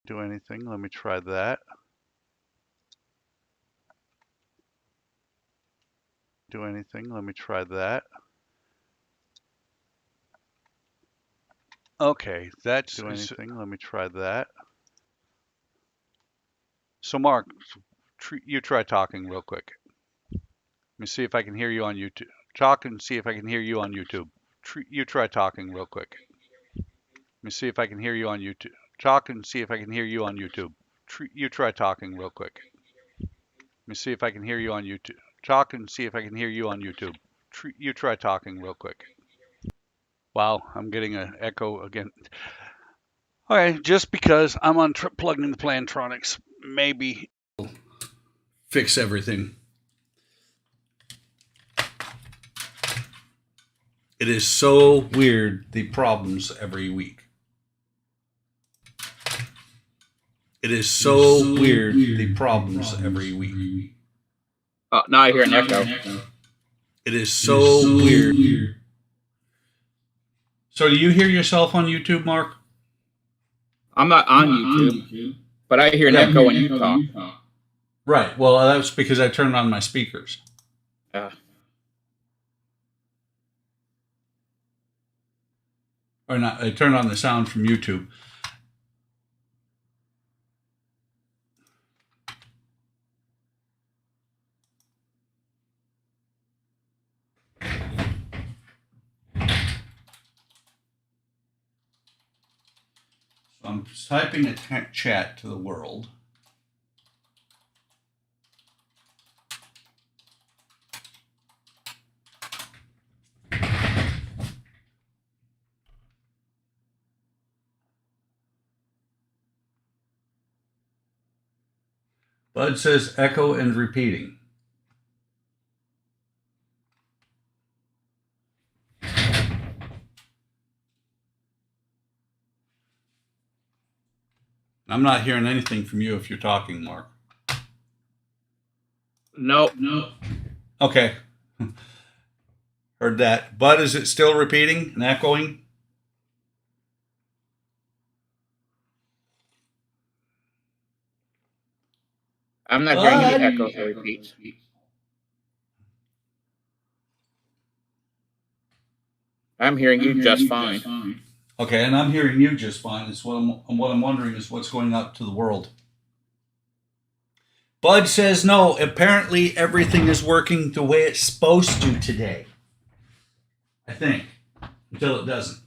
Do anything. Let me try that. Do anything. Let me try that. Okay, that's Do anything. Let me try that. So Mark, you try talking real quick. Let me see if I can hear you on YouTube. Talk and see if I can hear you on YouTube. You try talking real quick. Let me see if I can hear you on YouTube. Talk and see if I can hear you on YouTube. You try talking real quick. Let me see if I can hear you on YouTube. Talk and see if I can hear you on YouTube. You try talking real quick. Wow, I'm getting an echo again. Okay, just because I'm unplugging the Plantronics, maybe fix everything. It is so weird, the problems every week. It is so weird, the problems every week. Oh, now I hear an echo. It is so weird. So do you hear yourself on YouTube, Mark? I'm not on YouTube, but I hear an echo when you talk. Right. Well, that's because I turned on my speakers. Or not, I turned on the sound from YouTube. So I'm typing a chat to the world. Bud says echo and repeating. I'm not hearing anything from you if you're talking, Mark. Nope. Okay. Heard that. Bud, is it still repeating and echoing? I'm not hearing any echoes or repeats. I'm hearing you just fine. Okay, and I'm hearing you just fine. It's what I'm wondering is what's going up to the world. Bud says no. Apparently everything is working the way it's supposed to today. I think. Until it doesn't.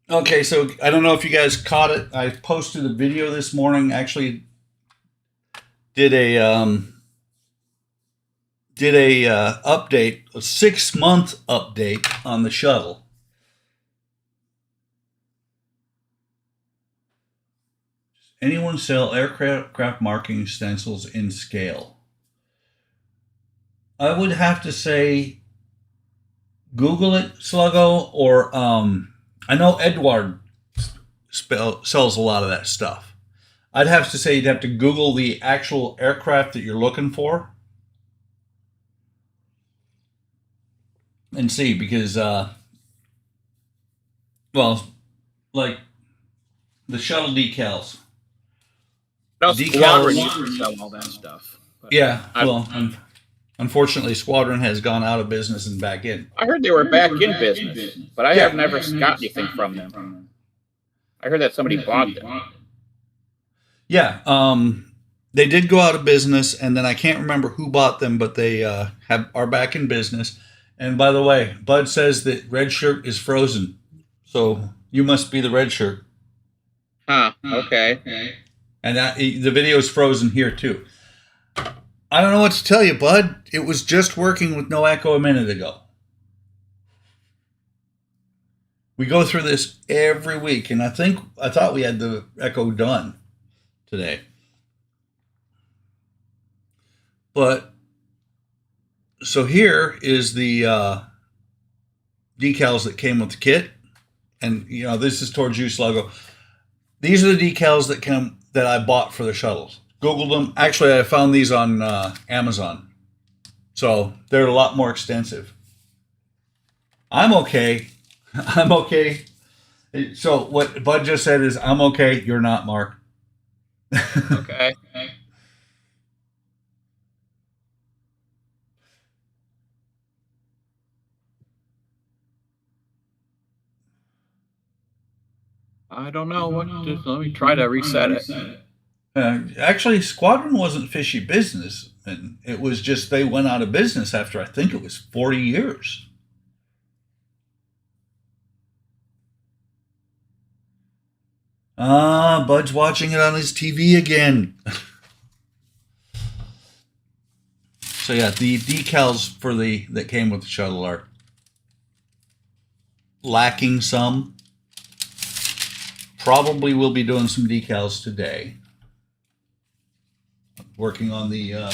Okay, so I don't know if you guys caught it. I posted a video this morning. Actually did a update, a 6-month update on the shuttle. Anyone sell aircraft marking stencils in scale? I would have to say Google it, Sluggo, or I know Edward sells a lot of that stuff. I'd have to say you'd have to Google the actual aircraft that you're looking for and see, because well, like the shuttle decals. No, Squadron used to sell all that stuff. Yeah, I, well, unfortunately, Squadron has gone out of business and back in. I heard they were back in business, but I Yeah. have never got anything from them. I heard that somebody bought them. Yeah, they did go out of business, and then I can't remember who bought them, but they are back in business. And by the way, Bud says that red shirt is frozen, so you must be the red shirt. Huh, okay. And the video is frozen here too. I don't know what to tell you, Bud. It was just working with no echo a minute ago. We go through this every week, and I thought we had the echo done today. But so here is the decals that came with the kit, and this is towards you, Sluggo. These are the decals that I bought for the shuttles. Googled them. Actually, I found these on Amazon, so they're a lot more extensive. I'm okay. I'm okay. So what Bud just said is, I'm okay. You're not, Mark. Okay. I don't know what. Let me try to reset it. Actually, Squadron wasn't fishy business, and it was just they went out of business after I think it was 40 years. Bud's watching it on his TV again. So yeah, the decals that came with the shuttle are lacking some. Probably will be doing some decals today. Working on the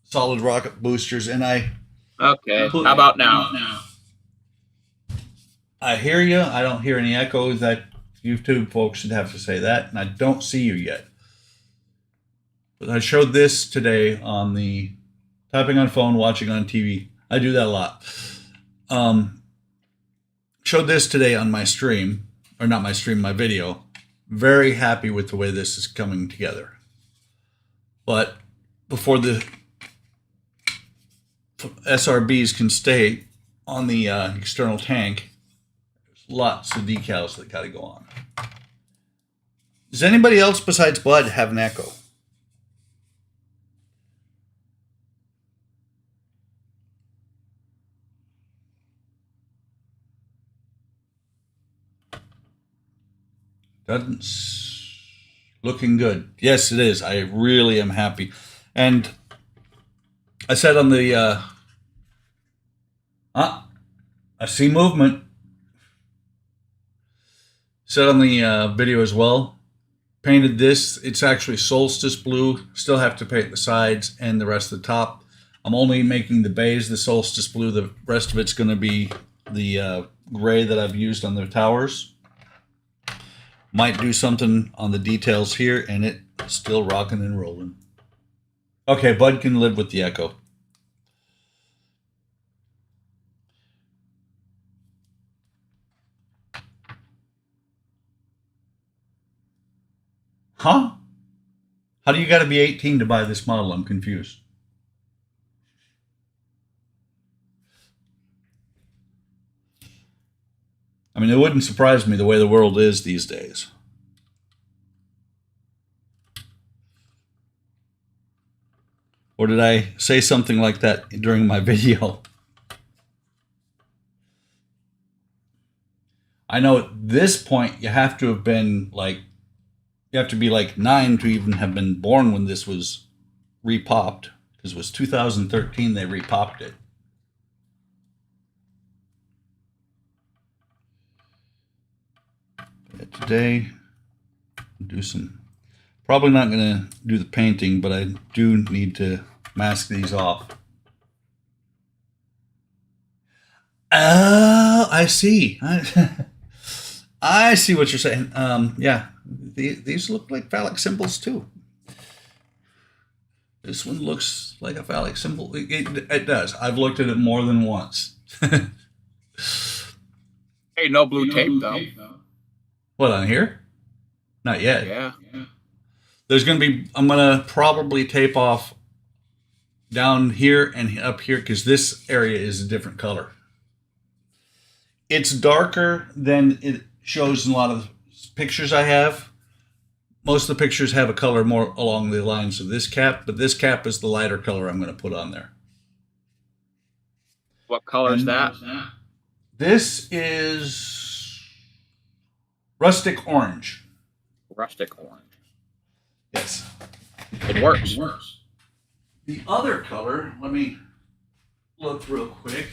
solid rocket boosters, and Okay. How about now? I hear you. I don't hear any echoes. That YouTube folks should have to say that, and I don't see you yet. But I showed this today on the typing on phone, watching on TV. I do that a lot. Showed this today on my stream, or not my stream, my video. Very happy with the way this is coming together. But before the SRBs can stay on the external tank, there's lots of decals that got to go on. Does anybody else besides Bud have an echo? Doesn't looking good. Yes, it is. I really am happy. And I said on the I see movement. Said on the video as well. Painted this. It's actually Solstice blue. Still have to paint the sides and the rest of the top. I'm only making the bays the Solstice blue. The rest of it's going to be the gray that I've used on the towers. Might do something on the details here, and it's still rocking and rolling. Okay, Bud can live with the echo. Huh? How do you got to be 18 to buy this model? I'm confused. I mean, it wouldn't surprise me the way the world is these days. Or did I say something like that during my video? I know at this point you have to have been you have to be like 9 to even have been born when this was repopped, because it was 2013 they repopped it. But today, probably not going to do the painting, but I do need to mask these off. Oh, I see. I see what you're saying. Yeah, these look like phallic symbols too. This one looks like a phallic symbol. It does. I've looked at it more than once. Hey, no blue tape though. What, on here? Not yet. Yeah. There's going to be, I'm going to probably tape off down here and up here because this area is a different color. It's darker than it shows in a lot of pictures I have. Most of the pictures have a color more along the lines of this cap, but this cap is the lighter color I'm going to put on there. What color is that? This is rustic orange. Rustic orange. Yes. It works. The other color, let me look real quick,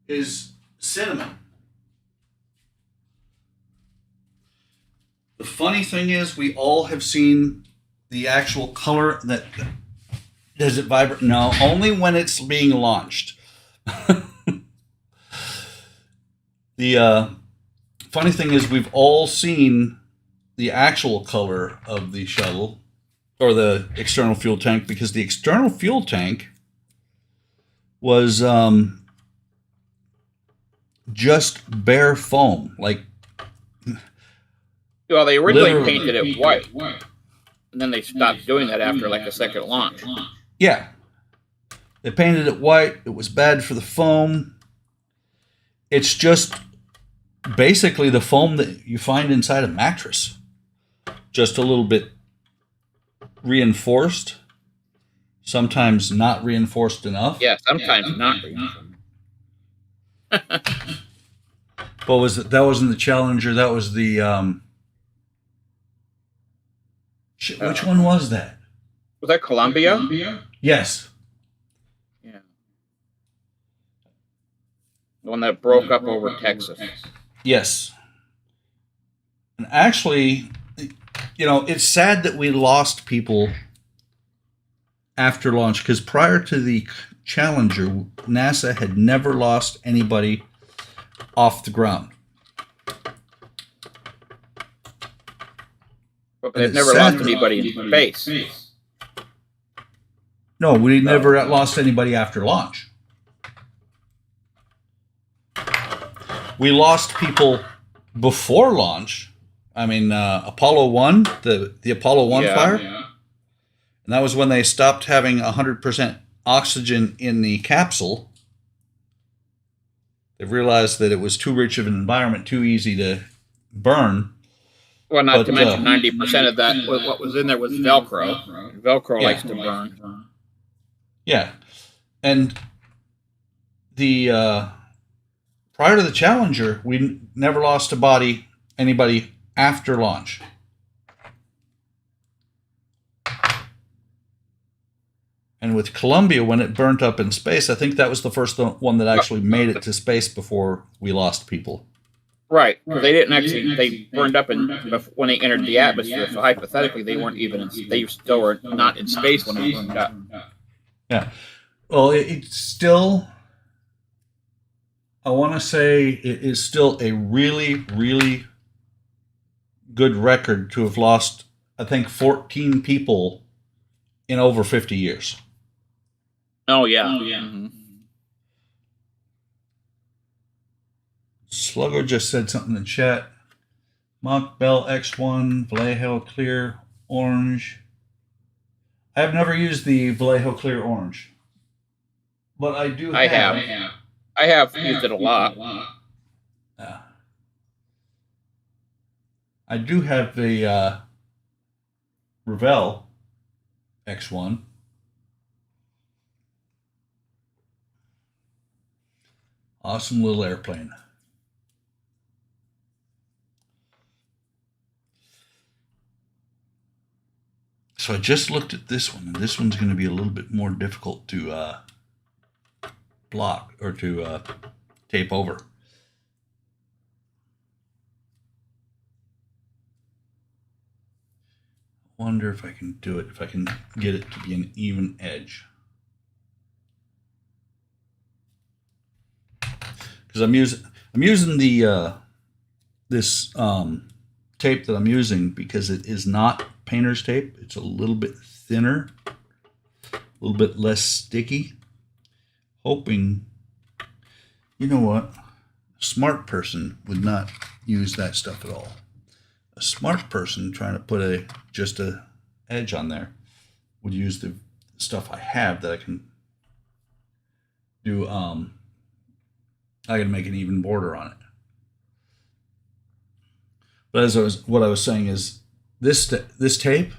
is cinnamon. The funny thing is we all have seen the actual color that does it vibrate? No, only when it's being launched. The funny thing is we've all seen the actual color of the shuttle or the external fuel tank because the external fuel tank was just bare foam. Like, well, they originally literally painted it white, and then they stopped doing that after like a second launch. Yeah. They painted it white. It was bad for the foam. It's just basically the foam that you find inside a mattress. Just a little bit reinforced. Sometimes not reinforced enough. Yeah, sometimes not reinforced. What was it? That wasn't the Challenger. That was the which one was that? Was that Columbia? Yes. Yeah. The one that broke up over Texas. Yes. And actually, you know, it's sad that we lost people after launch because prior to the Challenger, NASA had never lost anybody off the ground. But they've never lost anybody in space. No, we never lost anybody after launch. We lost people before launch. I mean, Apollo 1, the Apollo 1 fire. Yeah. And that was when they stopped having 100% oxygen in the capsule. They realized that it was too rich of an environment, too easy to burn. Well, not to mention 90% of that, what was in there was Velcro. Velcro likes to burn. Yeah. And the prior to the Challenger, we never lost anybody after launch. And with Columbia, when it burnt up in space, I think that was the first one that actually made it to space before we lost people. Right. They didn't actually. They burned up when they entered the atmosphere. So hypothetically, they weren't even. They still were not in space when they burned up. Yeah. Well, it's still. I want to say it is still a really, really good record to have lost. I think 14 people in over 50 years. Oh yeah. Mm-hmm. Sluggo just said something in chat. Mach Bell X1, Vallejo Clear Orange. I have never used the Vallejo Clear Orange, but I do. I have used it a lot. Yeah. I do have the Revell X1. Awesome little airplane. So I just looked at this one, and this one's going to be a little bit more difficult to block or to tape over. Wonder if I can do it, if I can get it to be an even edge. Because I'm using the this tape that I'm using because it is not painter's tape. It's a little bit thinner, a little bit less sticky. Hoping, you know what, a smart person would not use that stuff at all. A smart person trying to put just a edge on there, would use the stuff I have that I can do. I can make an even border on it. But what I was saying is this tape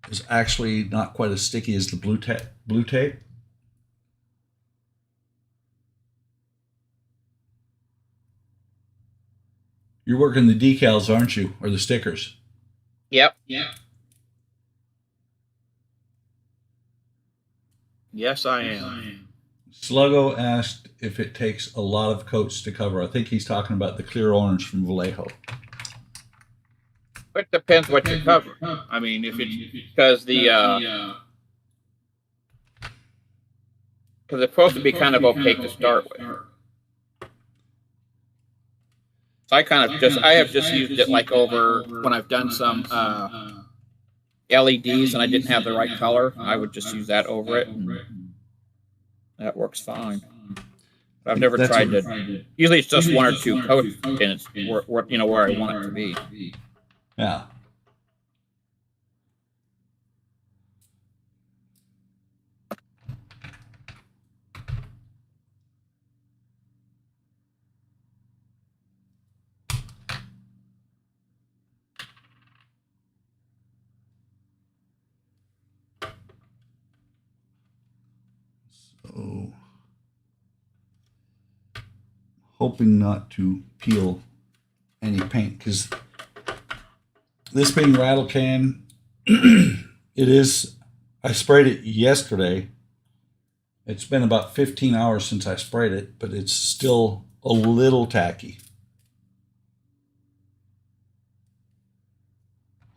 is actually not quite as sticky as the blue tape. You're working the decals, aren't you, or the stickers? Yep. Yes, I am. Sluggo asked if it takes a lot of coats to cover. I think he's talking about the clear orange from Vallejo. It depends what you cover. I mean, if it's because it's supposed to be kind of opaque to start with. So I have just used it like over when I've done some LEDs and I didn't have the right color. I would just use that over it. And that works fine. But I've never tried to. Usually it's just one or two coats, and it's where I want it to be. Yeah. So, hoping not to peel any paint, because this being rattle can, it is. I sprayed it yesterday. It's been about 15 hours since I sprayed it, but it's still a little tacky.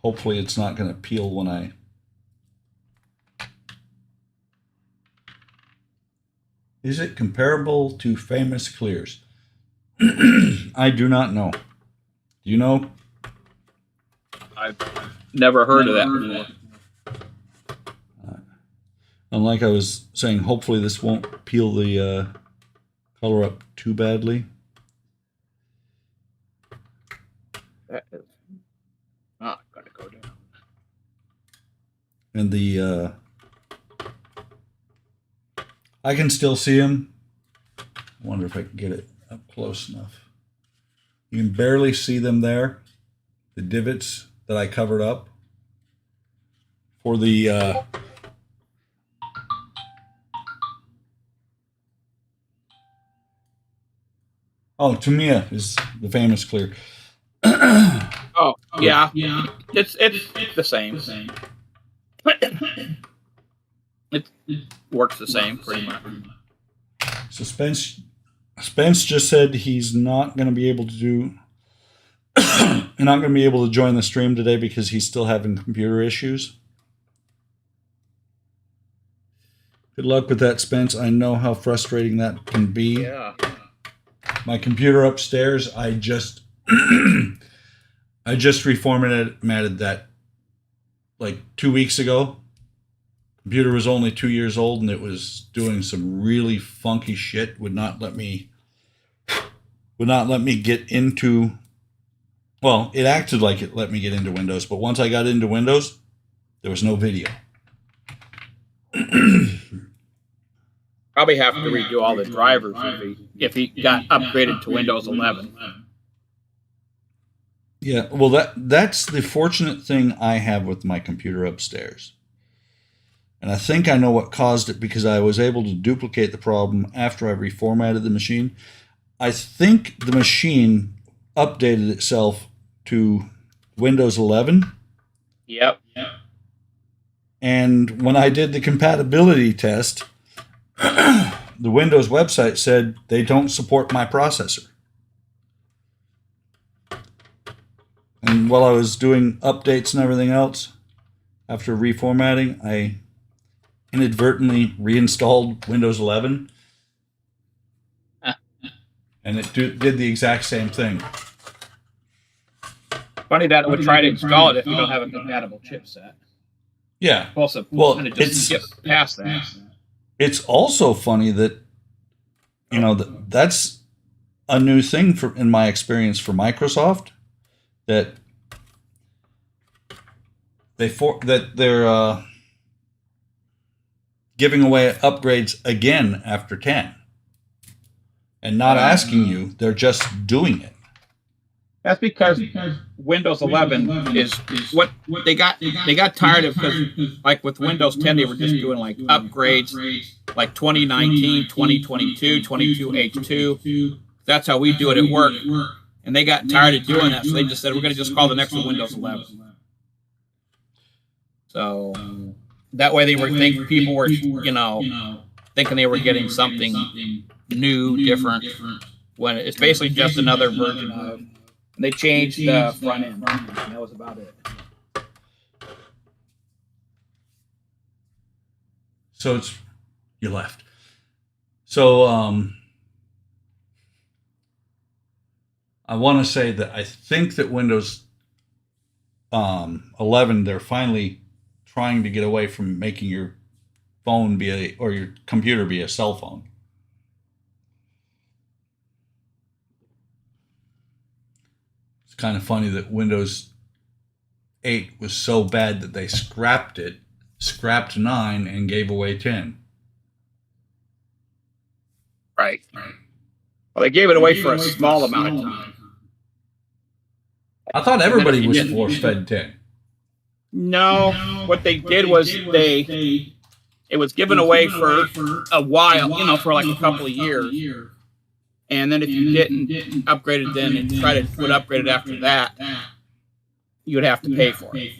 Hopefully it's not going to peel when I... Is it comparable to Famous Clears? I do not know. Do you know? I've never heard of that before. And like I was saying, hopefully this won't peel the color up too badly. That is not going to go down. And the I can still see them. I wonder if I can get it up close enough. You can barely see them there. The divots that I covered up for the oh, Tamiya is the Famous Clear. Oh, yeah. It's the same. It works the same pretty much. So Spence just said he's not going to be able to do not going to be able to join the stream today because he's still having computer issues. Good luck with that, Spence. I know how frustrating that can be. Yeah. My computer upstairs, I just reformatted that like 2 weeks ago. Computer was only 2 years old and it was doing some really funky shit. Would not let me get into, well, it acted like it let me get into Windows, but once I got into Windows, there was no video. Probably have to redo all the drivers if he got upgraded to Windows 11. Yeah, well, that's the fortunate thing I have with my computer upstairs. And I think I know what caused it because I was able to duplicate the problem after I reformatted the machine. I think the machine updated itself to Windows 11. Yep. And when I did the compatibility test, the Windows website said they don't support my processor. And while I was doing updates and everything else, after reformatting, I inadvertently reinstalled Windows 11. And it did the exact same thing. Funny that it would try to install it if you don't have a compatible chipset. Yeah. Also, well, and it just get past that. It's also funny that, that's a new thing in my experience for Microsoft, that they're giving away upgrades again after 10 and not asking you. They're just doing it. That's because Windows 11 is what they got. They got tired of, because like with Windows 10, they were just doing like upgrades, like 2019, 2022, 22H2. That's how we do it at work. And they got tired of doing that, so they just said, we're going to just call the next one Windows 11. So that way people were, thinking they were getting something new, different, when it's basically just another version of. They changed the front end. And that was about it. So you left. So I want to say that I think that Windows 11, they're finally trying to get away from making your phone or your computer be a cell phone. It's kind of funny that Windows 8 was so bad that they scrapped 9 and gave away 10. Right. Well, they gave it away for a small amount of time. I thought everybody was force-fed 10. No, what they did was it was given away for a while, for like a couple of years. And then if you didn't upgrade it then and try to upgrade it after that, you would have to pay for it.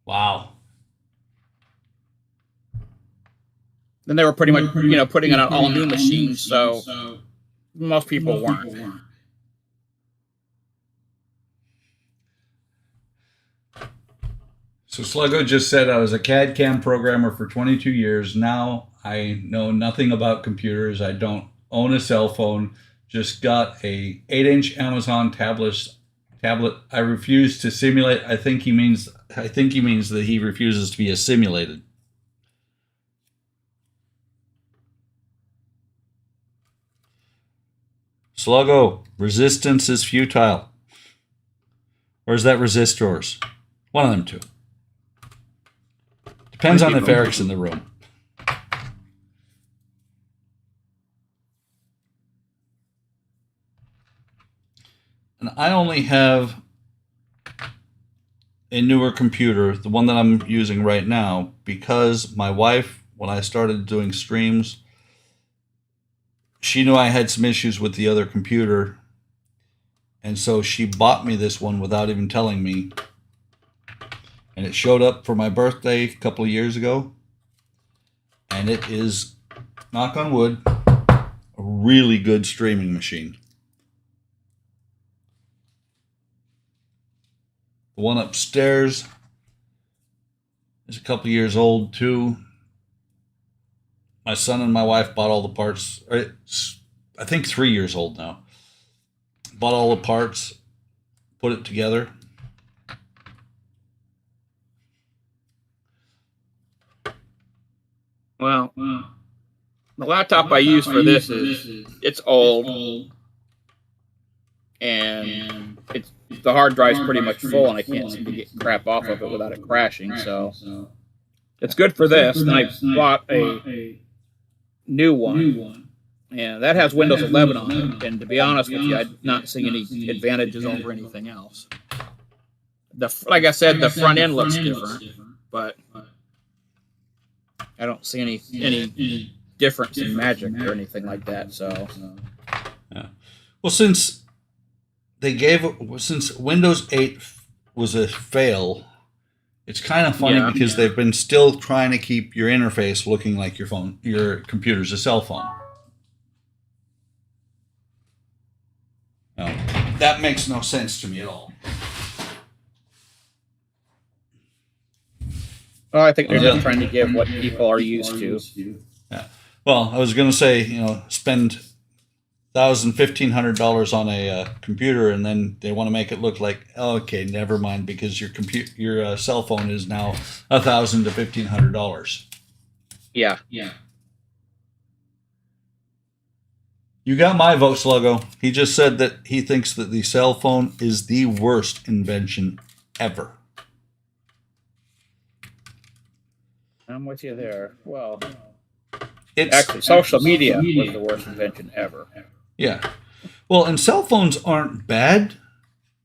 Wow. Then they were pretty much, putting it on all new machines, so most people weren't. So Sluggo just said, I was a CAD CAM programmer for 22 years. Now I know nothing about computers. I don't own a cell phone. Just got a 8-inch Amazon tablet. I refuse to simulate. I think he means that he refuses to be assimilated. Sluggo, resistance is futile. Or is that resistors? One of them two. Depends on if Eric's in the room. And I only have a newer computer, the one that I'm using right now, because my wife, when I started doing streams, she knew I had some issues with the other computer, and so she bought me this one without even telling me. And it showed up for my birthday a couple of years ago, and it is, knock on wood, a really good streaming machine. The one upstairs is a couple of years old too. My son and my wife bought all the parts. It's, I think, 3 years old now. Bought all the parts, put it together. Well, the laptop I use for this it's old, and the hard drive's pretty much full, and I can't seem to get crap off of it without it crashing. So it's good for this. And I bought a new one, and that has Windows 11 on it. And to be honest with you, I'm not seeing any advantages over anything else. Like I said, the front end looks different, but I don't see any difference in magic or anything like that. So, yeah. Well, since Windows 8 was a fail, it's kind of funny because they've been still trying to keep your interface looking like your computer's a cell phone. No, that makes no sense to me at all. Well, I think they're just trying to give what people are used to. Yeah. Well, I was going to say, spend $1,000, $1,500 on a computer, and then they want to make it look like, okay, never mind, because your cell phone is now $1,000 to $1,500. Yeah. You got my vote, Sluggo. He just said that he thinks that the cell phone is the worst invention ever. I'm with you there. Well, It's actually, social media was the worst invention ever. yeah. Well, and cell phones aren't bad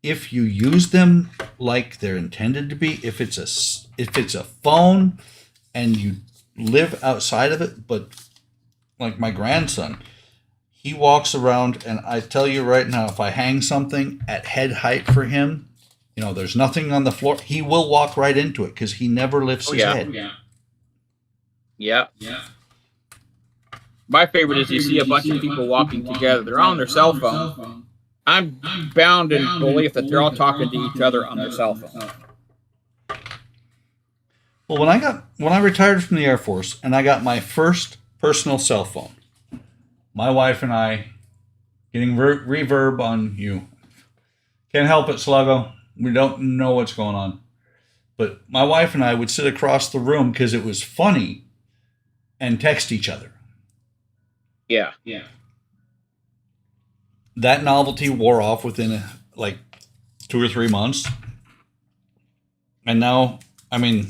if you use them like they're intended to be. If it's a phone and you live outside of it, but like my grandson, he walks around, and I tell you right now, if I hang something at head height for him, there's nothing on the floor, he will walk right into it because he never lifts his head. Yeah. My favorite is you see a bunch of people walking together. They're on their cell phone. I'm bound in belief that they're all talking to each other on their cell phone. Well, when I retired from the Air Force and I got my first personal cell phone, my wife and I, getting reverb on you. Can't help it, Sluggo. We don't know what's going on. But my wife and I would sit across the room because it was funny and text each other. Yeah. That novelty wore off within like 2 or 3 months. And now, I mean...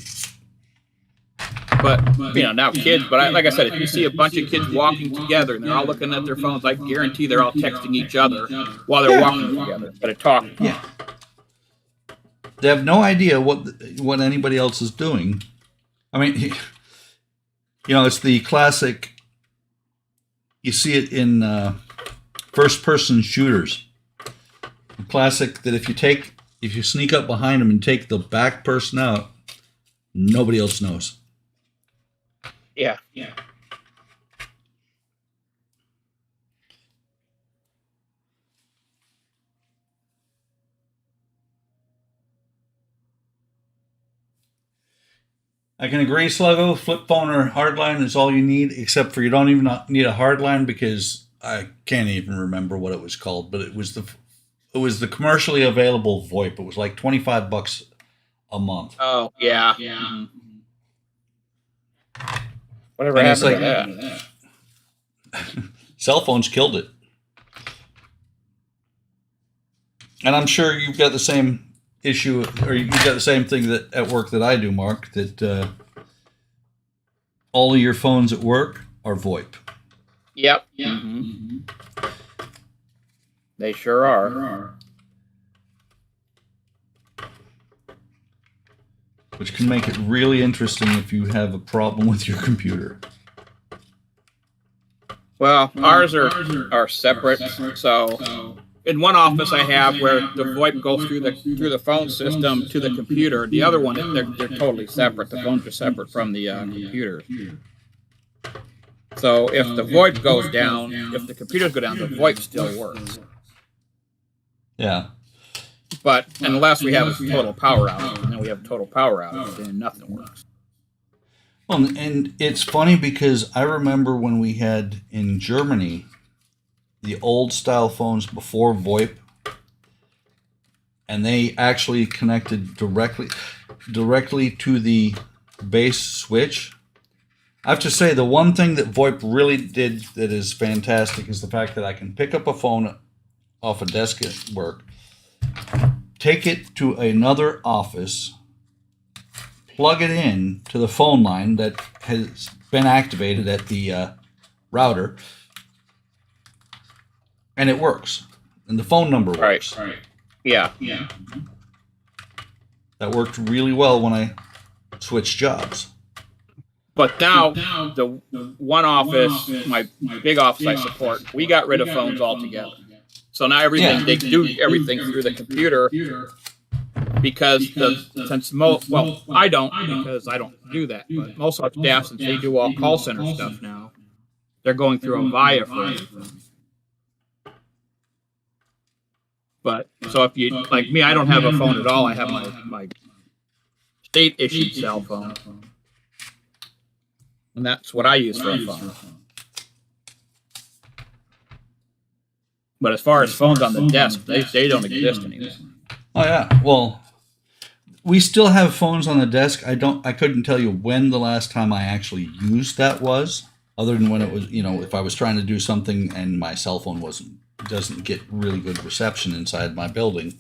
But now kids, but like I said, if you see a bunch of kids walking together and they're all looking at their phones, I guarantee they're all texting each other while they're walking together instead of talking. Yeah. They have no idea what anybody else is doing. I mean, it's the classic, you see it in first-person shooters. The classic that if you sneak up behind them and take the back person out, nobody else knows. Yeah. I can agree, Sluggo. Flip phone or hardline is all you need, except for you don't even need a hardline because I can't even remember what it was called, but it was the commercially available VoIP. It was like $25 a month. Oh, yeah. Mm-hmm. Whatever And happened to that? Cell phones killed it. And I'm sure you've got the same issue, or you've got the same thing that at work that I do, Mark, that all of your phones at work are VoIP. Yep. Mm-hmm. They sure are. Which can make it really interesting if you have a problem with your computer. Well, ours are separate. So in one office I have where the VoIP goes through the phone system to the computer. The other one, they're totally separate. The phones are separate from the computer. So if the VoIP goes down, if the computers go down, the VoIP still works. Yeah. But unless we have a total power outage, and then we have a total power outage, then nothing works. Well, and it's funny because I remember when we had in Germany the old style phones before VoIP, and they actually connected directly to the base switch. I have to say the one thing that VoIP really did that is fantastic is the fact that I can pick up a phone off a desk at work, take it to another office, plug it in to the phone line that has been activated at the router, and it works. And the phone number works. Right. Yeah. That worked really well when I switched jobs. But now, the one office, my big office I support, we got rid of phones altogether. So now they do everything through the computer because I don't because I don't do that. But most of our staff, since they do all call center stuff now, they're going through Avaya for everything. But so if you like me, I don't have a phone at all. I have my state issued cell phone. And that's what I use for a phone. But as far as phones on the desk, they don't exist anymore. Oh yeah. Well, we still have phones on the desk. I couldn't tell you when the last time I actually used that was, other than when it was, if I was trying to do something and my cell phone doesn't get really good reception inside my building.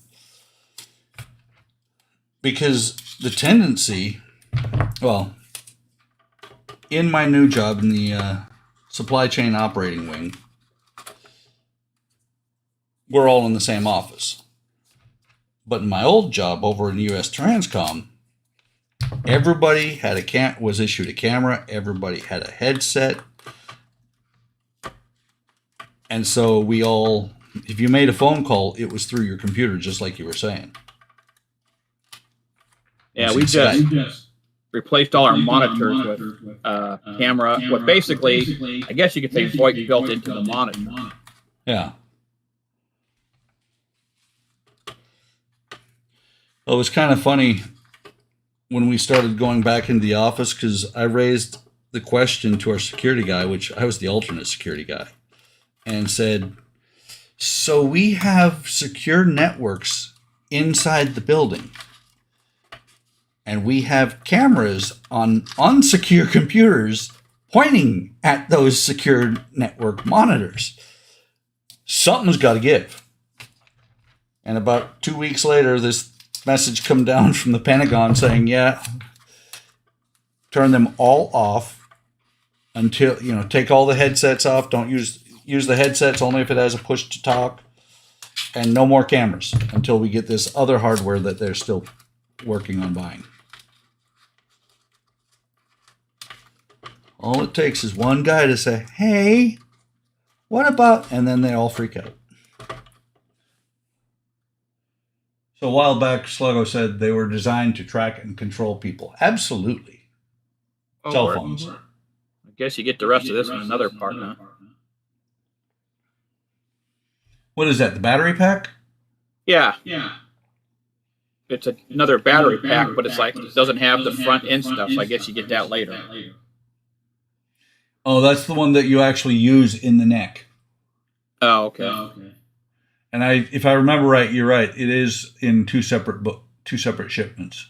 Because the tendency, well, in my new job in the supply chain operating wing, we're all in the same office. But in my old job over in US Transcom, everybody had was issued a camera. Everybody had a headset. And so we all, if you made a phone call, it was through your computer, just like you were saying. Yeah, we just replaced all our monitors with camera. What basically, I guess you could say VoIP built into the monitor. Yeah. Well, it was kind of funny when we started going back into the office because I raised the question to our security guy, which I was the alternate security guy, and said, so we have secure networks inside the building, and we have cameras on unsecure computers pointing at those secure network monitors. Something's got to give. And about 2 weeks later, this message come down from the Pentagon saying, yeah, turn them all off until, take all the headsets off. Don't use the headsets only if it has a push to talk, and no more cameras until we get this other hardware that they're still working on buying. All it takes is one guy to say, hey, what about, and then they all freak out. So a while back, Sluggo said they were designed to track and control people. Absolutely. Cell phones. I guess you get the rest of this in another part now. What is that, the battery pack? Yeah. It's another battery pack, but it's like it doesn't have the front end stuff, so I guess you get that later. Oh, that's the one that you actually use in the neck. Oh, okay. And if I remember right, you're right. It is in two separate shipments.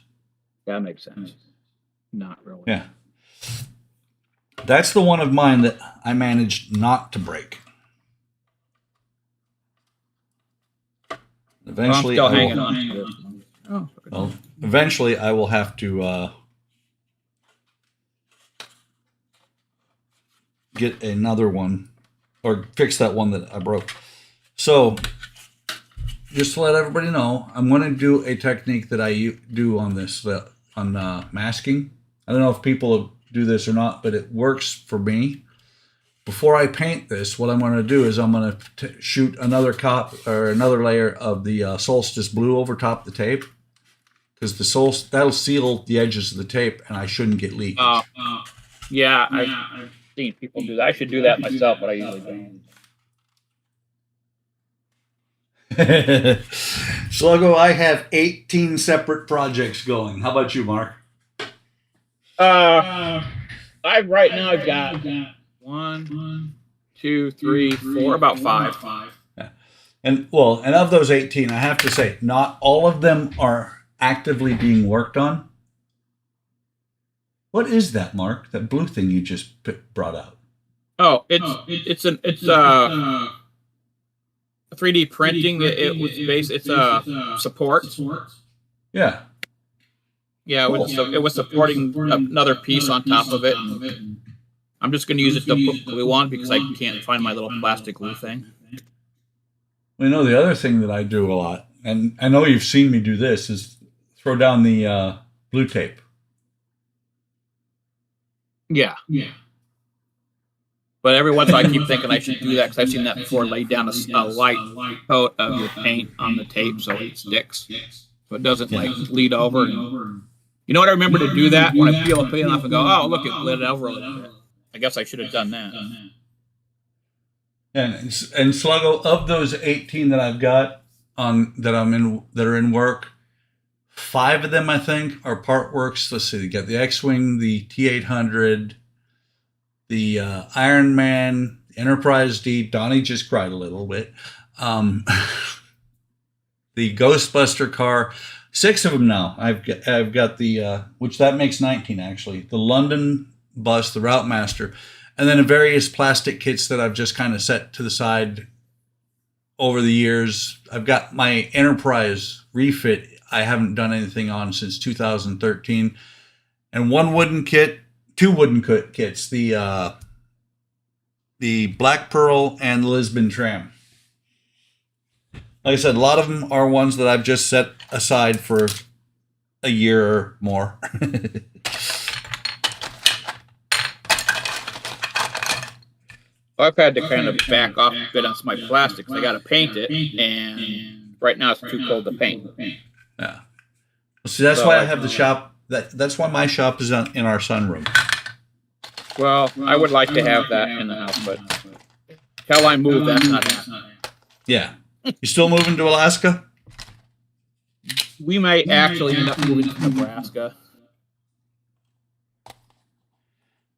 That makes sense. Not really. Yeah. That's the one of mine that I managed not to break. Eventually, I'm still hanging on to it. Oh, well, eventually I will have to get another one or fix that one that I broke. So, just to let everybody know, I'm going to do a technique that I do on this, on masking. I don't know if people do this or not, but it works for me. Before I paint this, what I'm going to do is I'm going to shoot another layer of the Solstice blue over top the tape, because that'll seal the edges of the tape, and I shouldn't get leakage. Yeah, I've seen people do that. I should do that myself, but I usually don't. Sluggo, I have 18 separate projects going. How about you, Mark? I've got 1, 2, 3, 4, about 5. Yeah. And of those 18, I have to say, not all of them are actively being worked on. What is that, Mark? That blue thing you just brought out? Oh, it's 3D printing. It's support. Yeah. Yeah, Cool. it was supporting another piece on top of it. I'm just going to use it to put glue on because I can't find my little plastic glue thing. Well, the other thing that I do a lot, and I know you've seen me do this, is throw down the blue tape. Yeah. But every once in a while I keep thinking I should do that because I've seen that before. Lay down a light coat of your paint on the tape so it sticks. So it doesn't bleed over. And, you know what? I remember to do that when I peel a paint off and go, oh, look, it bled over a little bit. I guess I should have done that. And Sluggo, of those 18 that I've got that are in work, 5 of them I think are part works. Let's see, you got the X-Wing, the T-800, the Iron Man, Enterprise D. Donnie just cried a little bit. The Ghostbuster car, 6 of them now. I've got the which that makes 19 actually. The London bus, the Route Master, and then various plastic kits that I've just kind of set to the side over the years. I've got my Enterprise refit I haven't done anything on since 2013, and one wooden kit two wooden kits, the Black Pearl and the Lisbon Tram. Like I said, a lot of them are ones that I've just set aside for a year or more. I've had to kind of back off a bit on some of my plastics. I got to paint it, and right now it's too cold to paint. Yeah. See, that's why I have the shop. That's why my shop is in our sunroom. Well, I would like to have that in the house, but till I move, that's not happening. Yeah. You still moving to Alaska? We might actually end up moving to Nebraska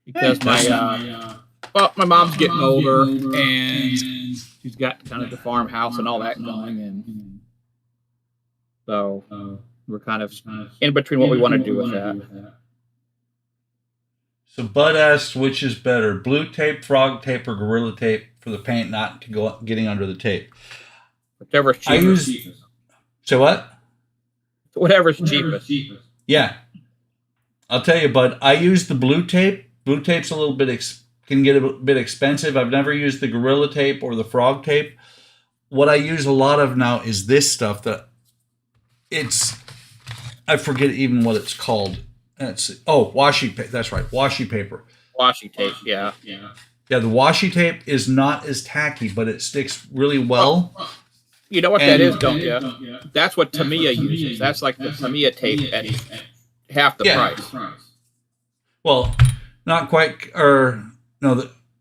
because my mom's getting older and she's got kind of the farmhouse and all that going, and so we're kind of in between what we want to do with that. So Bud asked, which is better, blue tape, frog tape, or Gorilla Tape for the paint not to go getting under the tape? Whichever's cheapest. So what? Whatever's cheapest. Yeah. I'll tell you, Bud, I use the blue tape. Blue tape's a little bit can get a bit expensive. I've never used the Gorilla Tape or the frog tape. What I use a lot of now is this stuff that I forget even what it's called. Washi paper. That's right, washi paper. Washi tape, yeah. Yeah, the washi tape is not as tacky, but it sticks really well. You know what that is, don't you? That's what Tamiya uses. That's like the Tamiya tape at half the price. Well, not quite,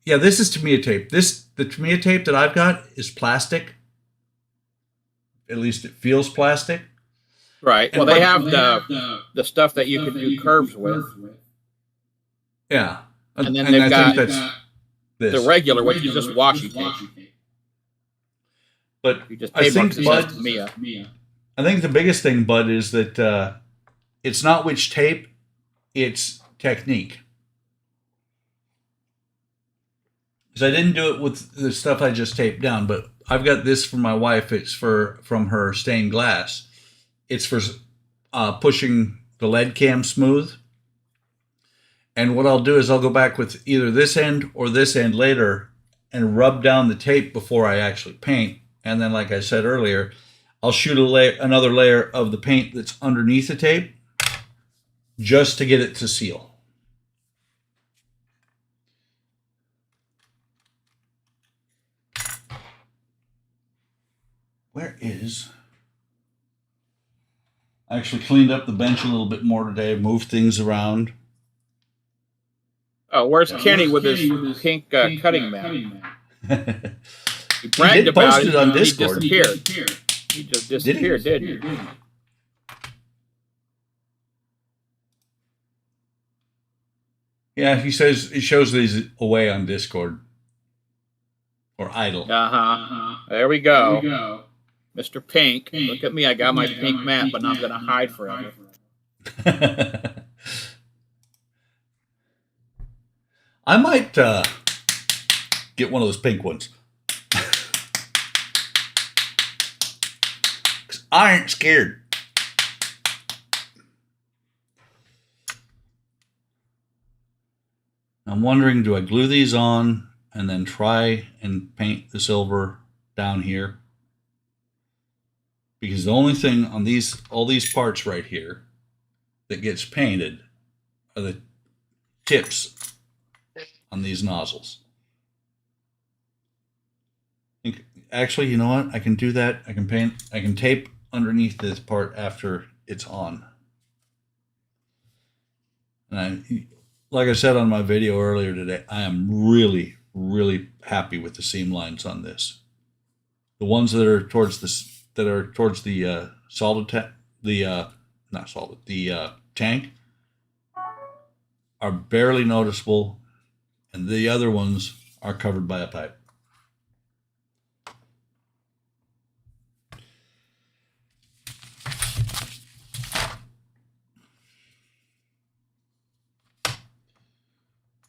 this is Tamiya tape. The Tamiya tape that I've got is plastic. At least it feels plastic. Right. Well, they have the stuff that you can do curves with. Yeah. And then they've got the regular, which is just washi tape. But you just I think, Bud, I think the biggest thing, Bud, is that it's not which tape, it's technique. Because I didn't do it with the stuff I just taped down, but I've got this for my wife. It's from her stained glass. It's for pushing the lead cam smooth. And what I'll do is I'll go back with either this end or this end later and rub down the tape before I actually paint. And then, like I said earlier, I'll shoot another layer of the paint that's underneath the tape just to get it to seal. Where is... I actually cleaned up the bench a little bit more today, moved things around. Oh, where's Kenny with his pink cutting mat? He bragged about it on Discord. He disappeared. He just disappeared, didn't he? Yeah, he says he shows these away on Discord. Or idle. There we go. Mr. Pink. Look at me, I got my pink mat, but now I'm gonna hide forever. I might get one of those pink ones. 'Cause I ain't scared. I'm wondering, do I glue these on and then try and paint the silver down here? Because the only thing on all these parts right here that gets painted are the tips on these nozzles. Actually, you know what? I can do that. I can tape underneath this part after it's on. And like I said on my video earlier today, I am really, really happy with the seam lines on this. The ones that are towards the tank are barely noticeable, and the other ones are covered by a pipe.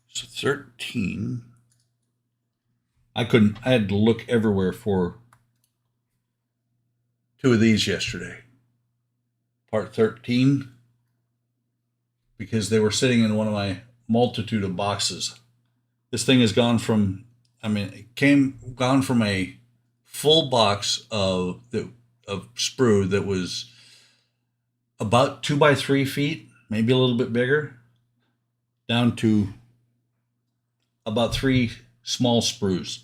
So 13. I had to look everywhere for two of these yesterday. Part 13, because they were sitting in one of multitude of boxes. This thing has gone from, gone from a full box of sprue that was about 2 by 3 feet, maybe a little bit bigger, down to about 3 small sprues.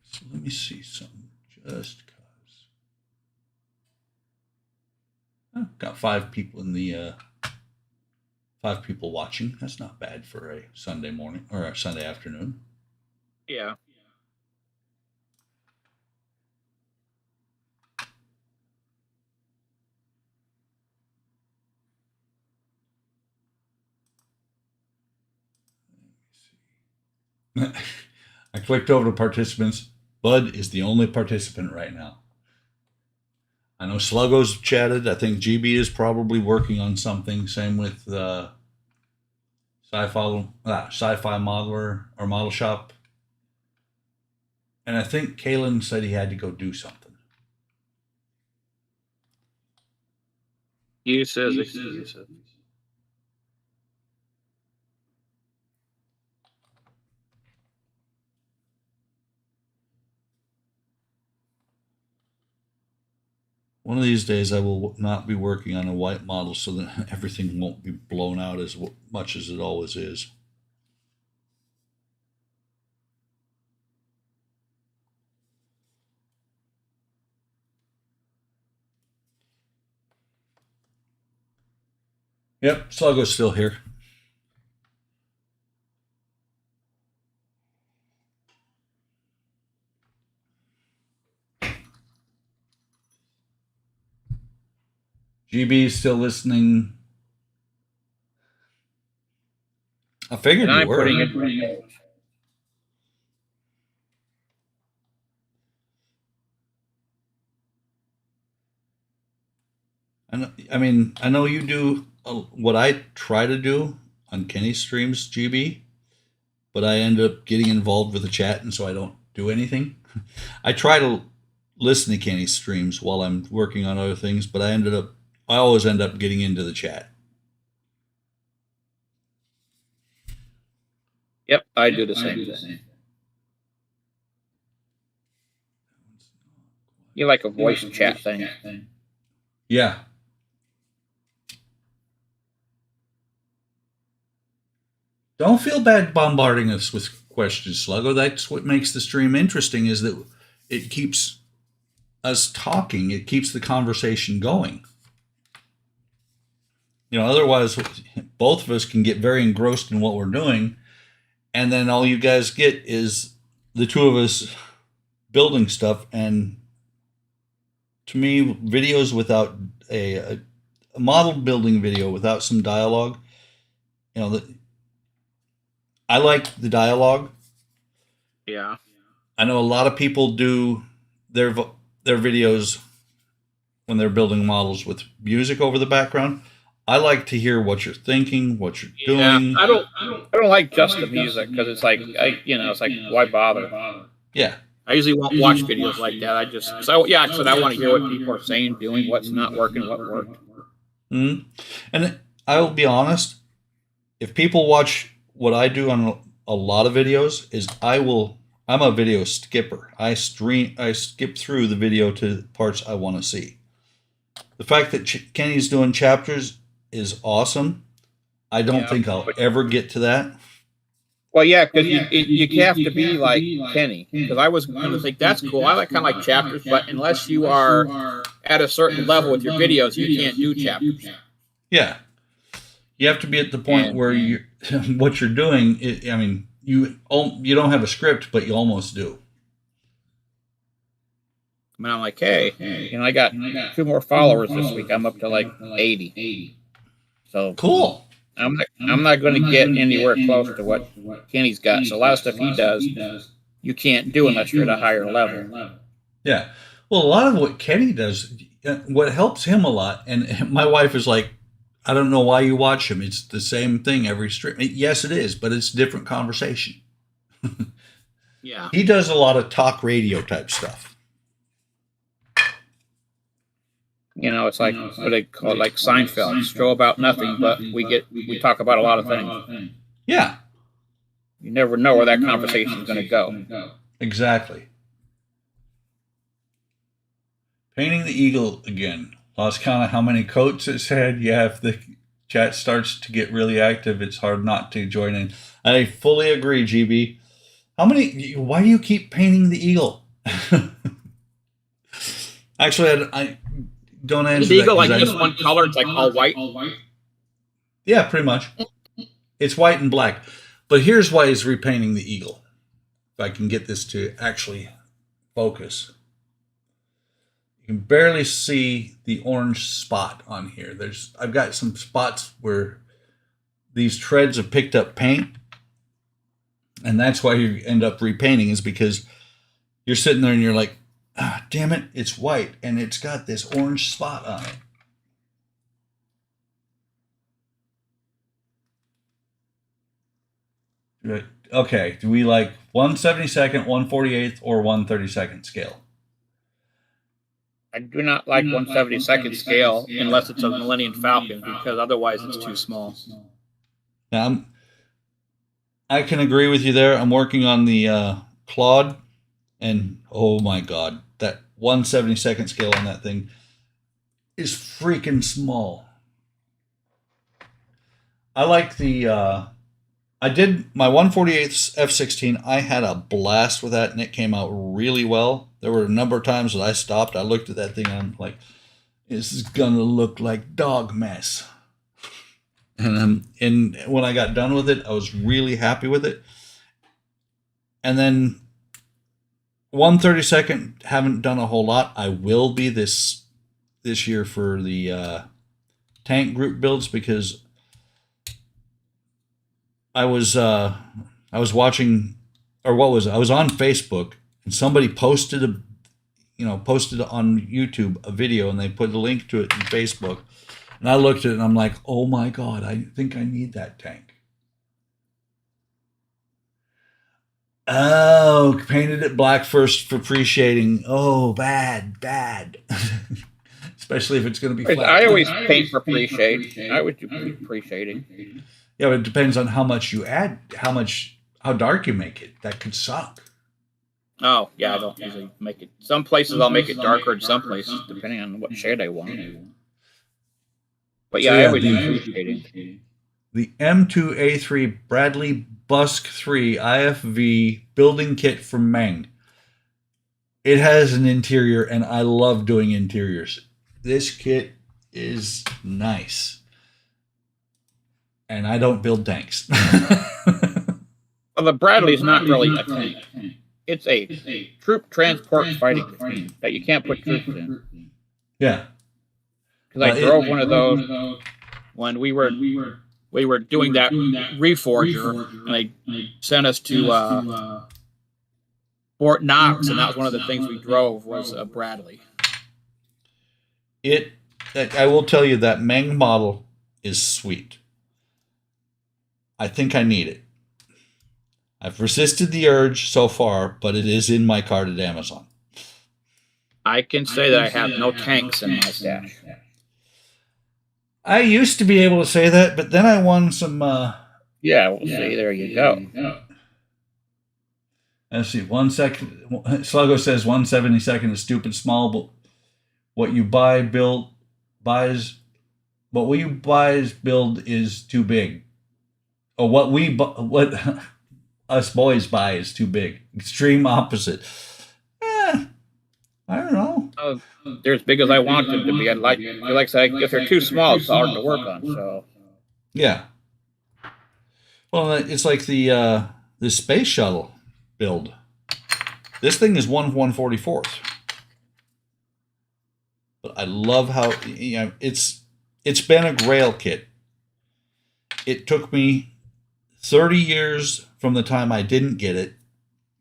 So let me see something just cause. I've got 5 people in the 5 people watching. That's not bad for a Sunday morning or a Sunday afternoon. Yeah. I clicked over to participants. Bud is the only participant right now. I know Sluggo's chatted. I think GB is probably working on something. Same with Sci-Fi Modeler or Model Shop. And I think Kalen said he had to go do something. You says it. One of these days I will not be working on a white model so that everything won't be blown out as much as it always is. Yep, Sluggo's still here. GB is still listening. I figured you were. Putting it. I know you do what I try to do on Kenny's streams, GB, but I end up getting involved with the chat, and so I don't do anything. I try to listen to Kenny's streams while I'm working on other things, but I always end up getting into the chat. Yep, I do the same thing. You like a voice chat thing. Yeah. Don't feel bad bombarding us with questions, Sluggo. That's what makes the stream interesting, is that it keeps us talking. It keeps the conversation going. Otherwise, both of us can get very engrossed in what we're doing, and then all you guys get is the two of us building stuff. And to me, videos without a model building video without some dialogue, I like the dialogue. Yeah. I know a lot of people do their videos when they're building models with music over the background. I like to hear what you're thinking, what you're doing. I don't like just the music, because it's like it's like, why bother? Yeah. I usually won't watch videos like that. I want to hear what people are saying, doing, what's not working, what worked. Mm-hmm. And I will be honest, if people watch what I do on a lot of videos, I'm a video skipper. I skip through the video to the parts I want to see. The fact that Kenny's doing chapters is awesome. I don't think I'll ever get to that. Well, yeah, because you have to be like Kenny. Because I was going to think that's cool. I kind of like chapters, but unless you are at a certain level with your videos, you can't do chapters. Yeah, you have to be at the point where what you're doing. You don't have a script, but you almost do. I mean, I'm like, hey, I got 2 more followers this week. I'm up to like 80. So cool. I'm not going to get anywhere close to what Kenny's got. So a lot of stuff he does, you can't do unless you're at a higher level. Yeah. Well, a lot of what Kenny does, what helps him a lot, and my wife is like, I don't know why you watch him. It's the same thing every stream. Yes, it is, but it's a different conversation. Yeah. He does a lot of talk radio type stuff. It's like what they call it, like Seinfeld, show about nothing, but we talk about a lot of things. Yeah, You never know where that conversation is going to go. exactly. Painting the eagle again. Lost count of how many coats it said. Yeah, if the chat starts to get really active, it's hard not to join in. I fully agree, GB. Why do you keep painting the eagle? Actually, I don't answer The eagle, that. like just one color, it's like all white. Yeah, pretty much. It's white and black. But here's why he's repainting the eagle. If I can get this to actually focus. You can barely see the orange spot on here. I've got some spots where these treads have picked up paint. And that's why you end up repainting, is because you're sitting there and you're like, ah, damn it, it's white and it's got this orange spot on it. Okay, do we like 1/72nd, 1/48th, or 1/32nd scale? I do not like 1/72nd scale unless it's a Millennium Falcon, because otherwise it's too small. Now, I can agree with you there. I'm working on the Claude, and oh my god, that 1/72nd scale on that thing is freaking small. I like the I did my 1/48th F16. I had a blast with that, and it came out really well. There were a number of times that I stopped. I looked at that thing, and I'm like, this is gonna look like dog mess. And when I got done with it, I was really happy with it. And then 1/32nd, haven't done a whole lot. I will be this year for the tank group builds, because I was watching, or what was it? I was on Facebook, and somebody posted on YouTube a video, and they put a link to it in Facebook. And I looked at it and I'm like, oh my God, I think I need that tank. Oh, painted it black first for pre-shading. Oh, bad. Especially if it's going to be flat. I always paint for pre-shade. I would do pre-shading. Yeah, but it depends on how much you add, how dark you make it. That could suck. Oh, yeah, I don't usually make it. Some places I'll make it darker, and some places, depending on what shade I want. But yeah, I always do pre-shading. The M2A3 Bradley Busk 3 IFV building kit from Meng. It has an interior, and I love doing interiors. This kit is nice. And I don't build tanks. Well, the Bradley's not really a tank. It's a troop transport fighting machine that you can't put troops in. Yeah. Because I drove one of those when we were doing that Reforger, and they sent us to Fort Knox, and that was one of the things we drove, was a Bradley. I will tell you that Meng model is sweet. I think I need it. I've resisted the urge so far, but it is in my cart at Amazon. I can say that I have no tanks in my stash. I used to be able to say that, but then I won some... Yeah, we'll see. There you go. Let's see. 1 second. Sluggo says 1/72nd is stupid small, but what you build is too big. Or what us boys buy is too big. Extreme opposite. I don't know. They're as big as I want them to be. Like I said, if they're too small, it's hard to work on. So yeah. Well, it's like the space shuttle build. This thing is 1/144th. But I love how it's been a grail kit. It took me 30 years from the time I didn't get it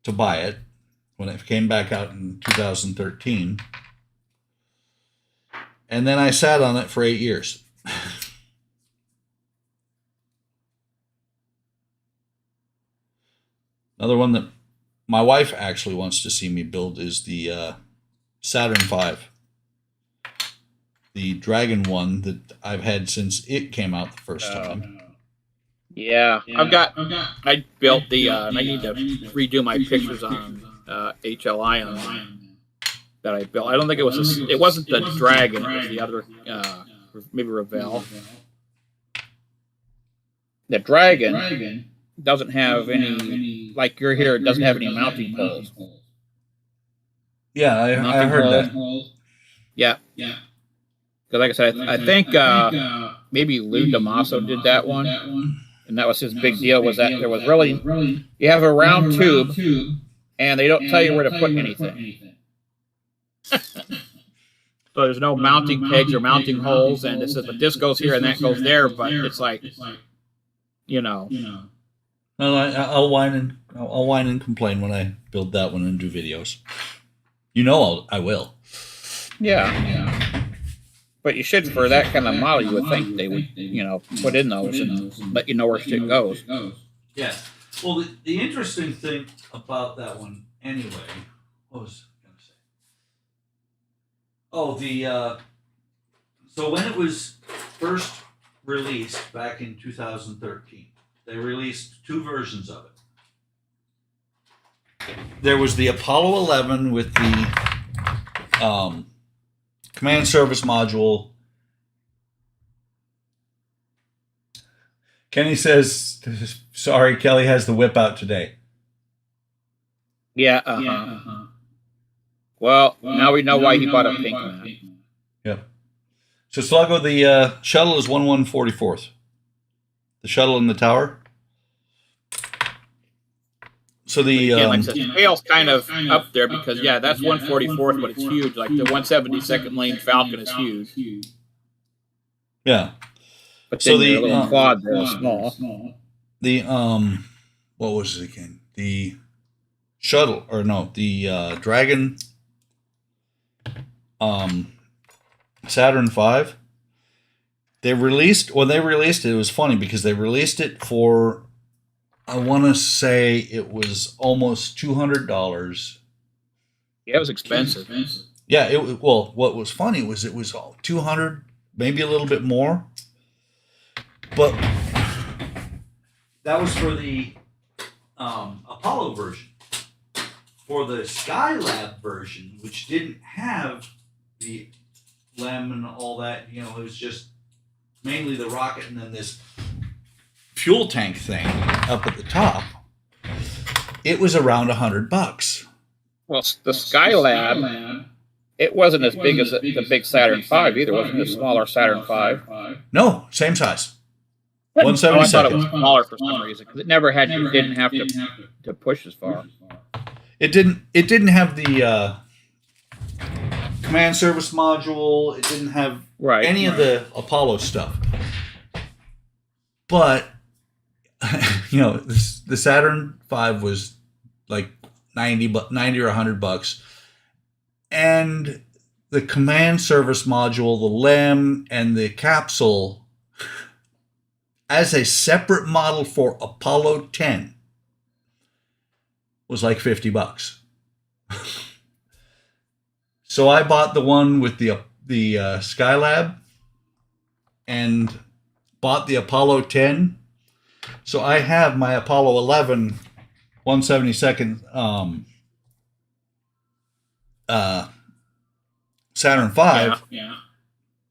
to buy it, when it came back out in 2013. And then I sat on it for 8 years. Another one that my wife actually wants to see me build is the Saturn V, the Dragon one that I've had since it came out the first time. Yeah, I built the. I need to redo my pictures on HLI on that I built. I don't think it was. It wasn't the Dragon. It was the other. Maybe Revell. The Dragon doesn't have any. Like you're here, it doesn't have any mounting poles. Yeah, I heard that. Yeah. Because like I said, I think maybe Lou Damaso did that one, and that was his big deal. Was that there was really you have a round tube, and they don't tell you where to put anything. So there's no mounting pegs or mounting holes, and it says, but this goes here and that goes there. But it's like, you know. Well, I'll whine and complain when I build that one and do videos. You know, I will. Yeah. But you should, for that kind of model, you would think they would, put in those and let you know where shit goes. Yeah. Well, the interesting thing about that one, anyway, what was I going to say? Oh, so when it was first released back in 2013, they released two versions of it. There was the Apollo 11 with the command service module. Kenny says, sorry, Kelly has the whip out today. Yeah, Well, now we know why he bought a pink mat. Yep. So Sluggo, the shuttle is 1144th. The shuttle in the tower. So the like I said, the tail's kind of up there because that's 144th, but it's huge. Like the 172nd lane Falcon is huge. Yeah. But then the little quad there is small. The what was it again? The shuttle, or no, the Dragon Saturn V. They released it, it was funny because they released it for, I want to say it was almost $200. Yeah, it was expensive. Yeah, well, what was funny was it was $200, maybe a little bit more. But that was for the Apollo version. For the Skylab version, which didn't have the LEM and all that, it was just mainly the rocket and then this fuel tank thing up at the top. It was around $100. Well, the Skylab, it wasn't as big as the big Saturn V either. Wasn't it a smaller Saturn V? No, same size. Oh, I thought it was smaller for some reason because it never had. You didn't have to push as far. It didn't have the command service module. It didn't have any of the Apollo stuff. But the Saturn V was like $90 or $100, and the command service module, the LEM, and the capsule as a separate model for Apollo 10 was like $50. So I bought the one with the Skylab and bought the Apollo 10. So I have my Apollo 11 172nd Saturn V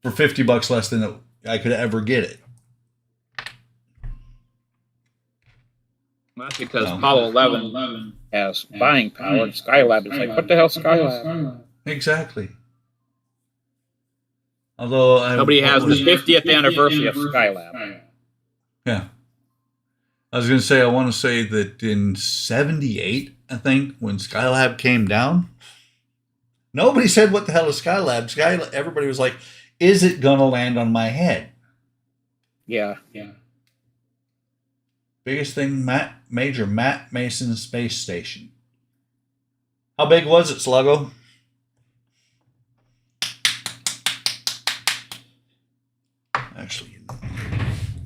for $50 less than I could ever get it. That's because Apollo 11 has buying power. Skylab is like, what the hell, Skylab? Exactly. Although nobody has the 50th anniversary of Skylab. Yeah. I was going to say, I want to say that in 78, I think, when Skylab came down, nobody said, what the hell is Skylab? Everybody was like, is it going to land on my head? Yeah. Biggest thing, Major Matt Mason Space Station. How big was it, Sluggo? Actually,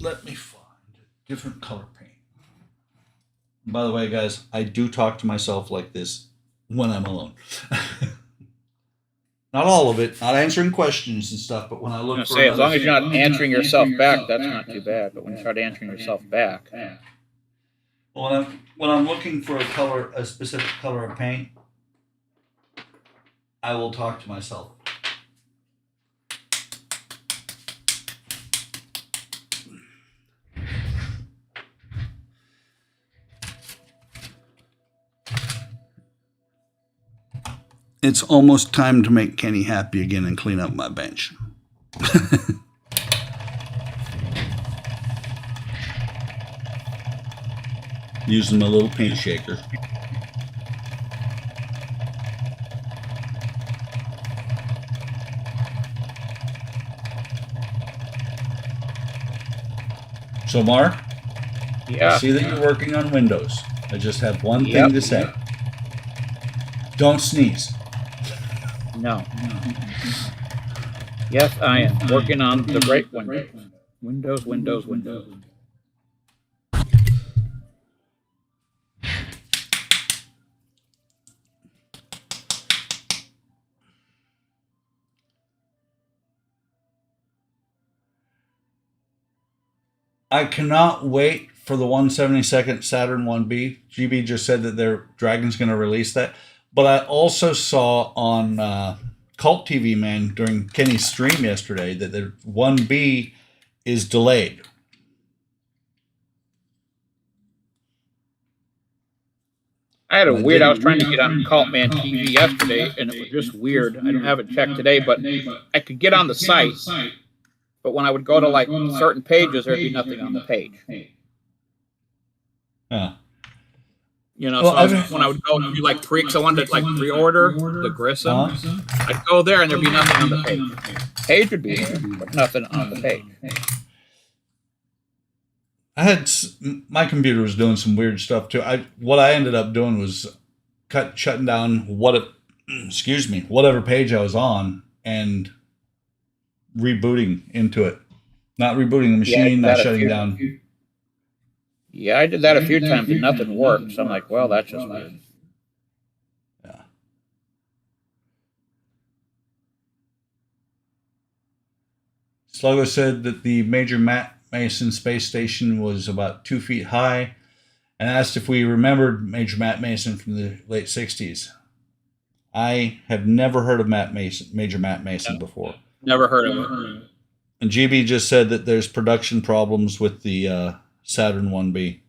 let me find a different color paint. By the way, guys, I do talk to myself like this when I'm alone. Not all of it, not answering questions and stuff, but when I I'm look gonna for say, as another long as you're not answering yourself back, that's not too bad. But when you start answering yourself back, when I'm looking for a specific color of paint, I will talk to myself. It's almost time to make Kenny happy again and clean up my bench. Using my little paint shaker. So, Mark, I yeah, see that you're working on Windows. I just have one thing to say. Don't sneeze. no. Yes, I am working on the right window. Windows, Windows, Windows. I cannot wait for the 172nd Saturn 1B. GB just said that their Dragon's going to release that. But I also saw on Cult TV Man during Kenny's stream yesterday that the 1B is delayed. I had a weird. I was trying to get on Cult Man TV yesterday, and it was just weird. I don't have it checked today, but I could get on the site. But when I would go to like certain pages, there'd be nothing on the page. Yeah. You know, well, so when I would go to do like I wanted to like pre-order the Grissom. I'd go there and there'd be nothing on the page. Page would be there, but nothing on the page. My computer was doing some weird stuff too. What I ended up doing was shutting down whatever page I was on and rebooting into it. Not rebooting the machine, not shutting down. Yeah, I did that a few times and nothing worked. So I'm like, well, that's just weird. Yeah. Sluggo said that the Major Matt Mason space station was about 2 feet high and asked if we remembered Major Matt Mason from the late 60s. I have never heard of Major Matt Mason before. Never heard of it. And GB just said that there's production problems with the Saturn 1B.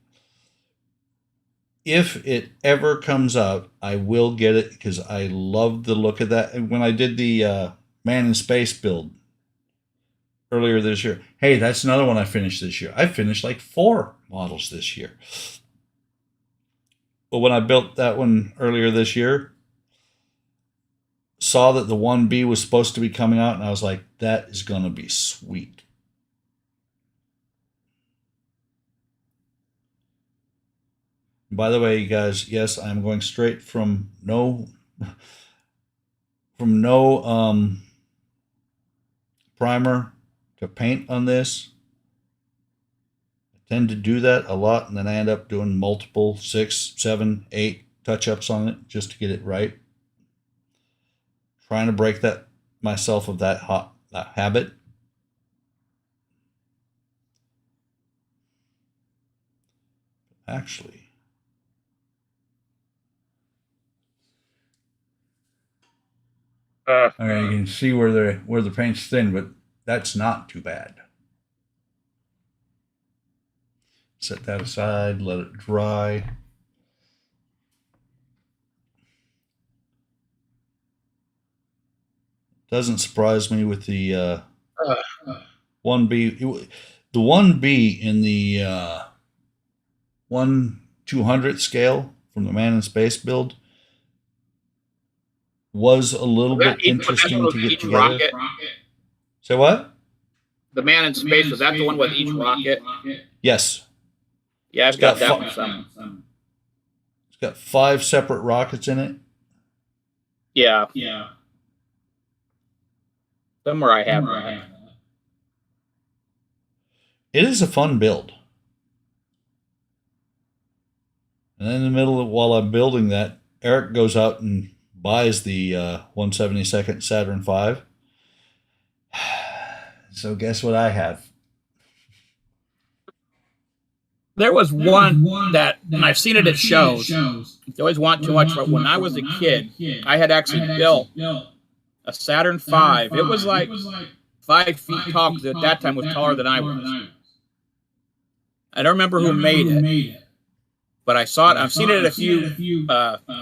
If it ever comes out, I will get it because I love the look of that. And when I did the Man in Space build earlier this year, hey, that's another one I finished this year. I finished like 4 models this year. But when I built that one earlier this year, saw that the 1B was supposed to be coming out, and I was like, that is going to be sweet. By the way, you guys, yes, I'm going straight from no primer to paint on this. I tend to do that a lot, and then I end up doing multiple 6, 7, 8 touch-ups on it just to get it right. Trying to break myself of that habit. Actually, okay, you can see where the paint's thin, but that's not too bad. Set that aside, let it dry. Doesn't surprise me with the 1B. The 1B in the 1/200th scale from the Man in Space build was a little bit interesting to get together. Rocket? Say what? The Man in Space, was that the one with each rocket? Yes. Yeah, I've got that one. It's got 5 separate rockets in it. Yeah. Somewhere I have that. It is a fun build. And then in the middle of while I'm building that, Eric goes out and buys the 172nd Saturn V. So guess what I have? There was one that, and I've seen it at shows. You always want too much, but when I was a kid, I had actually built a Saturn V. It was like 5 feet tall, because at that time it was taller than I was. I don't remember who made it, but I saw it. I've seen it at a few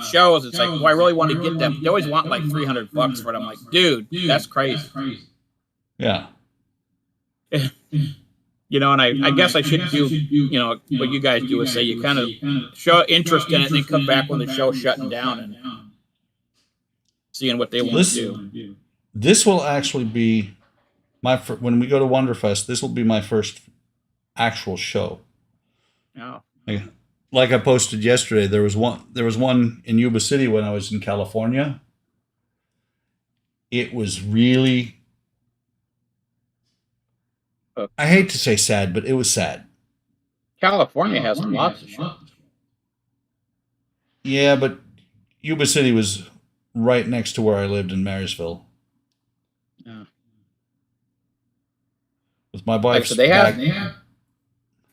shows. It's like, well, I really want to get them. They always want like $300 for it. I'm like, dude, that's crazy. Yeah. You know, and I guess I should do, you know, what you guys do is say you kind of show interest in it and then come back when the show's shutting down and seeing what they want to do. This will actually be when we go to Wonderfest, this will be my first actual show. Oh. Like I posted yesterday, there was one in Yuba City when I was in California. It was really, I hate to say sad, but it was sad. California has lots of shows. Yeah, but Yuba City was right next to where I lived in Marysville. Yeah. With my wife's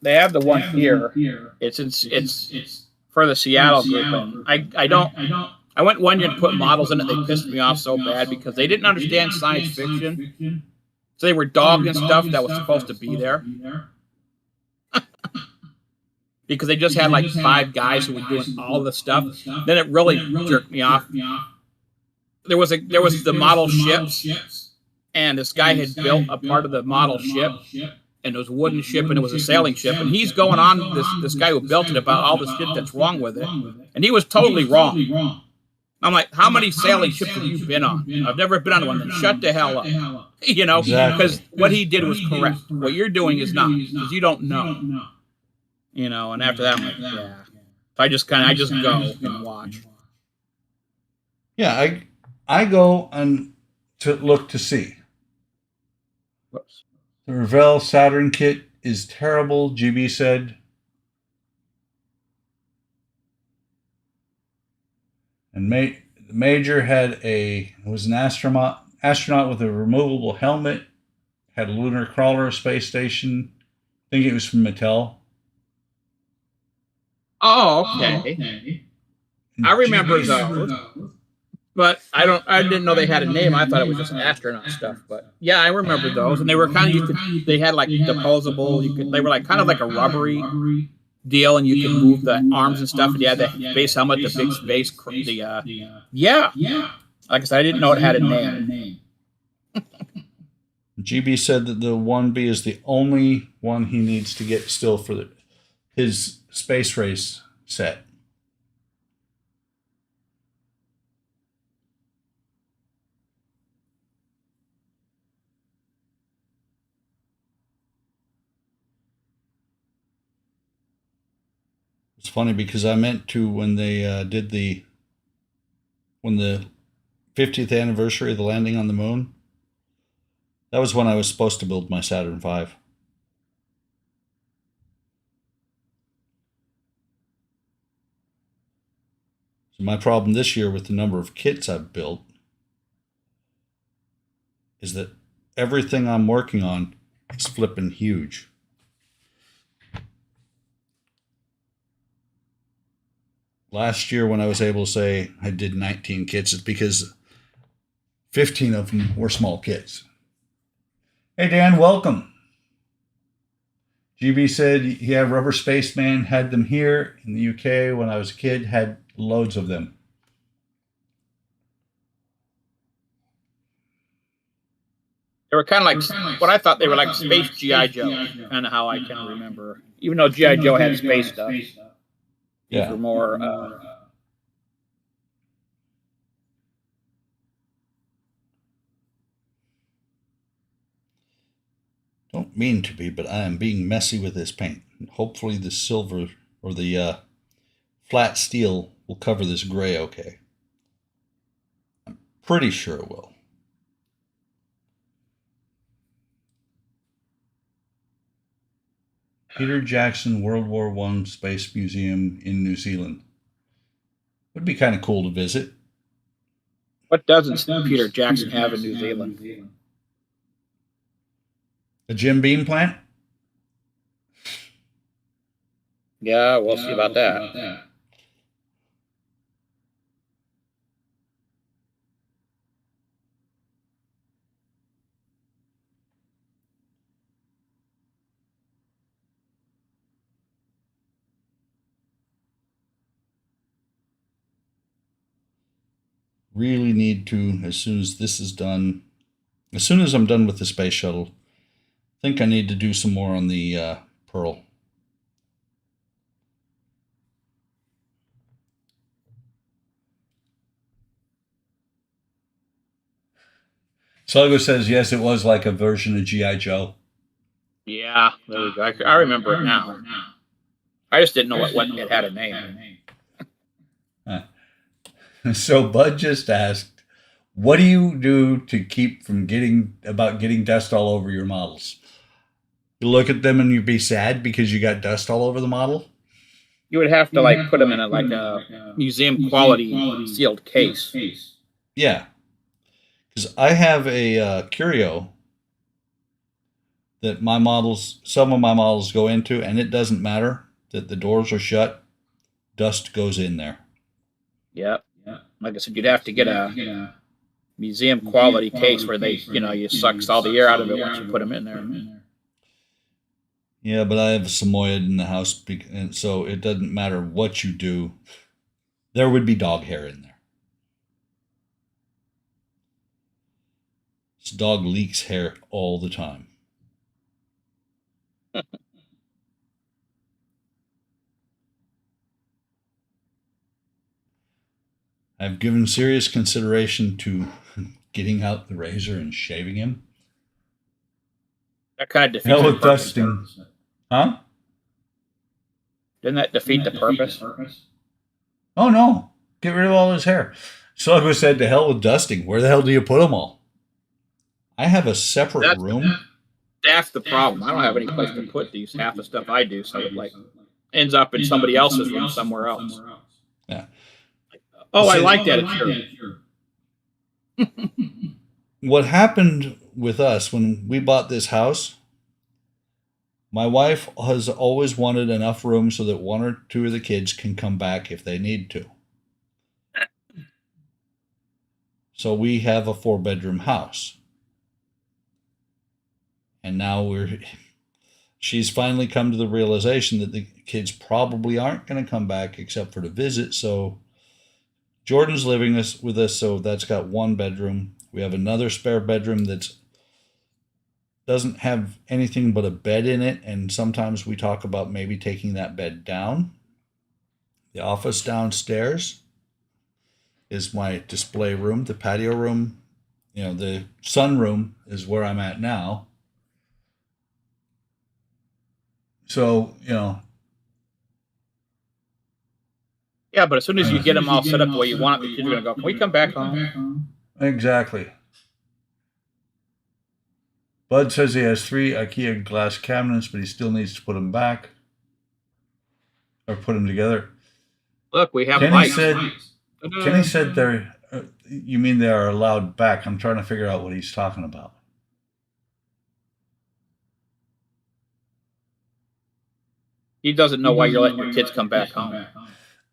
they have the one here. It's for the Seattle group, and I went one year to put models in it. They pissed me off so bad because they didn't understand science fiction. So they were dogging stuff that was supposed to be there. Because they just had like 5 guys who were doing all the stuff. Then it really jerked me off. There was the model ships, and this guy had built a part of the model ship, and it was a wooden ship, and it was a sailing ship, and he's going on this guy who built it about all the shit that's wrong with it, and he was totally wrong. I'm like, how many sailing ships have you been on? I've never been on one. Then shut the hell up. You know, because what he did was correct. What you're doing is not, because you don't know. You know, and after that, I'm like, yeah. So I just go and watch. Yeah, I go and to look to see. Whoops. The Revell Saturn kit is terrible, GB said. And Major was an astronaut with a removable helmet, had a lunar crawler space station. I think it was from Mattel. Oh, okay. I remember those. But I didn't know they had a name. I thought it was just astronaut stuff. But yeah, I remember those, and they were kind of they had like disposable. They were like kind of like a rubbery deal, and you could move the arms and stuff. And you had the base helmet, the big space, yeah. Like I said, I didn't know it had a name. GB said that the 1B is the only one he needs to get still for his space race set. It's funny because I meant to when they did the 50th anniversary of the landing on the moon. That was when I was supposed to build my Saturn V. So my problem this year with the number of kits I've built is that everything I'm working on is flipping huge. Last year when I was able to say I did 19 kits, it's because 15 of them were small kits. Hey Dan, welcome. GB said, yeah, Rubber Spaceman had them here in the UK when I was a kid, had loads of them. They were kind of like what I thought they were like Space G.I. Joe, kind of how I can remember. Even though G.I. Joe had space stuff. Yeah. These were more Don't mean to be, but I am being messy with this paint. Hopefully the silver or the flat steel will cover this gray okay. I'm pretty sure it will. Peter Jackson World War I Space Museum in New Zealand. Would be kind of cool to visit. What doesn't Peter Jackson have in New Zealand? A Jim Beam plant? Yeah, we'll see about that. Really need to, as soon as this is done, as soon as I'm done with the space shuttle, I think I need to do some more on the Pearl. Sluggo says, yes, it was like a version of G.I. Joe. Yeah, there we go. I remember it now. I just didn't know what it had a name. So Bud just asked, what do you do to keep from getting dust all over your models? You look at them and you be sad because you got dust all over the model? You would have to put them in a museum quality sealed case. Yeah. Because I have a curio that some of my models go into, and it doesn't matter that the doors are shut, dust goes in there. Yep. Like I said, you'd have to get a museum quality case where you sucks all the air out of it once you put them in there. Yeah, but I have a Samoyed in the house, and so it doesn't matter what you do. There would be dog hair in there. This dog leaks hair all the time. I've given serious consideration to getting out the razor and shaving him. That kind of defeats Hell the with purpose. dusting. Huh? Didn't that defeat the purpose? Oh, no. Get rid of all his hair. Sluggo said, to hell with dusting. Where the hell do you put them all? I have a separate room. That's the problem. I don't have any place to put these half the stuff I do, so it ends up in somebody else's room somewhere else. Yeah. Oh, I like that. It's true. What happened with us when we bought this house, my wife has always wanted enough room so that one or two of the kids can come back if they need to. So we have a 4-bedroom house. And now she's finally come to the realization that the kids probably aren't going to come back except for to visit. So Jordan's living with us, so that's got 1 bedroom. We have another spare bedroom that doesn't have anything but a bed in it, and sometimes we talk about maybe taking that bed down. The office downstairs is my display room. The patio room, the sunroom is where I'm at now. So, Yeah, but as soon as you get them all set up the way you want it, the kids are going to go, can we come back home? Exactly. Bud says he has 3 IKEA glass cabinets, but he still needs to put them back. Or put them together. Look, we have Kenny lights. said they're... you mean they are allowed back? I'm trying to figure out what he's talking about. He doesn't know why you're letting your kids come back home.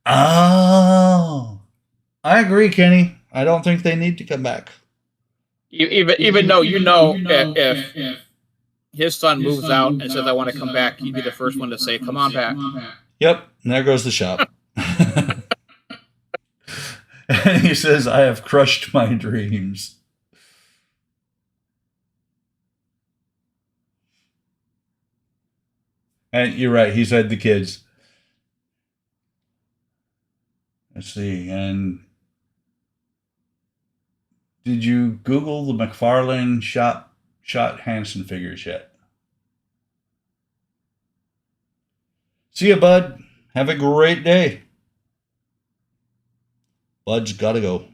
Oh, I agree, Kenny. I don't think they need to come back. Even though if his son moves out and says, I want to come back, he'd be the first one to say, come on back. Yep, and there goes the shop. And he says, I have crushed my dreams. And you're right, he said the kids. Let's see, and did you Google the McFarlane shot Hansen figures yet? See ya, Bud. Have a great day. Bud's gotta go.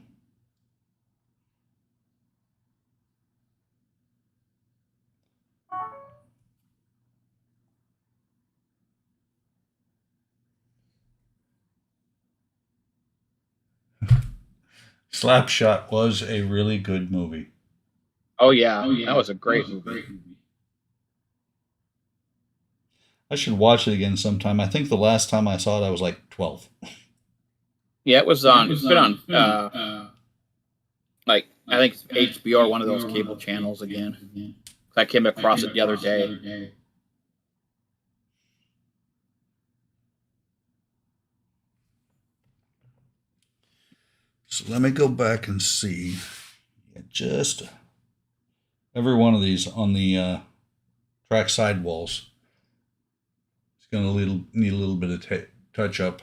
Slapshot was a really good movie. Oh yeah, that was a great movie. I should watch it again sometime. I think the last time I saw it, I was like 12. Yeah, it was on. It's been on. Like I think it's HBO or one of those cable channels again. I came across it the other day. So let me go back and see. Just every one of these on the track sidewalls. It's going to need a little bit of touch up.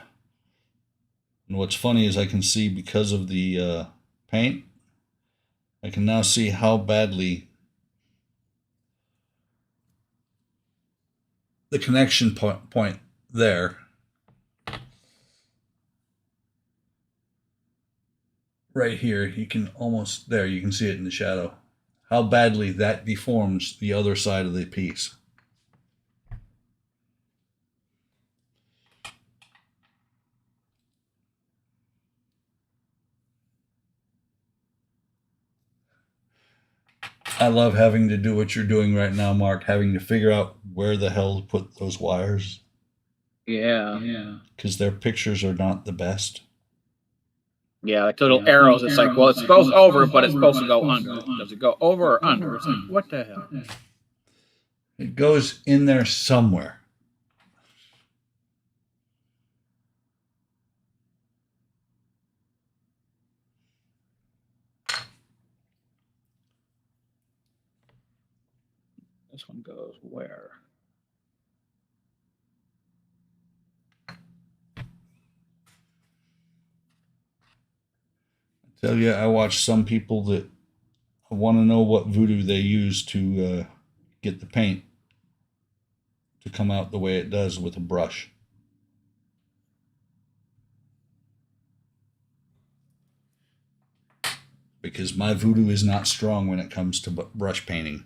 And what's funny is I can see because of the paint, I can now see how badly the connection point there, right here, you can almost, there, you can see it in the shadow, how badly that deforms the other side of the piece. I love having to do what you're doing right now, Mark, having to figure out where the hell to put those wires. Yeah. Because their pictures are not the best. Yeah, like little arrows. It's like, well, it goes over, but it's supposed to go under. Does it go over or under? It's like, what the hell? It goes in there somewhere. This one goes where? I tell you, I watch some people that want to know what voodoo they use to get the paint to come out the way it does with a brush. Because my voodoo is not strong when it comes to brush painting.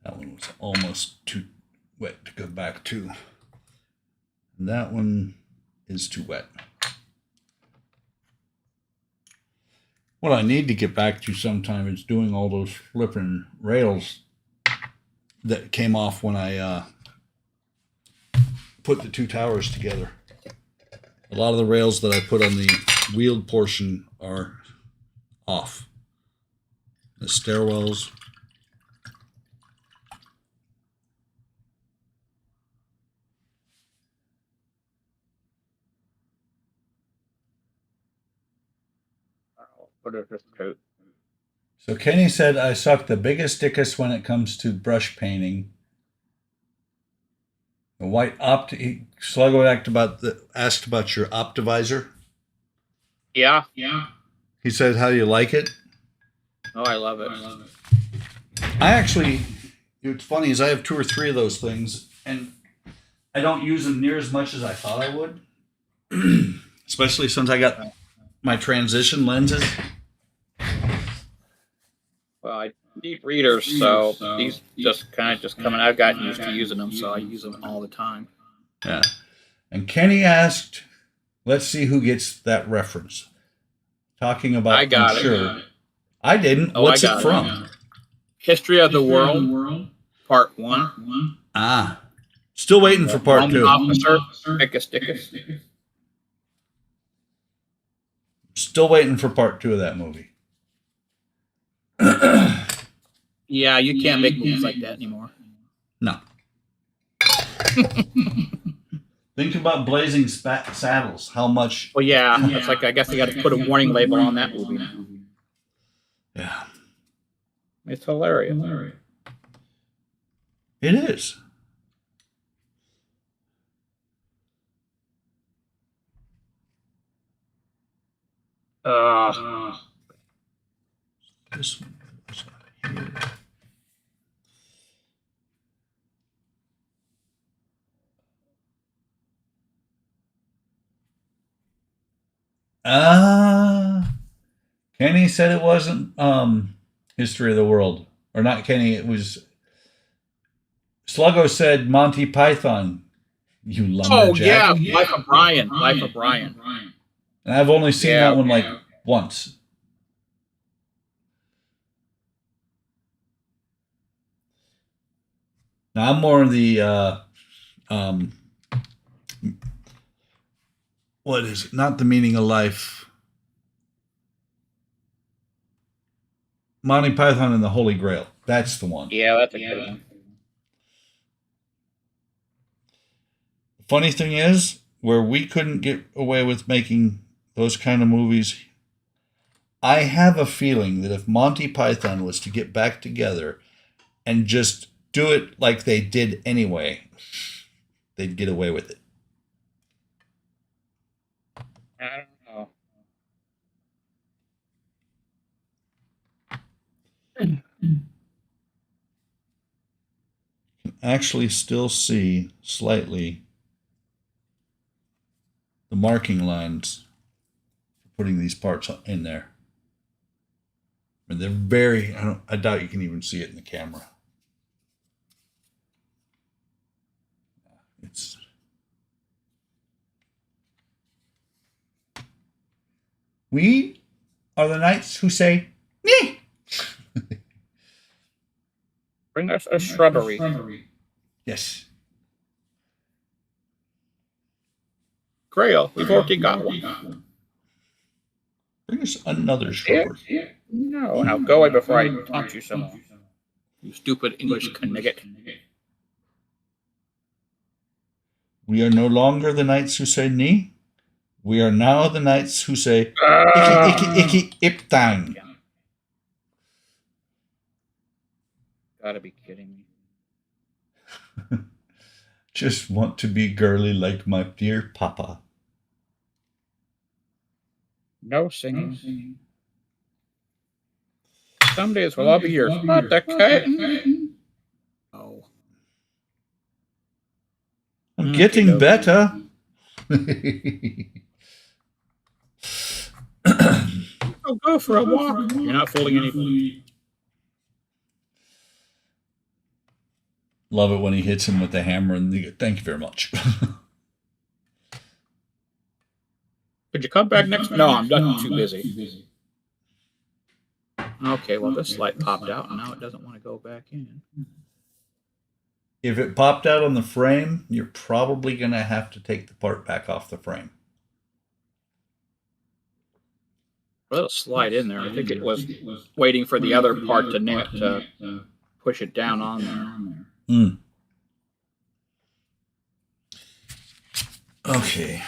That one was almost too wet to go back to. And that one is too wet. What I need to get back to sometime is doing all those flipping rails that came off when I put the two towers together. A lot of the rails that I put on the wheeled portion are off. The stairwells. What is this coat? So Kenny said I suck the biggest dickest when it comes to brush painting. The white Sluggo asked about your Optivisor. Yeah. He said, how do you like it? Oh, I love it. I actually, it's funny is I have 2 or 3 of those things, and I don't use them near as much as I thought I would. Especially since I got my transition lenses. Well, I deep readers, so these just kind of coming. I've gotten used to using them, so I use them all the time. Yeah. And Kenny asked, let's see who gets that reference. Talking about I got Ensure. I didn't. Oh, What's I got it from? History of the World, Part 1. Ah. Still waiting for Part 2. Officer, Dickus. Still waiting for Part 2 of that movie. Yeah, you can't make movies like that anymore. No. Think about Blazing Saddles. How much? Well, yeah, it's like I guess they got to put a warning label on that movie now. Yeah. It's hilarious. It is. This one goes out here. Kenny said it wasn't History of the World. Or not Kenny, it was Sluggo said Monty Python. You lumberjack. Oh yeah, Life of Brian. Life of Brian. And I've only seen Yeah, that one like once. Now I'm more in the what is it? Not The Meaning of Life. Monty Python and the Holy Grail. That's the one. Yeah, that's a good one. Funny thing is, where we couldn't get away with making those kind of movies, I have a feeling that if Monty Python was to get back together and just do it like they did anyway, they'd get away with it. I don't know. Actually still see slightly the marking lines for putting these parts in there. And they're very, I doubt you can even see it in the camera. It's we are the knights who say, "Meh." Bring us a shrubbery. Yes. Grail, we've already got one. Bring us another shrubbery. Yeah. No, now go away before I taunt you some more. You stupid English Knigget. We are no longer the knights who say "Ni." We are now the knights who say "Icky, icky, icky, ip tang." Gotta be kidding me. Just want to be girly like my dear papa. No singing. Some days will all be yours. But the kitten. Oh. I'm getting better. Oh, go for a walk. You're not fooling anybody. Love it when he hits him with the hammer and they go, "Thank you very much." Could you come back next? No, I'm too busy. Okay, well, this light popped out, and now it doesn't want to go back in. If it popped out on the frame, you're probably going to have to take the part back off the frame. Well, it'll slide in there. I think it was waiting for the other part to push it down on there. Okay.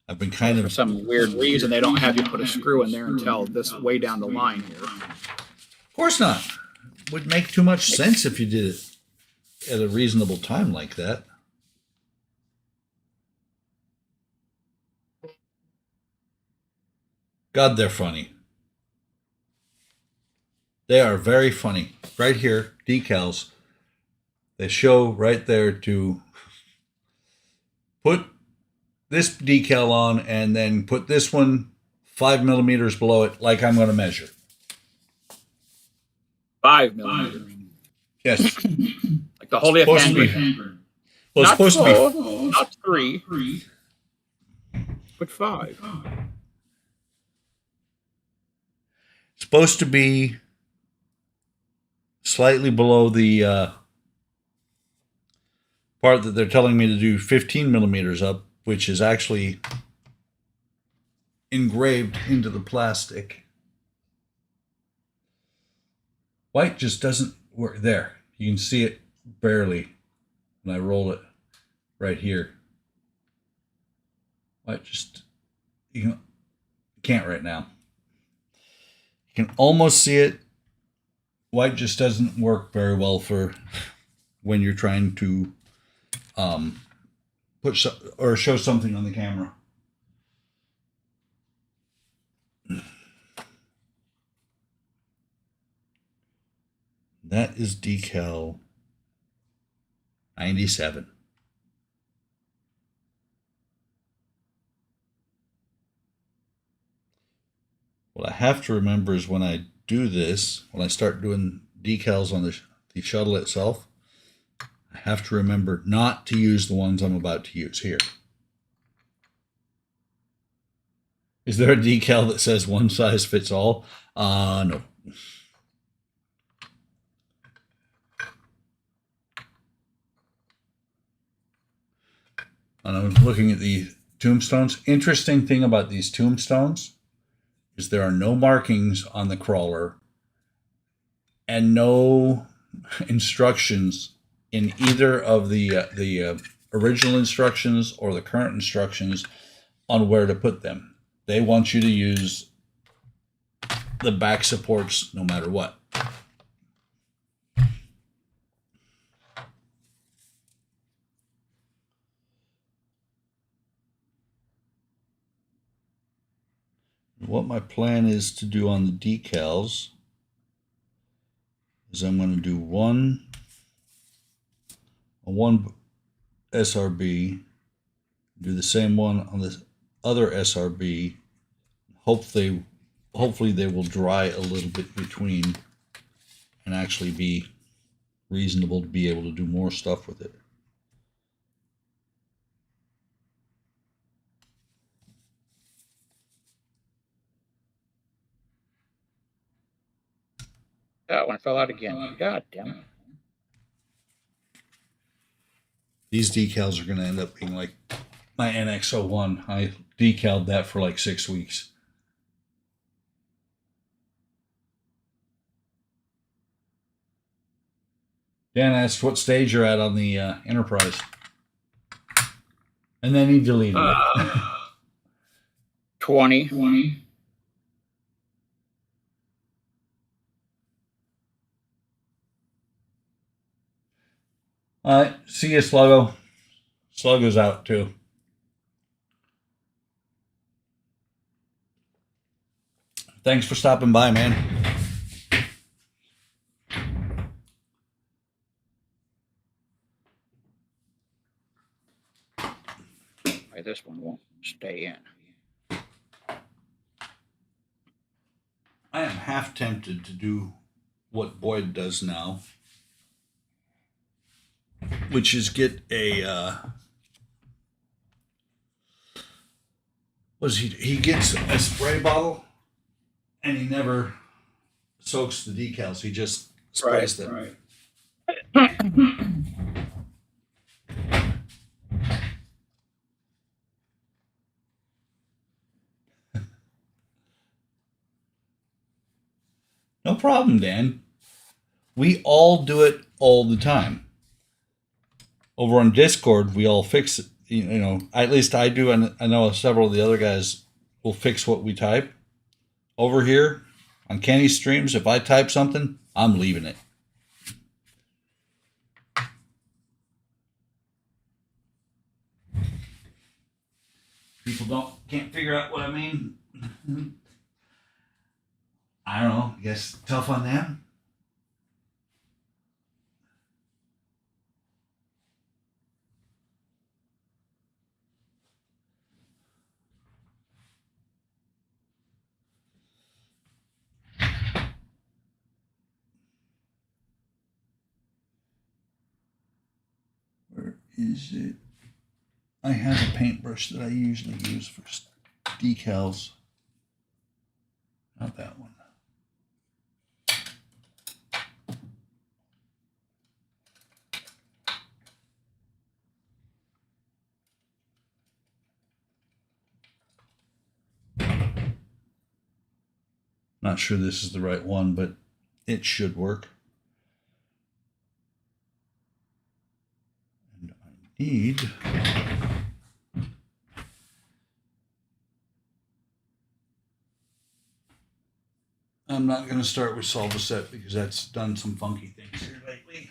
I've been For some weird reason, they don't have you put a screw in there until this way down the line here. Of course not. It would make too much sense if you did it at a reasonable time like that. God, they're funny. They are very funny. Right here, decals. They show right there to put this decal on and then put this one 5 millimeters below it, like I'm going to measure. 5 millimeters. Yes. Like the Holy of Hangren. Well, it's supposed to be. Not 3, but 5. It's supposed to be slightly below the part that they're telling me to do 15 millimeters up, which is actually engraved into the plastic. White just doesn't work. There, you can see it barely when I roll it right here. White just, you can't right now. You can almost see it. White just doesn't work very well for when you're trying to put or show something on the camera. That is decal 97. What I have to remember is when I do this, when I start doing decals on the shuttle itself, I have to remember not to use the ones I'm about to use here. Is there a decal that says one size fits all? No. And I'm looking at the tombstones. Interesting thing about these tombstones is there are no markings on the crawler and no instructions in either of the original instructions or the current instructions on where to put them. They want you to use the back supports no matter what. What my plan is to do on the decals is I'm going to do one SRB, do the same one on the other SRB. Hopefully they will dry a little bit between and actually be reasonable to be able to do more stuff with it. That one fell out again. God damn it. These decals are going to end up being like my NX01. I decaled that for like 6 weeks. Dan asked what stage you're at on the Enterprise. And then he deleted it. 20. All right, see you, Sluggo. Sluggo's out too. Thanks for stopping by, man. This one won't stay in. I am half tempted to do what Boyd does now, which is get a he gets a spray bottle and he never soaks the decals. He just sprays them. No problem, Dan. We all do it all the time. Over on Discord, we all fix it. You know, at least I do, and I know several of the other guys will fix what we type. Over here on Kenny's streams, if I type something, I'm leaving it. People can't figure out what I mean. I don't know. I guess tough on them. Where is it? I have a paintbrush that I usually use for decals. Not that one. Not sure this is the right one, but it should work. And I need... I'm not going to start with Solvaset because that's done some funky things here lately.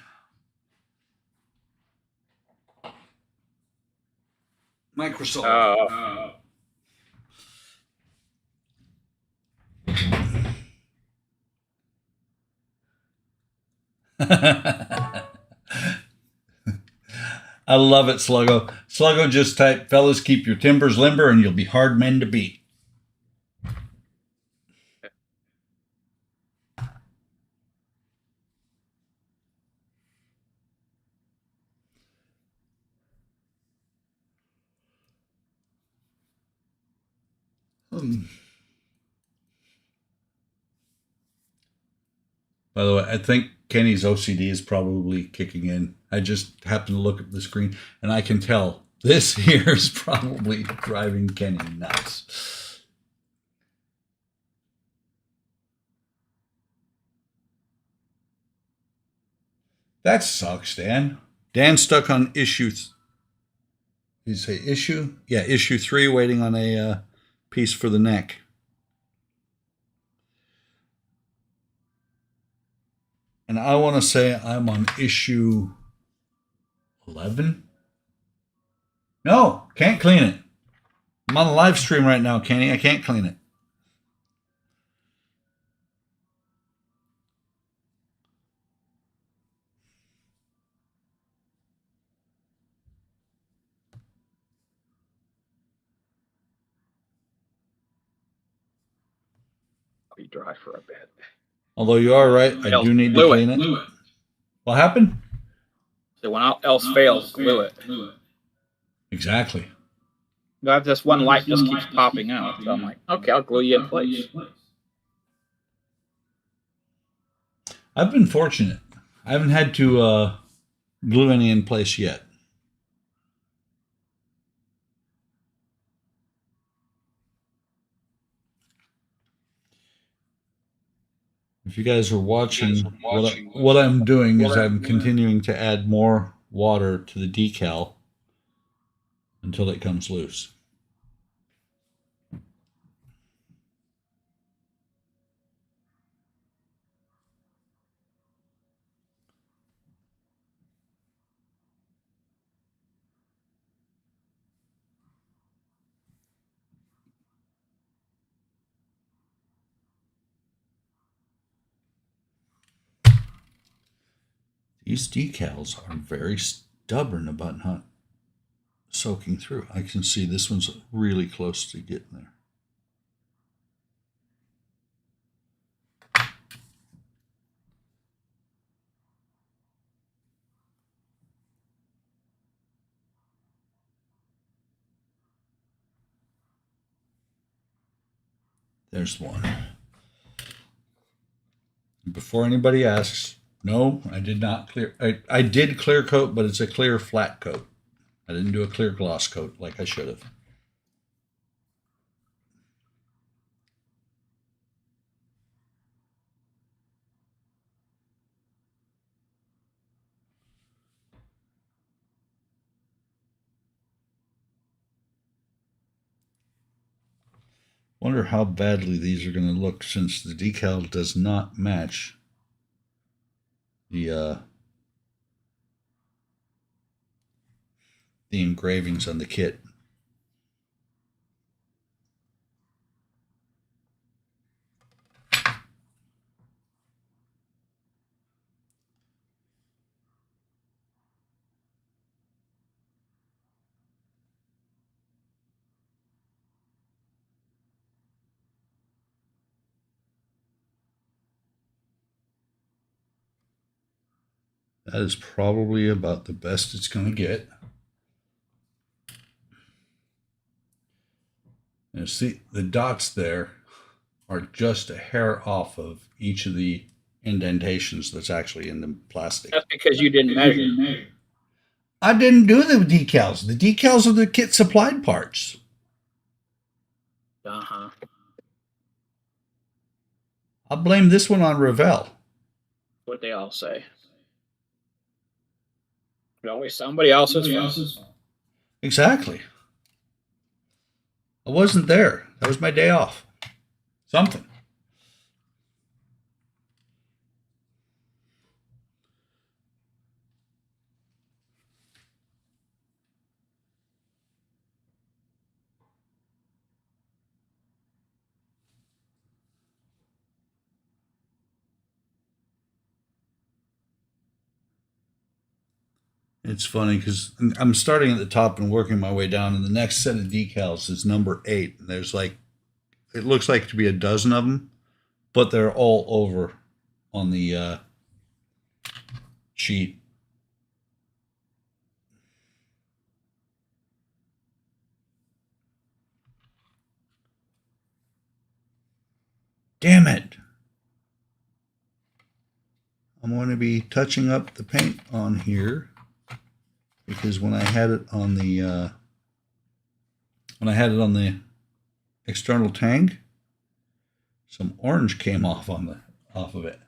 Microsoft. I love it, Sluggo. Sluggo, just type, fellas, keep your timbers limber and you'll be hard men to beat. By the way, I think Kenny's OCD is probably kicking in. I just happened to look at the screen and I can tell this here is probably driving Kenny nuts. That sucks, Dan. Dan's stuck on issue. You say issue? Yeah, issue 3, waiting on a piece for the neck. And I want to say I'm on issue 11. No, can't clean it. I'm on a live stream right now, Kenny. I can't clean it. I'll be dry for a bit. Although you are right, I do need to clean it. What happened? So when else fails, glue it. Exactly. Got this one light just keeps popping out. So I'm like, okay, I'll glue you in place. I've been fortunate. I haven't had to glue any in place yet. If you guys are watching, what I'm doing is I'm continuing to add more water to the decal until it comes loose. These decals are very stubborn about not soaking through. I can see this one's really close to getting there. There's one. Before anybody asks, no, I did not clear. I did clear coat, but it's a clear flat coat. I didn't do a clear gloss coat like I should have. Wonder how badly these are going to look since the decal does not match the engravings on the kit. That is probably about the best it's going to get. And see, the dots there are just a hair off of each of the indentations that's actually in the plastic. That's because you didn't measure. I didn't do the decals. The decals are the kit supplied parts. Uh-huh. I'll blame this one on Revell. What they all say. It's always somebody else's fault. Exactly. I wasn't there. That was my day off. Something. It's funny because I'm starting at the top and working my way down, and the next set of decals is number 8. And there's like, it looks like to be a dozen of them, but they're all over on the sheet. Damn it! I'm going to be touching up the paint on here because when I had it on the external tank, some orange came off of it,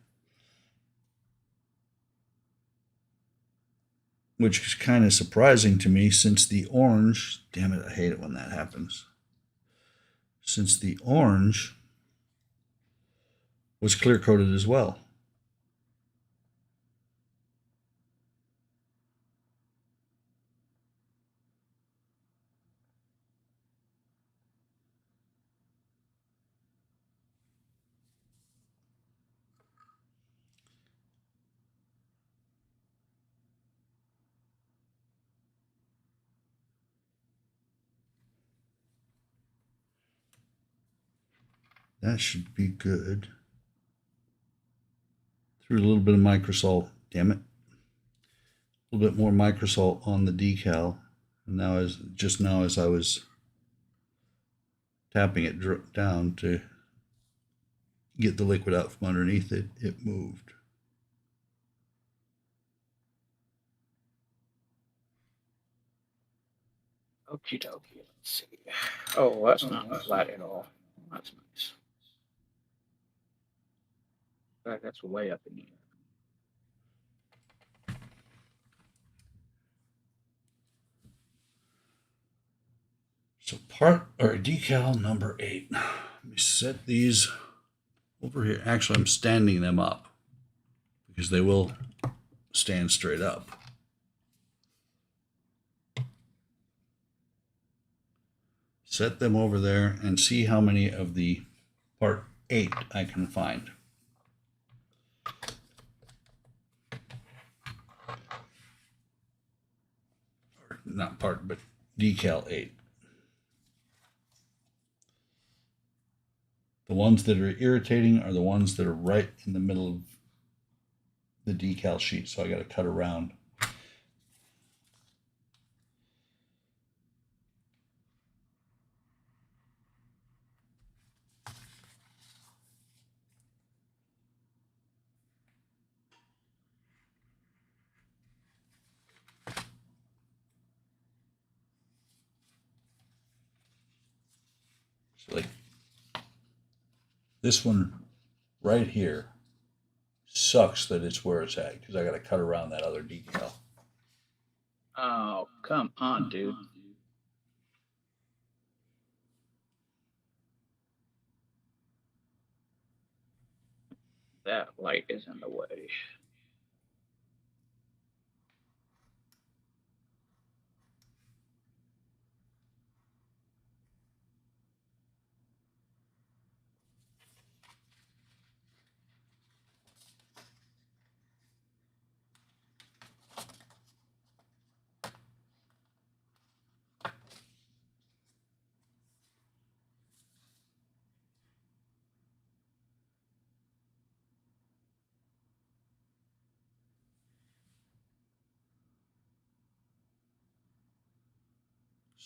which is kind of surprising to me since the orange. Damn it! I hate it when that happens. Since the orange was clear coated as well. That should be good. Threw a little bit of microsol. Damn it. A little bit more microsol on the decal. And now as I was tapping it down to get the liquid out from underneath it, it moved. Okie dokie. Let's see. Oh, that's not flat at all. That's nice. In fact, that's way up in the air. So decal number 8. Let me set these over here. Actually, I'm standing them up because they will stand straight up. Set them over there and see how many of the part 8 I can find. Or not part, but decal 8. The ones that are irritating are the ones that are right in the middle of the decal sheet, so I got to cut around. So like this one right here sucks that it's where it's at because I got to cut around that other decal. Oh, come on, dude. That light is in the way.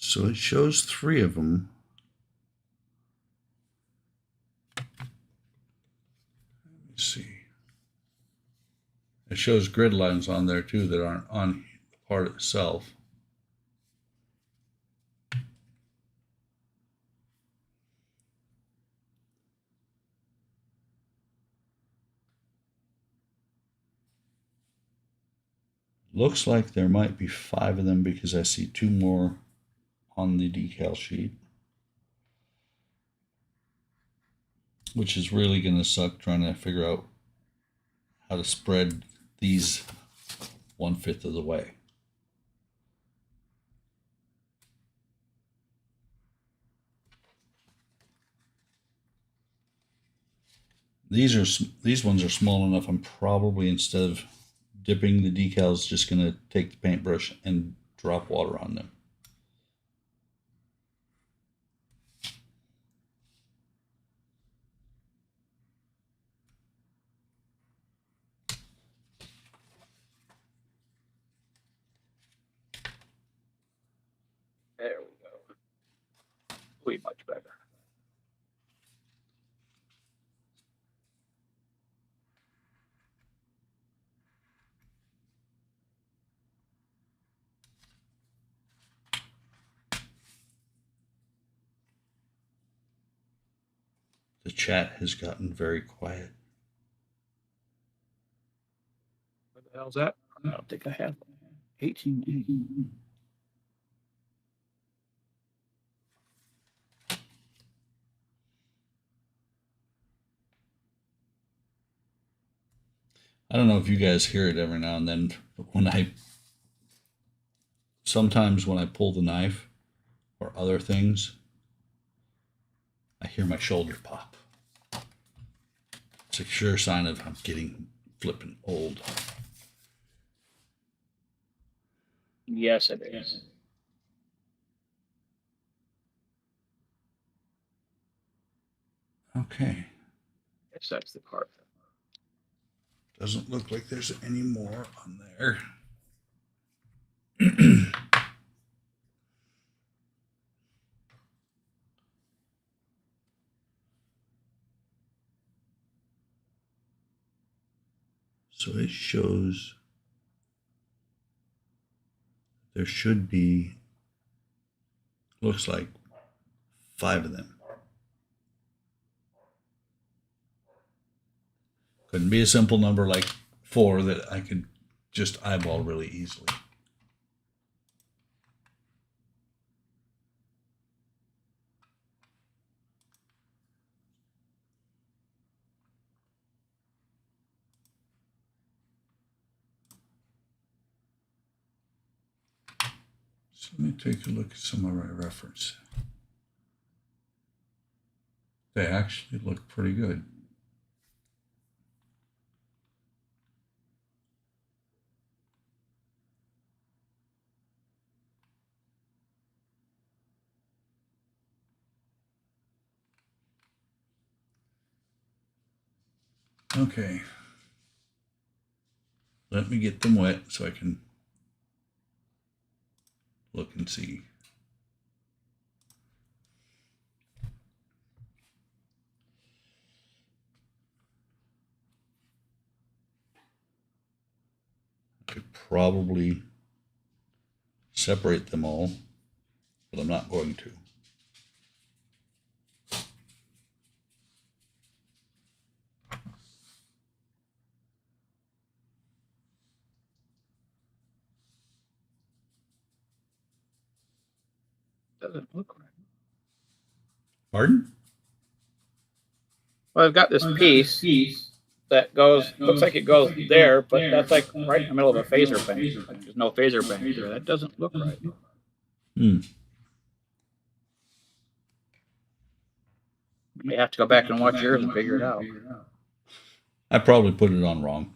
So it shows 3 of them. Let me see. It shows grid lines on there too that aren't on the part itself. Looks like there might be 5 of them because I see 2 more on the decal sheet, which is really going to suck trying to figure out how to spread these 1/5 of the way. These ones are small enough. I'm probably, instead of dipping the decals, just going to take the paintbrush and drop water on them. There we go. Way much better. The chat has gotten very quiet. What the hell's that? I don't think I have 18. I don't know if you guys hear it every now and then, but sometimes when I pull the knife or other things, I hear my shoulder pop. It's a sure sign of I'm getting flipping old. Yes, it is. Okay. Yes, that's the part. Doesn't look like there's any more on there. So it shows there should be, looks like 5 of them. Couldn't be a simple number like 4 that I could just eyeball really easily. So let me take a look at some of my reference. They actually look pretty good. Okay. Let me get them wet so I can look and see. I could probably separate them all, but I'm not going to. Doesn't look right. Pardon? Well, I've got this piece that goes, looks like it goes there, but that's like right in the middle of a phaser bank. Like there's no phaser bank there. That doesn't look right. Hmm. You have to go back and watch yours and figure it out. I probably put it on wrong.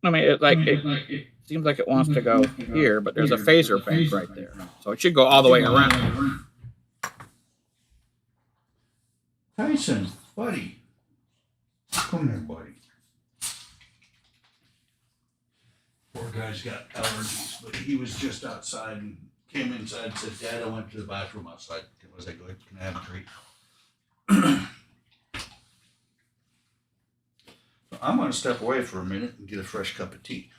I mean, it seems like it wants to go here, but there's a phaser bank right there. So it should go all the way around. Tyson, buddy. Come here, buddy. Poor guy's got allergies, but he was just outside and came inside and said, Dad, I went to the bathroom outside. Was I good? Can I have a treat? So I'm going to step away for a minute and get a fresh cup of tea.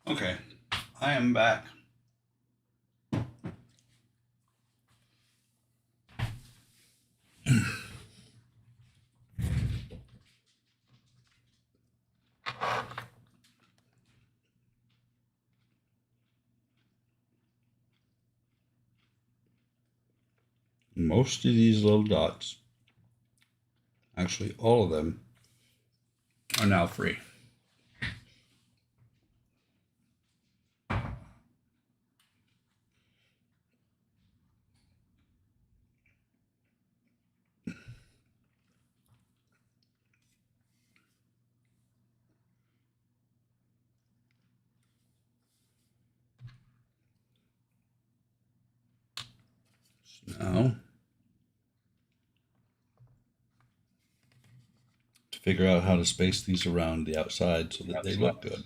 Okay, I am back. Most of these little dots, actually all of them, are now free. So now, to figure out how to space these around the outside so that they look good.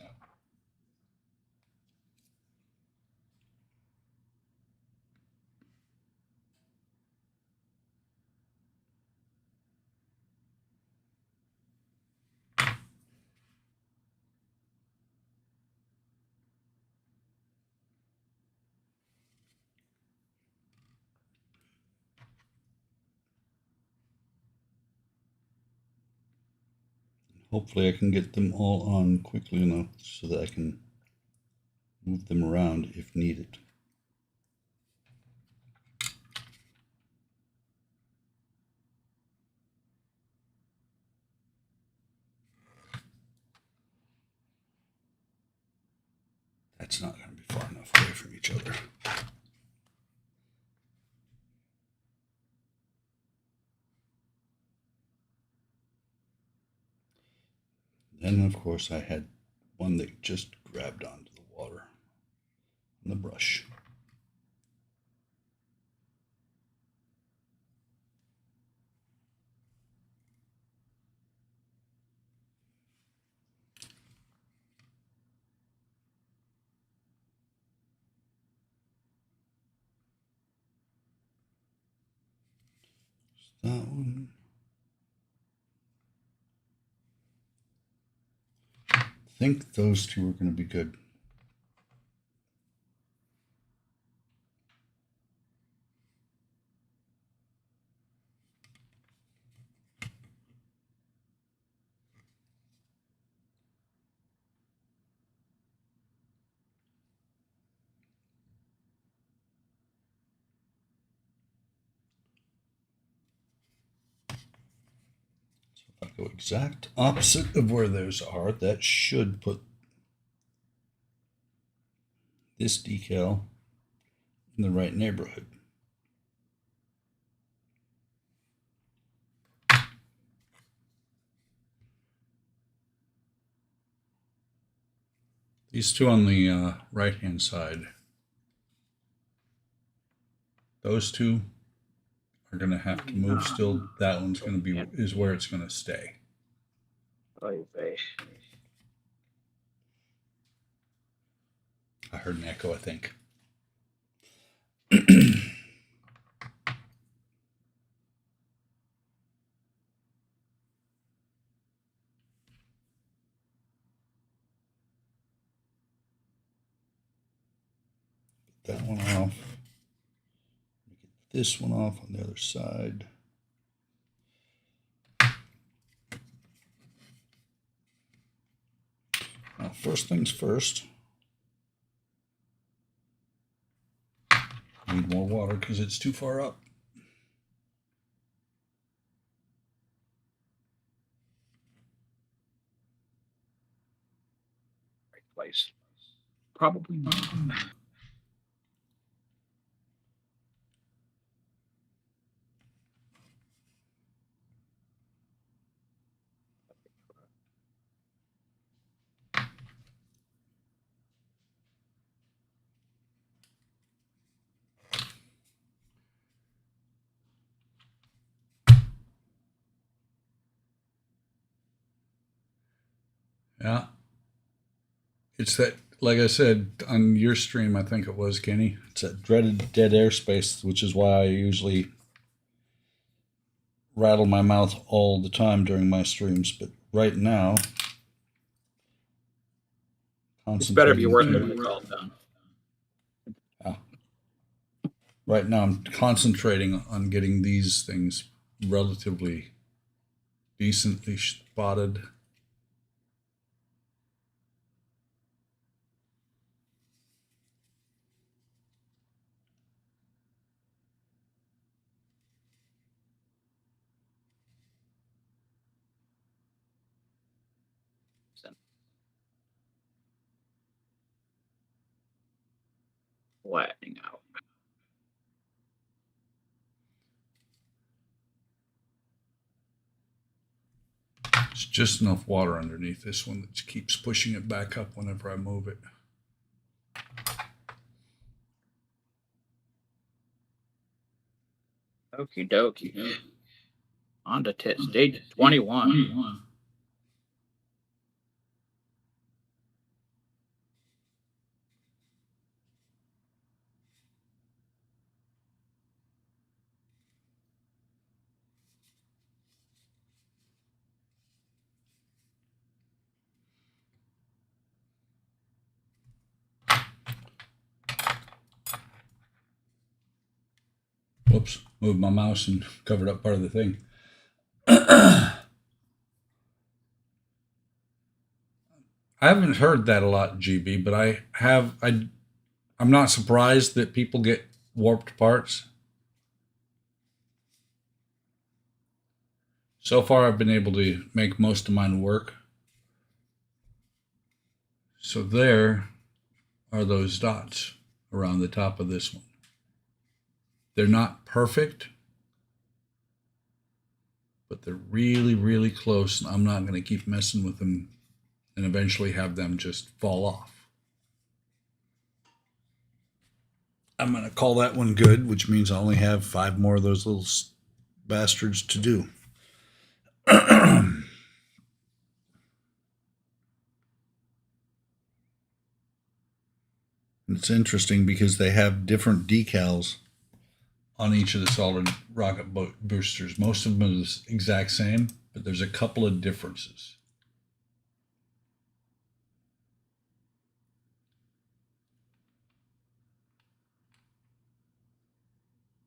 Hopefully I can get them all on quickly enough so that I can move them around if needed. That's not going to be far enough away from each other. Then, of course, I had one that just grabbed onto the water and the brush. That one. I think those two are going to be good. So if I go exact opposite of where those are, that should put this decal in the right neighborhood. These two on the right-hand side, those two are going to have to move still. That one's going to be is where it's going to stay. I heard an echo, I think. That one off. Get this one off on the other side. Now, first things first. I need more water because it's too far up. Right place. Probably not. Yeah. It's that, like I said on your stream, I think it was, Kenny. It's that dreaded dead airspace, which is why I usually rattle my mouth all the time during my streams. But right now, It's better if you're working concentrating. with it all done. Right now, I'm concentrating on getting these things relatively decently spotted. Flattening out. It's just enough water underneath this one that keeps pushing it back up whenever I move it. Okie dokie. On to stage 21. Whoops, moved my mouse and covered up part of the thing. I haven't heard that a lot, GB, but I'm not surprised that people get warped parts. So far, I've been able to make most of mine work. So there are those dots around the top of this one. They're not perfect, but they're really, really close, and I'm not going to keep messing with them and eventually have them just fall off. I'm going to call that one good, which means I only have 5 more of those little bastards to do. It's interesting because they have different decals on each of the solid rocket boosters. Most of them are the exact same, but there's a couple of differences.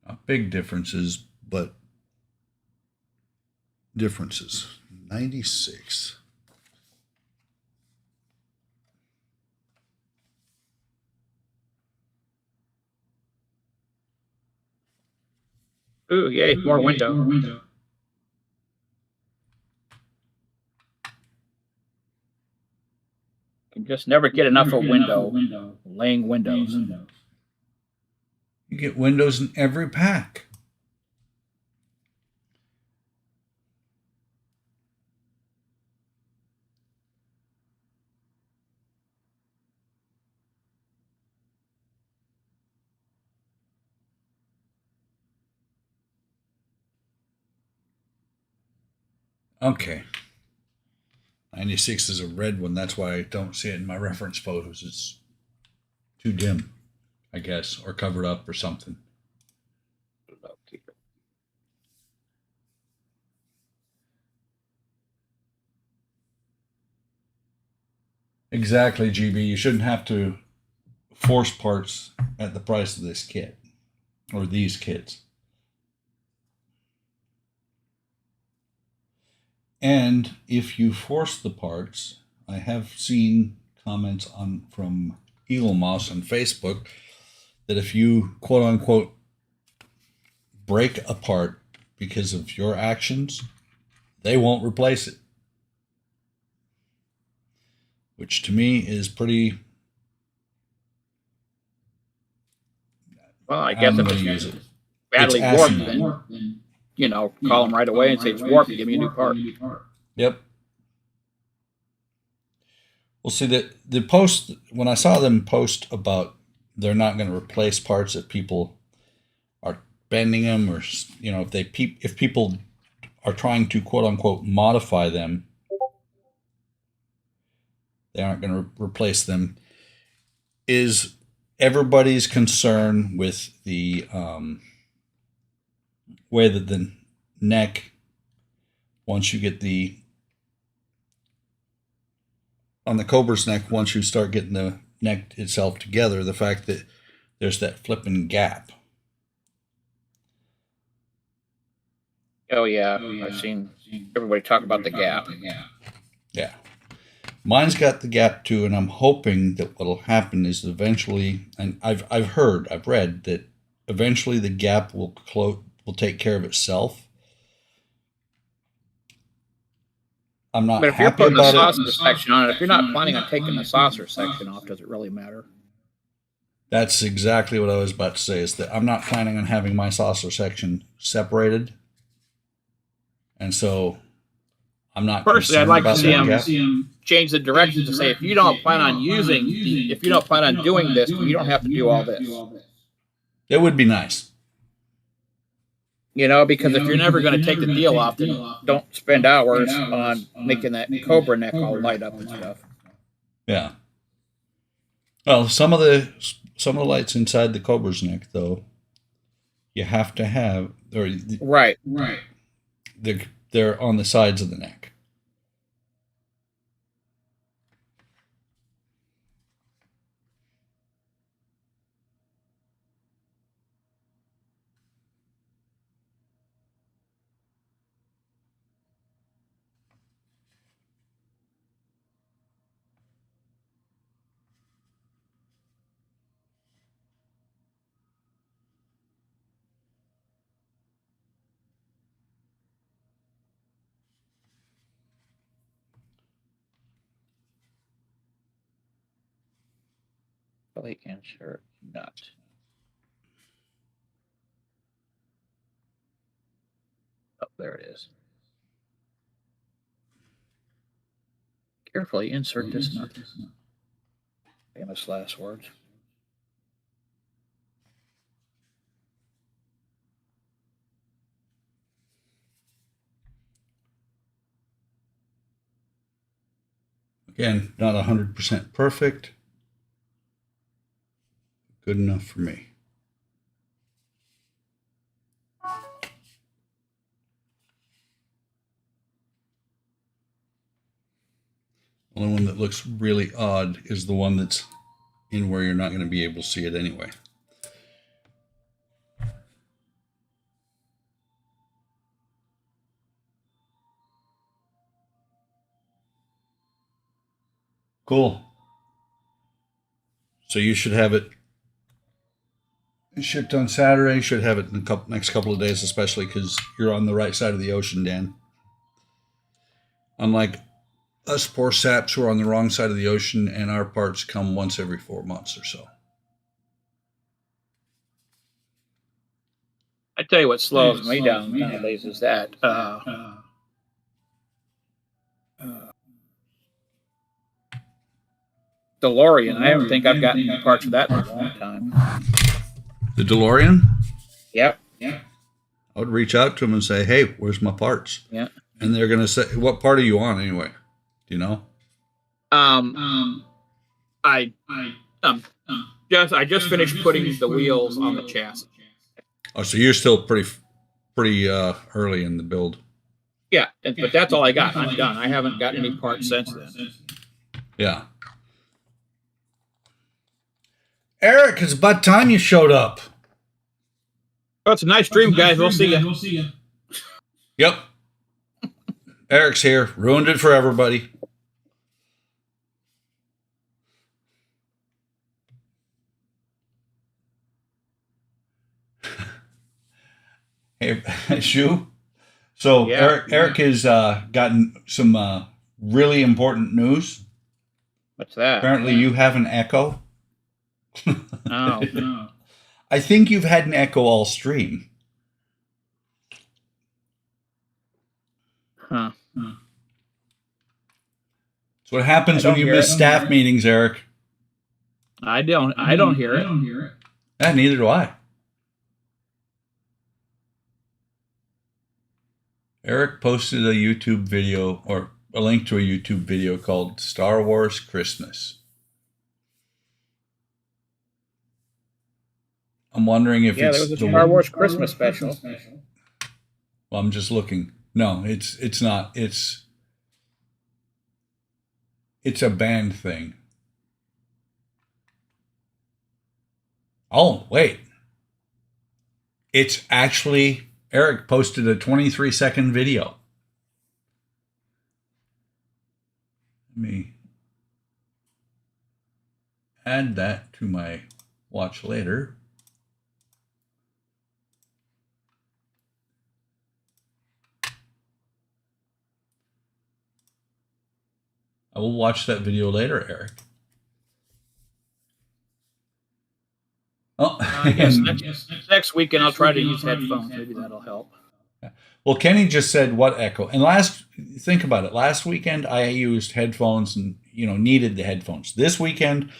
Not big differences, but differences. 96. Ooh, yay, more window. Can just never get enough of window. Laying windows. You get windows in every pack. Okay. 96 is a red one. That's why I don't see it in my reference photos. It's too dim, I guess, or covered up or something. Exactly, GB. You shouldn't have to force parts at the price of this kit or these kits. And if you force the parts, I have seen comments from Eagle Moss on Facebook that if you quote unquote break a part because of your actions, they won't replace it. Which to me is pretty. Well, I guess if use it. it's badly It's warped, asinine. then call them right away and say it's warped and give me a new part. Yep. Well, see that the post when I saw them post about they're not going to replace parts if people are bending them, or if people are trying to quote unquote modify them, they aren't going to replace them. Is everybody's concern with the way that the neck, once you get the on the Cobra's neck, once you start getting the neck itself together, the fact that there's that flipping gap. Oh yeah, I've seen everybody talk about the gap. Yeah. Mine's got the gap too, and I'm hoping that what'll happen is eventually, and I've read that eventually the gap will take care of itself. I'm not But if you're happy putting a about saucer it. section on it, if you're not planning on taking the saucer section off, does it really matter? That's exactly what I was about to say, is that I'm not planning on having my saucer section separated. And so I'm not Personally, I'd concerned like to about see that him gap. change the direction to say, if you don't plan on if you don't plan on doing this, you don't have to do all this. It would be nice. You know, because if you're never going to take the deal off, then don't spend hours on making that Cobra neck all light up and stuff. Yeah. Well, some of the lights inside the Cobra's neck, though, you have to have, or Right. they're on the sides of the neck. Fully insert nut. Oh, there it is. Carefully insert this nut. Famous last words. Again, not 100% perfect. Good enough for me. Only one that looks really odd is the one that's in where you're not going to be able to see it anyway. Cool. So you should have it shipped on Saturday. Should have it in the next couple of days, especially because you're on the right side of the ocean, Dan. Unlike us poor saps who are on the wrong side of the ocean, and our parts come once every 4 months or so. I tell you what slows me down nowadays is that DeLorean. I don't think I've gotten any parts of that in a long time. The DeLorean? Yep. I would reach out to them and say, "Hey, where's my parts?" Yeah. And they're gonna say, "What part are you on anyway?" Do you know? I just finished putting the wheels on the chassis. Oh, so you're still pretty early in the build. Yeah, but that's all I got. I'm done. I haven't got any parts since then. Yeah. Eric, it's about time you showed up. Well, it's a nice dream, guys. We'll see you. Yep. Eric's here. Ruined it for everybody. Hey, Shu. So Yeah. Eric has gotten some really important news. What's that? Apparently, you have an Echo. Oh. I think you've had an Echo all stream. Huh. That's what happens I when don't you hear miss it. staff meetings, Eric. I don't hear it. Yeah, neither do I. Eric posted a YouTube video, or a link to a YouTube video called Star Wars Christmas. I'm wondering if Yeah, it's there was a the Star one. Wars Christmas special. Well, I'm just looking. No, it's not. It's it's a band thing. Oh, wait. It's actually, Eric posted a 23-second video. Let me add that to my watch later. I will watch that video later, Eric. Oh, I guess next weekend I'll try to use headphones. Maybe that'll help. well, Kenny just said what echo. And think about it. Last weekend I used headphones and needed the headphones. This weekend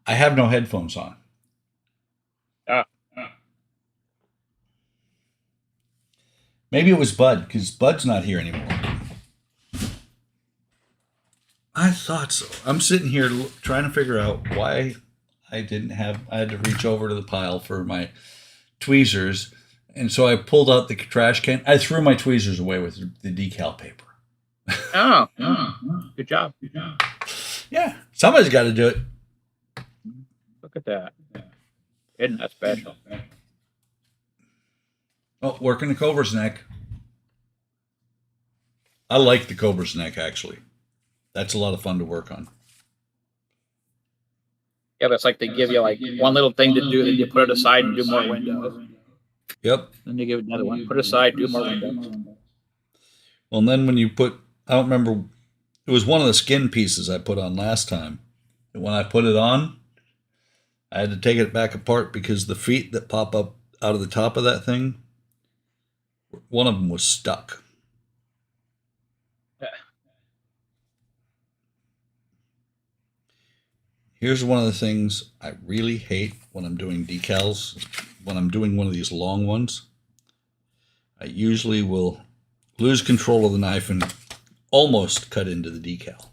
I have no headphones on. Maybe it was Bud, because Bud's not here anymore. I thought so. I'm sitting here trying to figure out why I had to reach over to the pile for my tweezers. And so I pulled out the trash can. I threw my tweezers away with the decal paper. Oh, good job. Yeah, somebody's got to do it. Look at that. Isn't that special? Oh, working the cobra's neck. I like the cobra's neck, actually. That's a lot of fun to work on. Yeah, but it's like they give you like one little thing to do, then you put it aside and do more windows. Yep. Then you give it another one. Put it aside, do more windows. Well, and then when you I don't remember, it was one of the skin pieces I put on last time. And when I put it on, I had to take it back apart because the feet that pop up out of the top of that thing, one of them was stuck. Here's one of the things I really hate when I'm doing decals. When I'm doing one of these long ones, I usually will lose control of the knife and almost cut into the decal.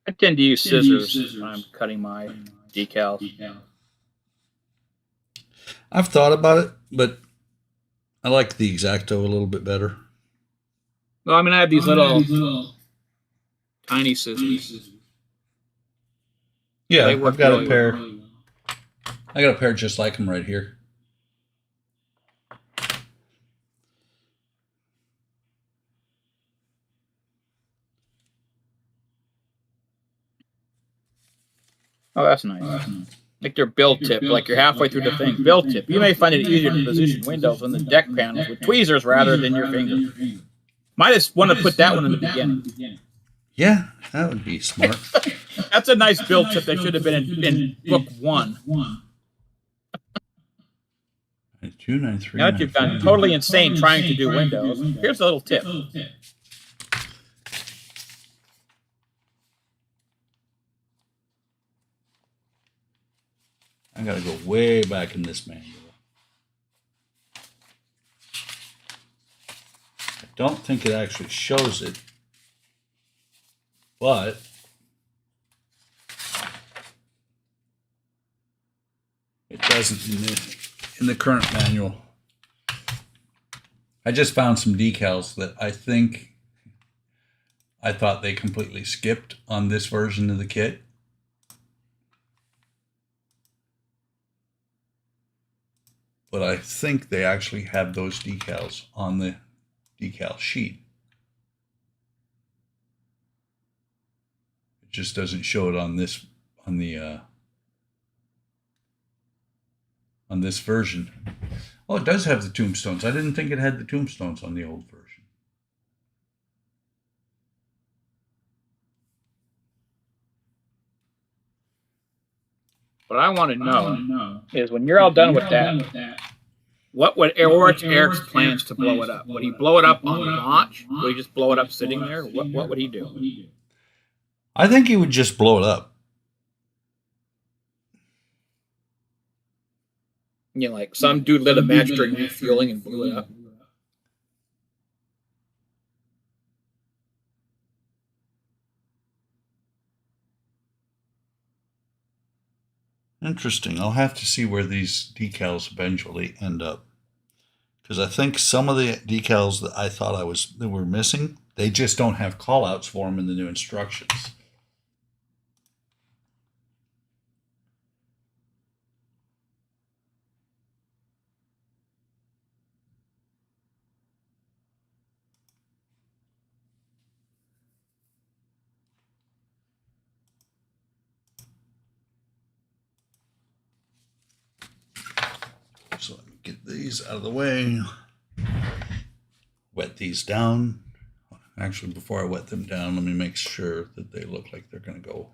I tend to use scissors when I'm cutting my decals. I've thought about it, but I like the X-Acto a little bit better. Well, I mean, I have these little tiny scissors. Yeah, They work I've got really a pair. well. I got a pair just like them right here. Oh, that's nice. Like they're bill tip, like you're halfway through the thing. Bill tip. You may find it easier to position windows on the deck panels with tweezers rather than your finger. Might just want to put that one in the beginning. Yeah, that would be smart. That's a nice bill tip that should have been in book 1. 293. Now that you've gone totally insane trying to do windows, here's a little tip. I gotta go way back in this manual. I don't think it actually shows it, but it doesn't in the current manual. I just found some decals that I thought they completely skipped on this version of the kit. But I think they actually have those decals on the decal sheet. It just doesn't show it on this version. Oh, it does have the tombstones. I didn't think it had the tombstones on the old version. What I want to know is when you're all done with that, what would Eric's plans to blow it up? Would he blow it up on launch? Would he just blow it up sitting there? What would he do? I think he would just blow it up. You know, like some dude lit a match during refueling and blew it up. Interesting. I'll have to see where these decals eventually end up. Because I think some of the decals that I thought that were missing, they just don't have callouts for them in the new instructions. So let me get these out of the way. Wet these down. Actually, before I wet them down, let me make sure that they look like they're going to go.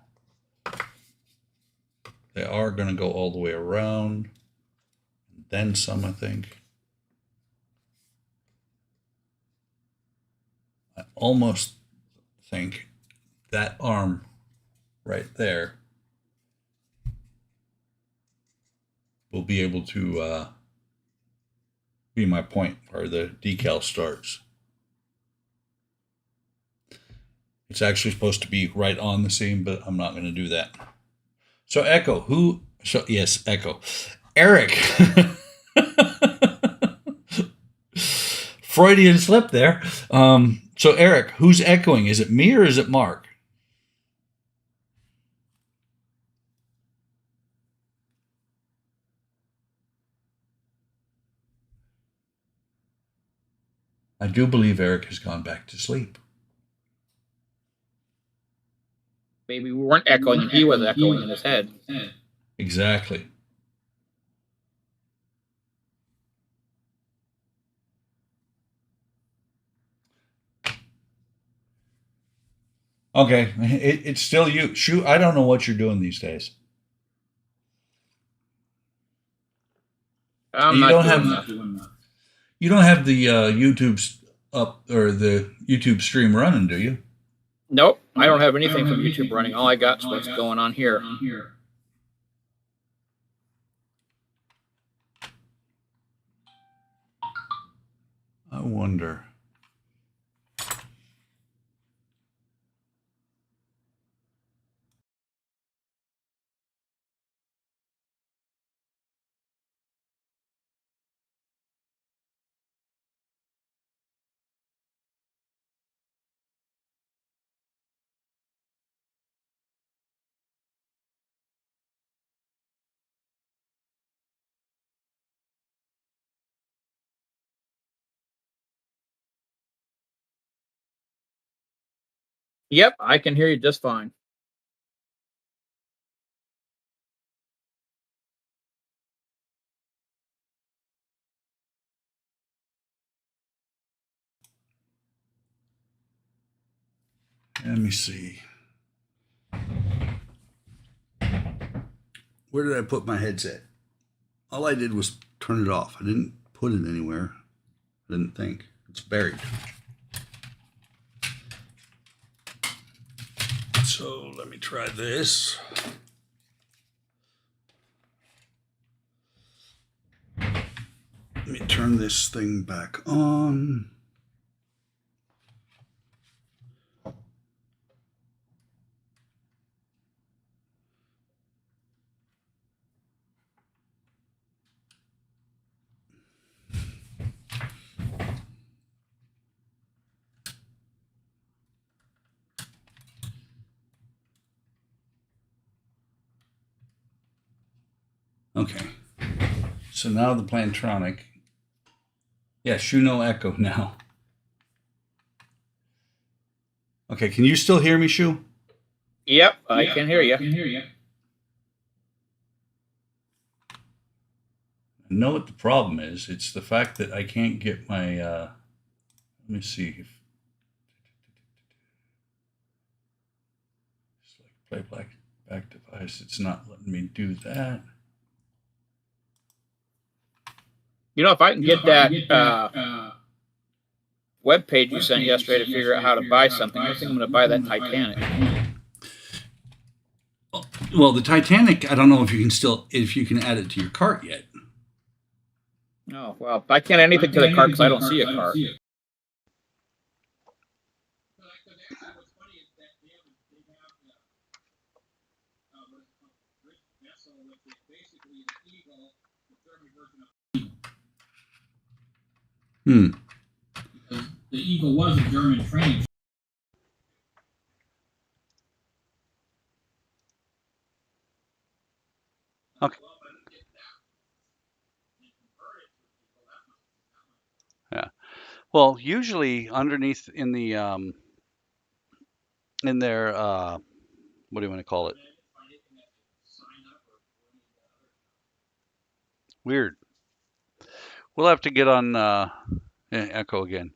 They are going to go all the way around. Then some, I think. I almost think that arm right there will be able to be my point where the decal starts. It's actually supposed to be right on the seam, but I'm not going to do that. So Echo, yes, Echo. Eric. Freudian slip there. So Eric, who's echoing? Is it me or is it Mark? I do believe Eric has gone back to sleep. Maybe we weren't echoing and he was echoing in his head. Exactly. Okay, it's still you. Shoot, I don't know what you're doing these days. I'm You not don't doing have that. you don't have the YouTube up or the YouTube stream running, do you? Nope, I don't have anything from YouTube running. All I got is what's going on here. I wonder. Yep, I can hear you just fine. Let me see. Where did I put my headset? All I did was turn it off. I didn't put it anywhere. I didn't think. It's buried. So let me try this. Let me turn this thing back on. Okay. So now the Plantronic. Yeah, no echo now. Okay, can you still hear me, Shu? Yep, I can hear you. I know what the problem is. It's the fact that I can't get my. Let me see if. Select playback device. It's not letting me do that. You know, if I can get that web page you sent yesterday to figure out how to buy something, I think I'm going to buy that Titanic. Well, the Titanic, I don't know if you can add it to your cart yet. Oh, well, I can't add anything to the cart because I don't see a cart. Hmm. The Eagle was a German training. Okay. Yeah. Well, usually underneath in the in their what do you want to call it? Weird. We'll have to get on Echo again.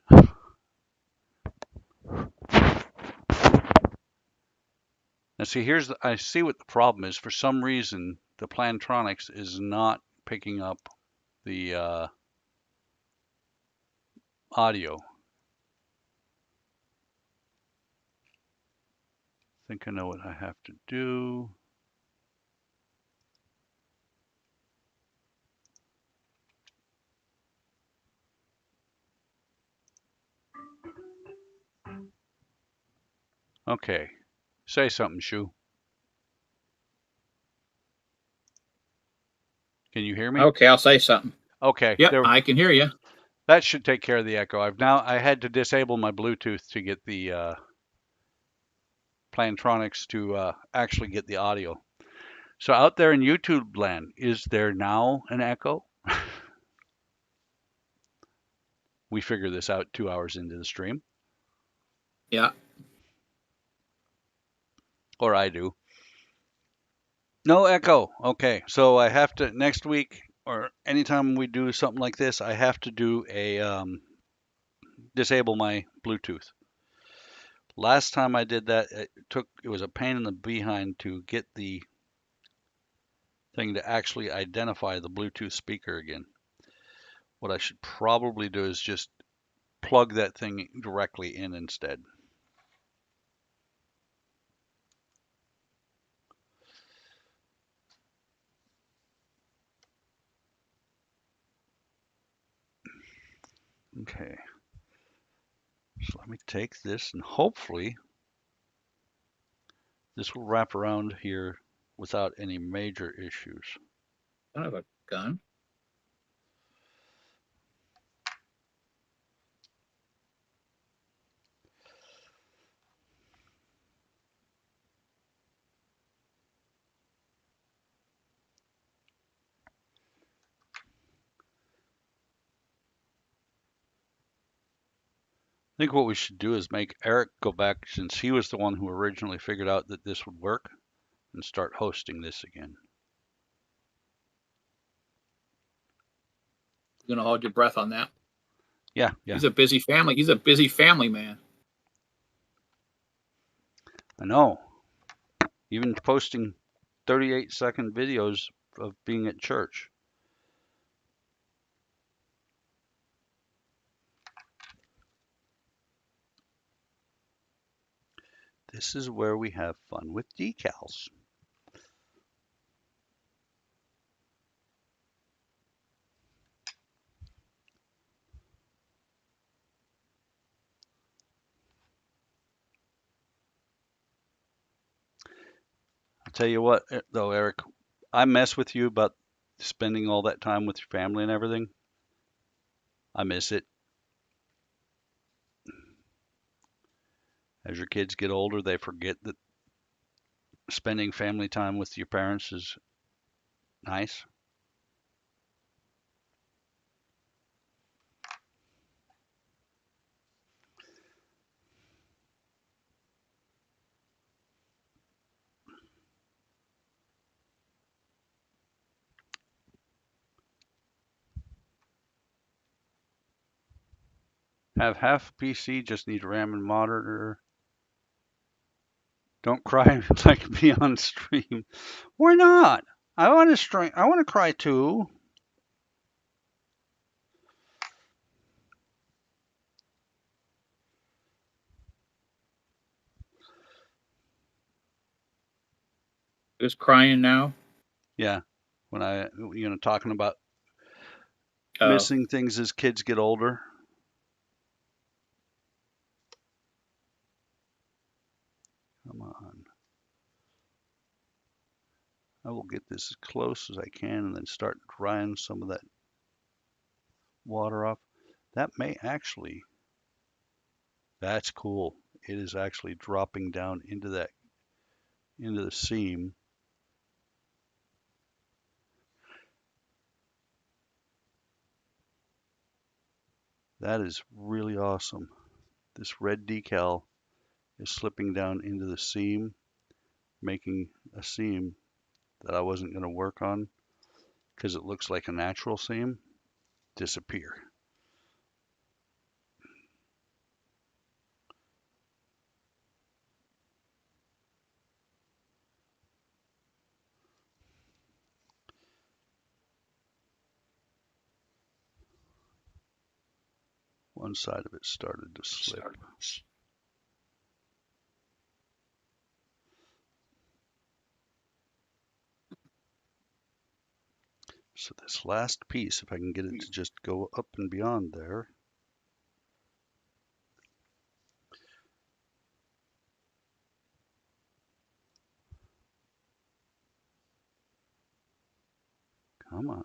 Now see, I see what the problem is. For some reason, the Plantronics is not picking up the audio. I think I know what I have to do. Okay. Say something, Shu. Can you hear me? Okay, I'll say something. Okay. Yep, I can hear you. That should take care of the echo. I had to disable my Bluetooth to get the Plantronics to actually get the audio. So out there in YouTube land, is there now an echo? We figure this out 2 hours into the stream, Yeah. or I do. No echo. Okay, so I have to next week or anytime we do something like this, I have to do a disable my Bluetooth. Last time I did that, it was a pain in the behind to get the thing to actually identify the Bluetooth speaker again. What I should probably do is just plug that thing directly in instead. Okay, so let me take this and hopefully this will wrap around here without any major issues. I don't have a gun. I think what we should do is make Eric go back, since he was the one who originally figured out that this would work, and start hosting this again. You're gonna hold your breath on that. Yeah. He's a busy family. He's a busy family man. I know. Even posting 38-second videos of being at church. This is where we have fun with decals. I'll tell you what, though, Eric, I mess with you about spending all that time with your family and everything. I miss it. As your kids get older, they forget that spending family time with your parents is nice. Have half PC, just need RAM and monitor. Don't cry like me on stream. Why not? I want to stream. I want to cry too. Who's crying now? Yeah, when talking about missing things as kids get older. Come on. I will get this as close as I can and then start drying some of that water off. That may actually, that's cool. It is actually dropping down into the seam. That is really awesome. This red decal is slipping down into the seam, making a seam that I wasn't going to work on because it looks like a natural seam disappear. One side of it started to slip. So this last piece, if I can get it to just go up and beyond there. Come on.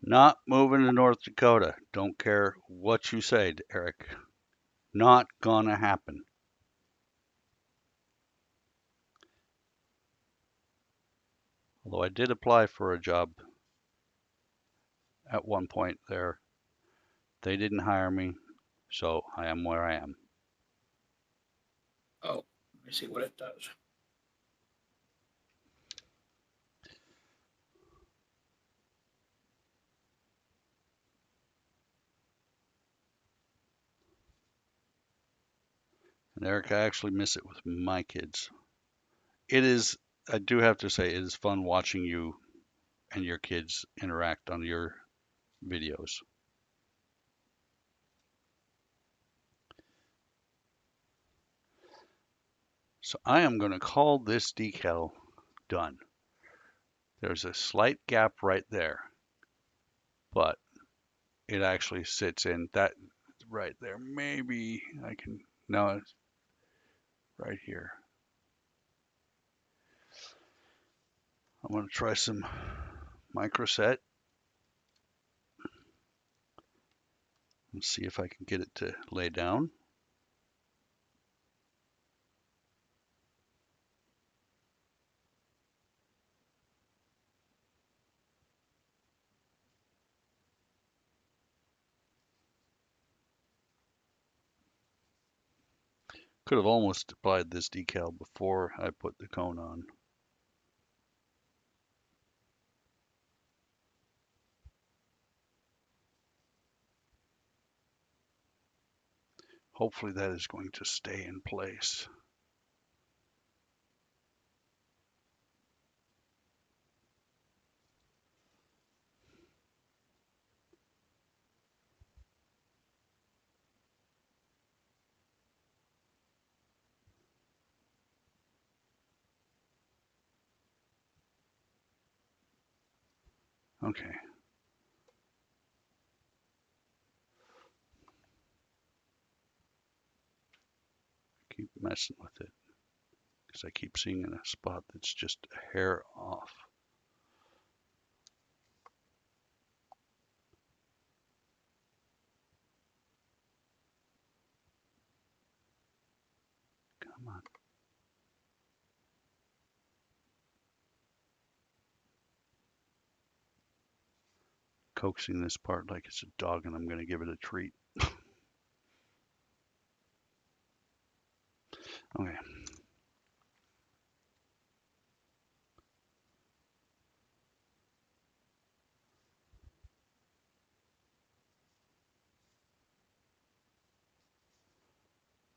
Not moving to North Dakota. Don't care what you say, Eric. Not gonna happen. Although I did apply for a job at one point there. They didn't hire me, so I am where I am. Oh, let me see what it does. And Eric, I actually miss it with my kids. It is, I do have to say, it is fun watching you and your kids interact on your videos. So I am going to call this decal done. There's a slight gap right there, but it actually sits in that right there. Maybe I can, no, it's right here. I'm going to try some microset and see if I can get it to lay down. Could have almost applied this decal before I put the cone on. Hopefully that is going to stay in place. Okay. Keep messing with it because I keep seeing a spot that's just a hair off. Come on. Coaxing this part like it's a dog and I'm going to give it a treat. Okay.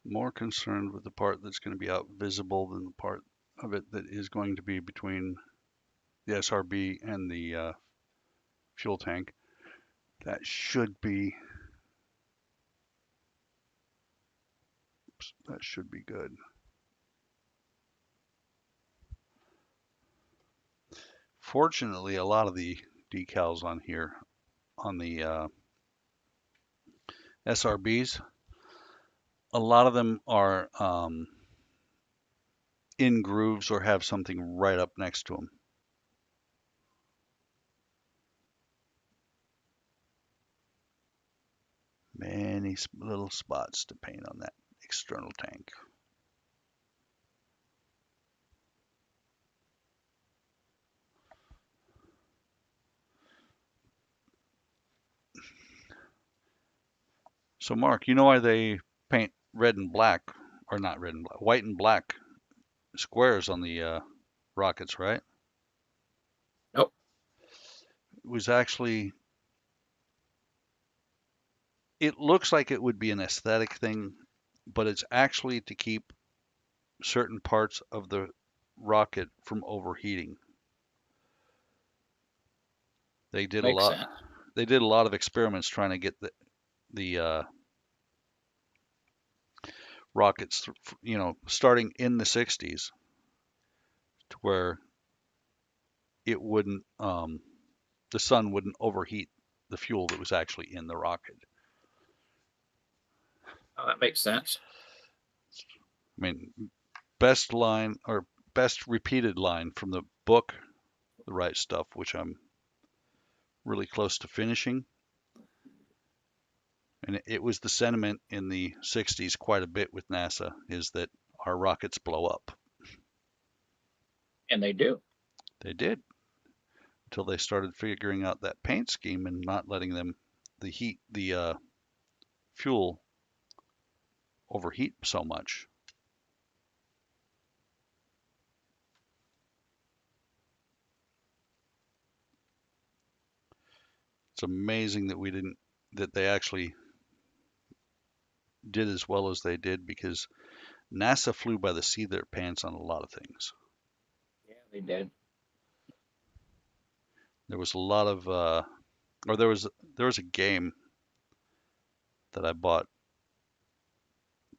More concerned with the part that's going to be out visible than the part of it that is going to be between the SRB and the fuel tank. That should be good. Fortunately, a lot of the decals on here on the SRBs, a lot of them are in grooves or have something right up next to them. Many little spots to paint on that external tank. So Mark, you know why they paint red and black, or not red and black, white and black squares on the rockets, right? Nope. It was actually, it looks like it would be an aesthetic thing, but it's actually to keep certain parts of the rocket from overheating. They did Makes a lot. sense. They did a lot of experiments trying to get the rockets, starting in the 60s, to where it wouldn't, the sun wouldn't overheat the fuel that was actually in the rocket. Oh, that makes sense. I mean, best line or best repeated line from the book, The Right Stuff, which I'm really close to finishing. And it was the sentiment in the 60s quite a bit with NASA, is that our rockets blow up. And they do. They did, until they started figuring out that paint scheme and not letting the fuel overheat so much. It's amazing that they actually did as well as they did, because NASA flew by the seat of their pants on a lot of things. Yeah, they did. There was a lot of, or there was a game that I bought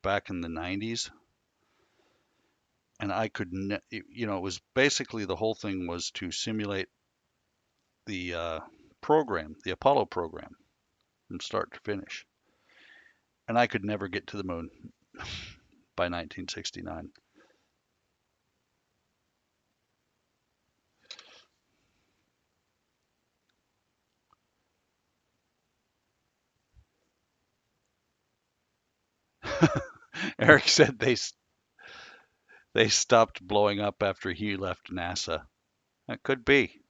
back in the 90s, and I could, it was basically, the whole thing was to simulate the program, the Apollo program, from start to finish. And I could never get to the moon by 1969. Eric said they stopped blowing up after he left NASA. That could be.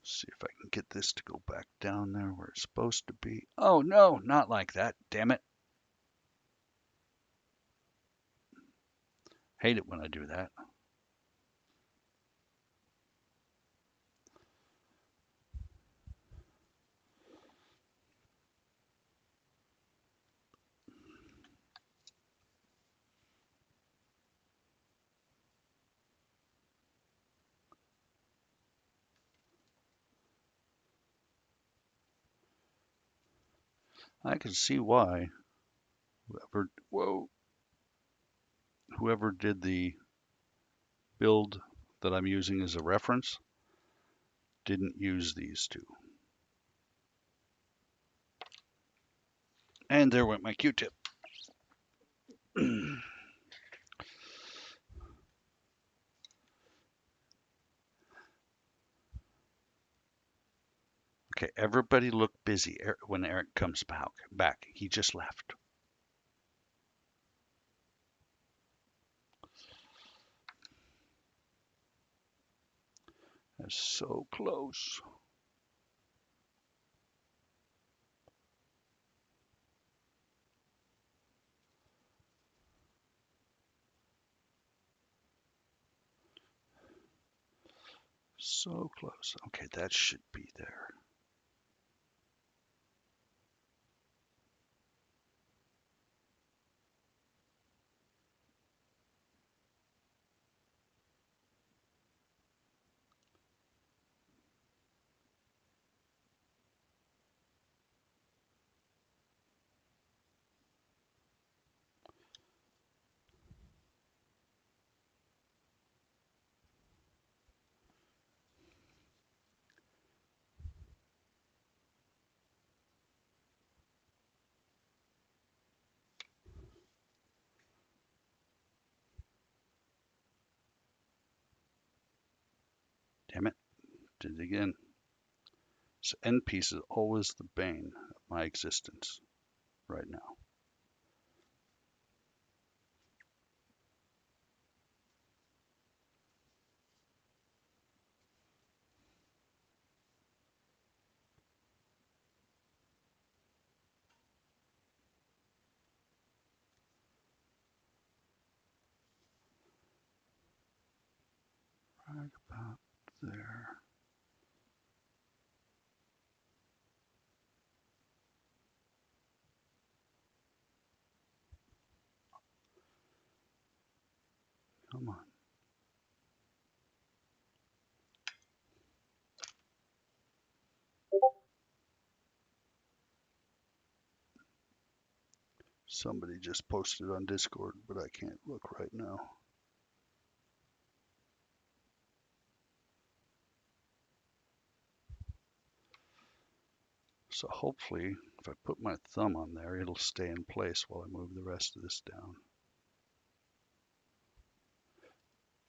See if I can get this to go back down there where it's supposed to be. Oh no, not like that, damn it. Hate it when I do that. I can see why whoever did the build that I'm using as a reference didn't use these two. And there went my Q-tip. Okay, everybody look busy when Eric comes back. He just left. That's so close. So close. Okay, that should be there. Damn it. Did it again. So end piece is always the bane of my existence right now. Right about there. Come on. Somebody just posted on Discord, but I can't look right now. So hopefully, if I put my thumb on there, it'll stay in place while I move the rest of this down.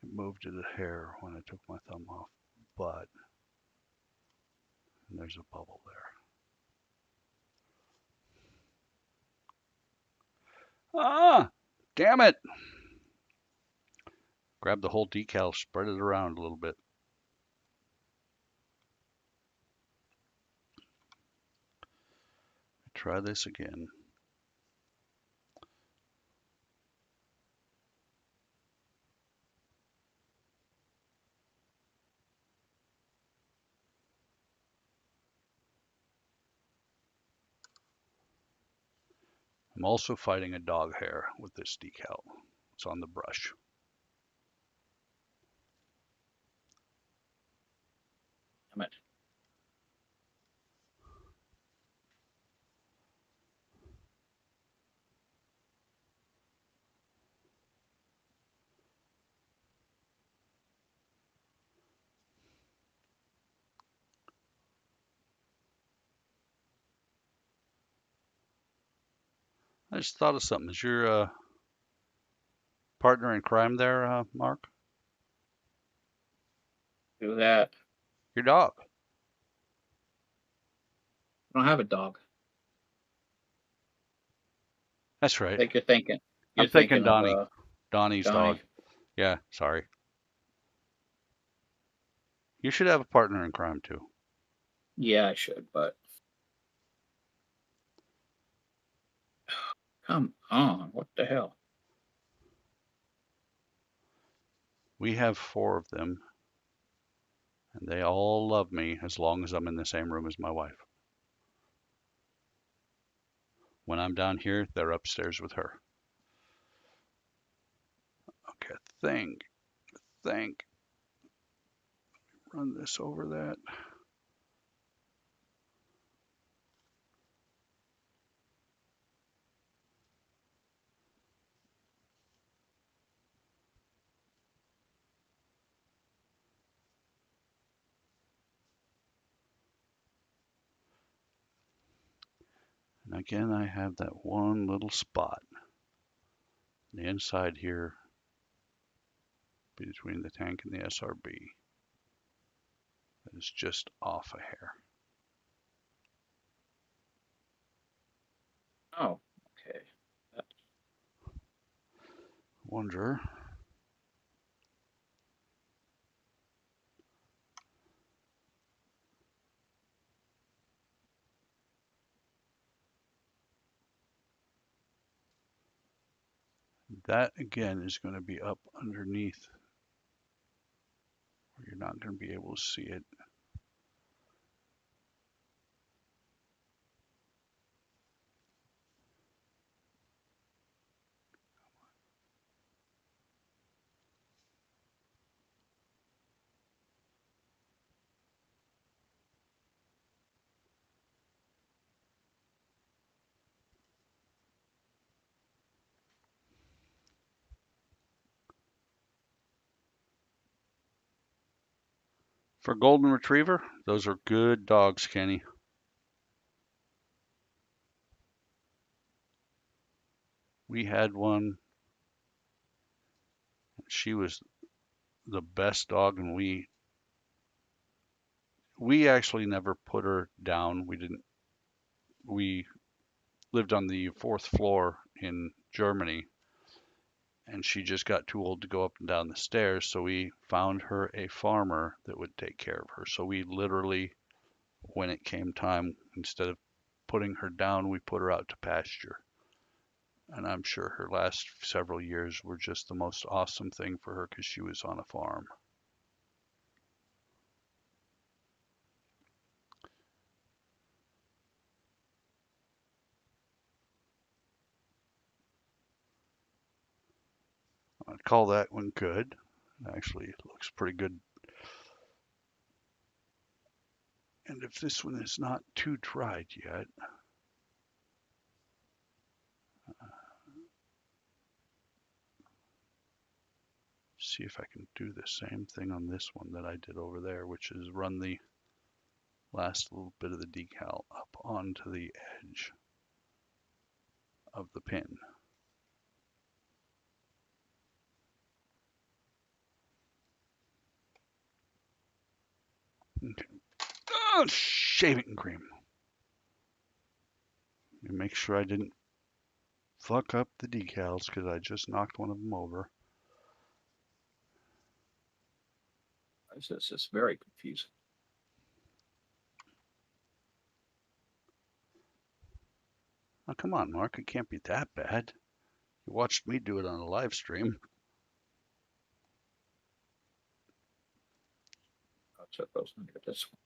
It moved it a hair when I took my thumb off, but there's a bubble there. Ah, damn it. Grab the whole decal, spread it around a little bit. Try this again. I'm also fighting a dog hair with this decal. It's on the brush. Damn it. I just thought of something. Is your partner in crime there, Mark? Do that. Your dog. I don't have a dog. That's I right. think you're thinking. I'm You're thinking thinking of Donnie. Donnie's Johnny. dog. Yeah, sorry. You should have a partner in crime too. Yeah, I should, but come on, what the hell? We have 4 of them, and they all love me as long as I'm in the same room as my wife. When I'm down here, they're upstairs with her. Okay, think. Run this over that. And again, I have that one little spot. The inside here, between the tank and the SRB, that is just off a hair. Oh, okay. Wonder. That again is going to be up underneath You're not going to be able to see it. For golden retriever, those are good dogs, Kenny. We had one. She was the best dog, and we actually never put her down. We didn't. We lived on the fourth floor in Germany, and she just got too old to go up and down the stairs. So we found her a farmer that would take care of her. So we literally, when it came time, instead of putting her down, we put her out to pasture. And I'm sure her last several years were just the most awesome thing for her because she was on a farm. I'd call that one good. Actually, it looks pretty good. And if this one is not too dried yet, see if I can do the same thing on this one that I did over there, which is run the last little bit of the decal up onto the edge of the pin. Okay. Oh, shaving cream. And make sure I didn't fuck up the decals because I just knocked one of them over. This is very confusing. Oh, come on, Mark. It can't be that bad. You watched me do it on a live stream. I'll set those under this one.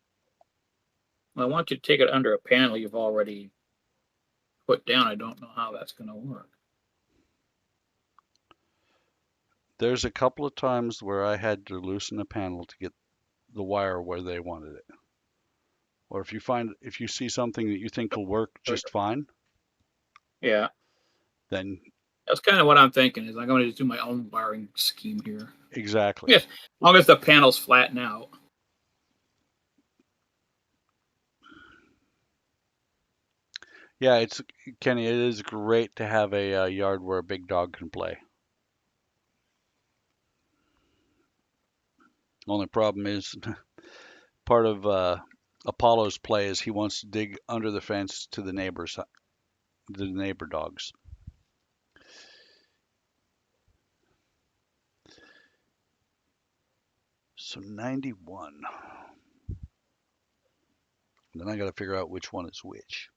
Well, I want you to take it under a panel you've already put down. I don't know how that's going to work. There's a couple of times where I had to loosen the panel to get the wire where they wanted it. Or if you see something that you think will work just fine, Yeah, then that's kind of what I'm thinking. Is I'm going to just do my own wiring scheme here. exactly. Yes, as long as the panels flatten out. Yeah, it's Kenny. It is great to have a yard where a big dog can play. Only problem is part of Apollo's play is he wants to dig under the fence to the neighbor dogs. So 91. Then I got to figure out which one is which.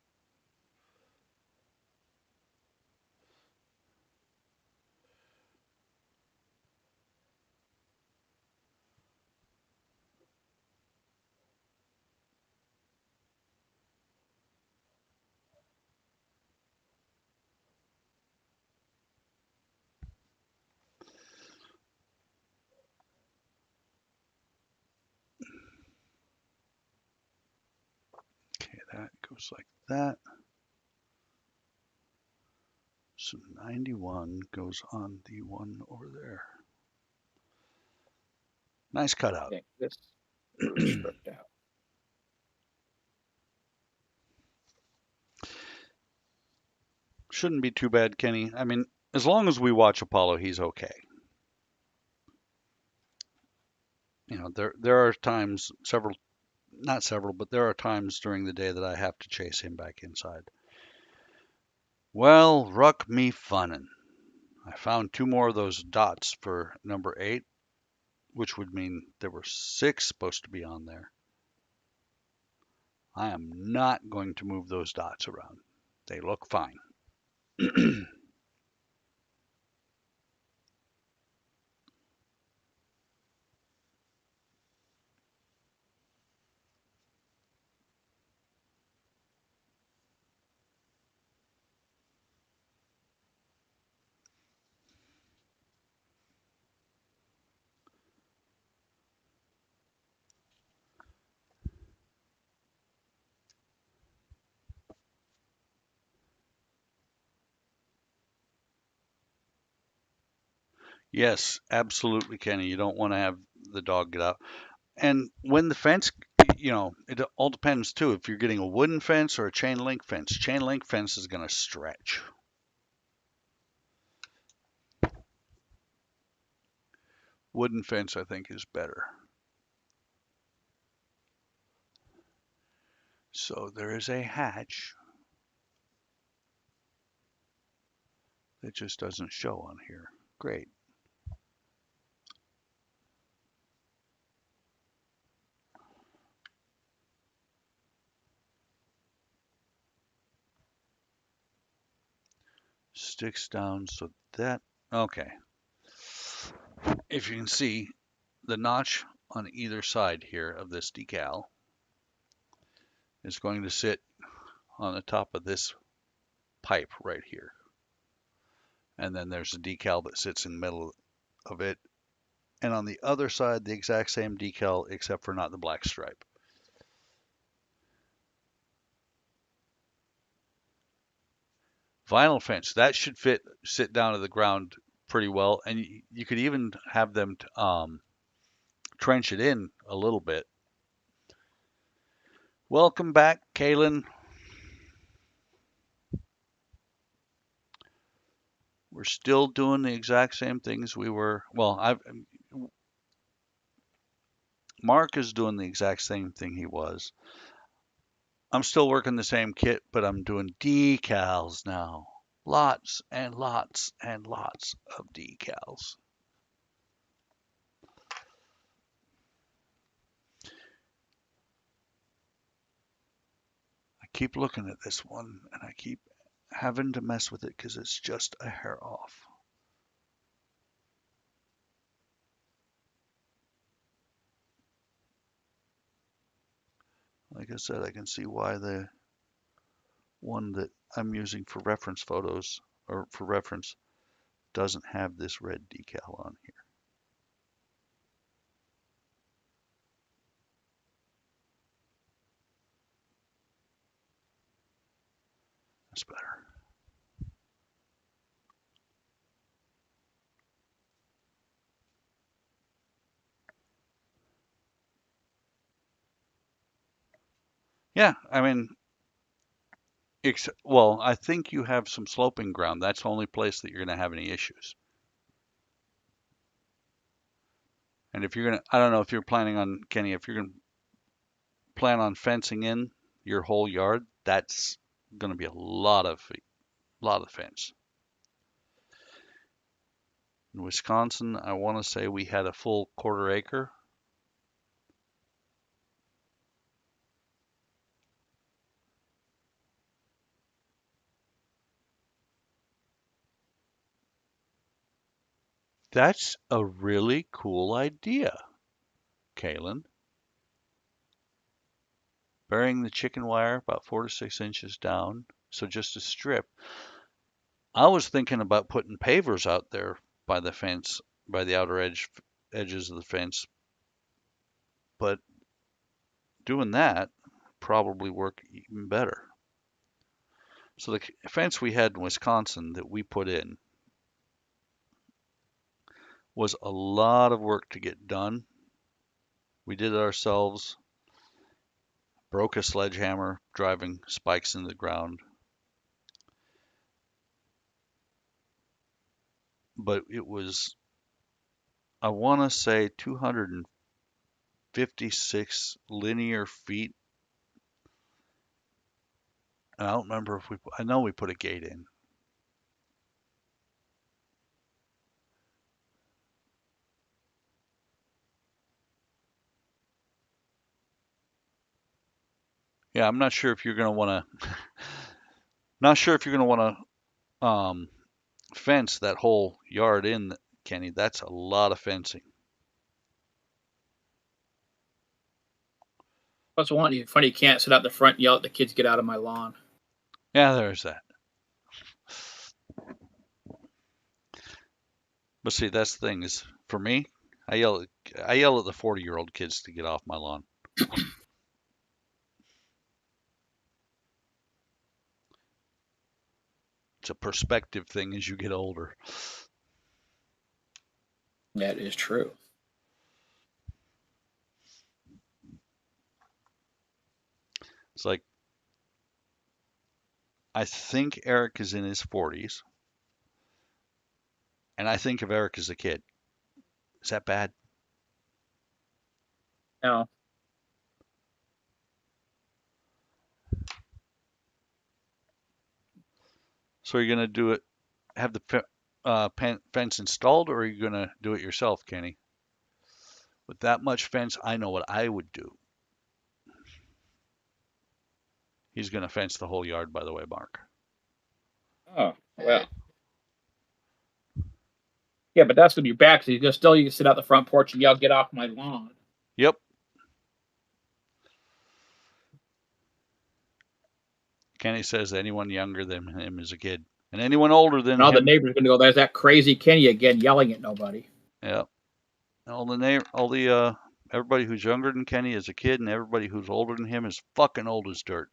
Okay, that goes like that. So 91 goes on the one over there. Nice cutout. I think this is stripped out. Shouldn't be too bad, Kenny. I mean, as long as we watch Apollo, he's okay. You know, there are times, not several, but there are times during the day that I have to chase him back inside. Well, ruck me funnin'. I found 2 more of those dots for number 8, which would mean there were 6 supposed to be on there. I am not going to move those dots around. They look fine. Yes, absolutely, Kenny. You don't want to have the dog get out. And when the fence, it all depends too. If you're getting a wooden fence or a chain link fence is going to stretch. Wooden fence, I think, is better. So there is a hatch that just doesn't show on here. Great. Sticks down so that, okay. If you can see, the notch on either side here of this decal is going to sit on the top of this pipe right here. And then there's a decal that sits in the middle of it. And on the other side, the exact same decal, except for not the black stripe. Vinyl fence, that should sit down to the ground pretty well. And you could even have them trench it in a little bit. Welcome back, Kaylin. We're still doing the exact same things we were. Well, Mark is doing the exact same thing he was. I'm still working the same kit, but I'm doing decals now. Lots and lots and lots of decals. I keep looking at this one and I keep having to mess with it because it's just a hair off. Like I said, I can see why the one that I'm using for reference photos or for reference doesn't have this red decal on here. That's better. Yeah, I mean, well, I think you have some sloping ground. That's the only place that you're going to have any issues. And if you're going to, I don't know if you're planning on, Kenny, if you're going to plan on fencing in your whole yard, that's going to be a lot of fence. In Wisconsin, I want to say we had a full quarter acre. That's a really cool idea, Kaylin. Burying the chicken wire about 4 to 6 inches down, so just a strip. I was thinking about putting pavers out there by the fence, by the outer edges of the fence, but doing that probably work even better. So the fence we had in Wisconsin that we put in was a lot of work to get done. We did it ourselves, broke a sledgehammer driving spikes into the ground. But it was, I want to say, 256 linear feet. And I don't remember if I know we put a gate in. Yeah, I'm not sure if you're going to want to, not sure if you're going to want to fence that whole yard in, Kenny. That's a lot of fencing. Plus, one funny, you can't sit out the front and yell at the kids, "Get out of my lawn." Yeah, there's that. But see, that's the thing is, for me, I yell at the 40-year-old kids to get off my lawn. It's a perspective thing as you get older. That is true. It's like, I think Eric is in his 40s, and I think of Eric as a kid. Is that bad? No. So you're gonna do it, have the fence installed, or are you gonna do it yourself, Kenny? With that much fence, I know what I would do. He's gonna fence the whole yard, by the way, Mark. Oh, well. Yeah, but that's when you're back, so you can sit out the front porch and yell, "Get off my lawn." Yep. Kenny says anyone younger than him is a kid, and anyone older than And all the him, neighbors are going to go, "There's that crazy Kenny again yelling at nobody." yeah. Everybody who's younger than Kenny is a kid, and everybody who's older than him is fucking old as dirt.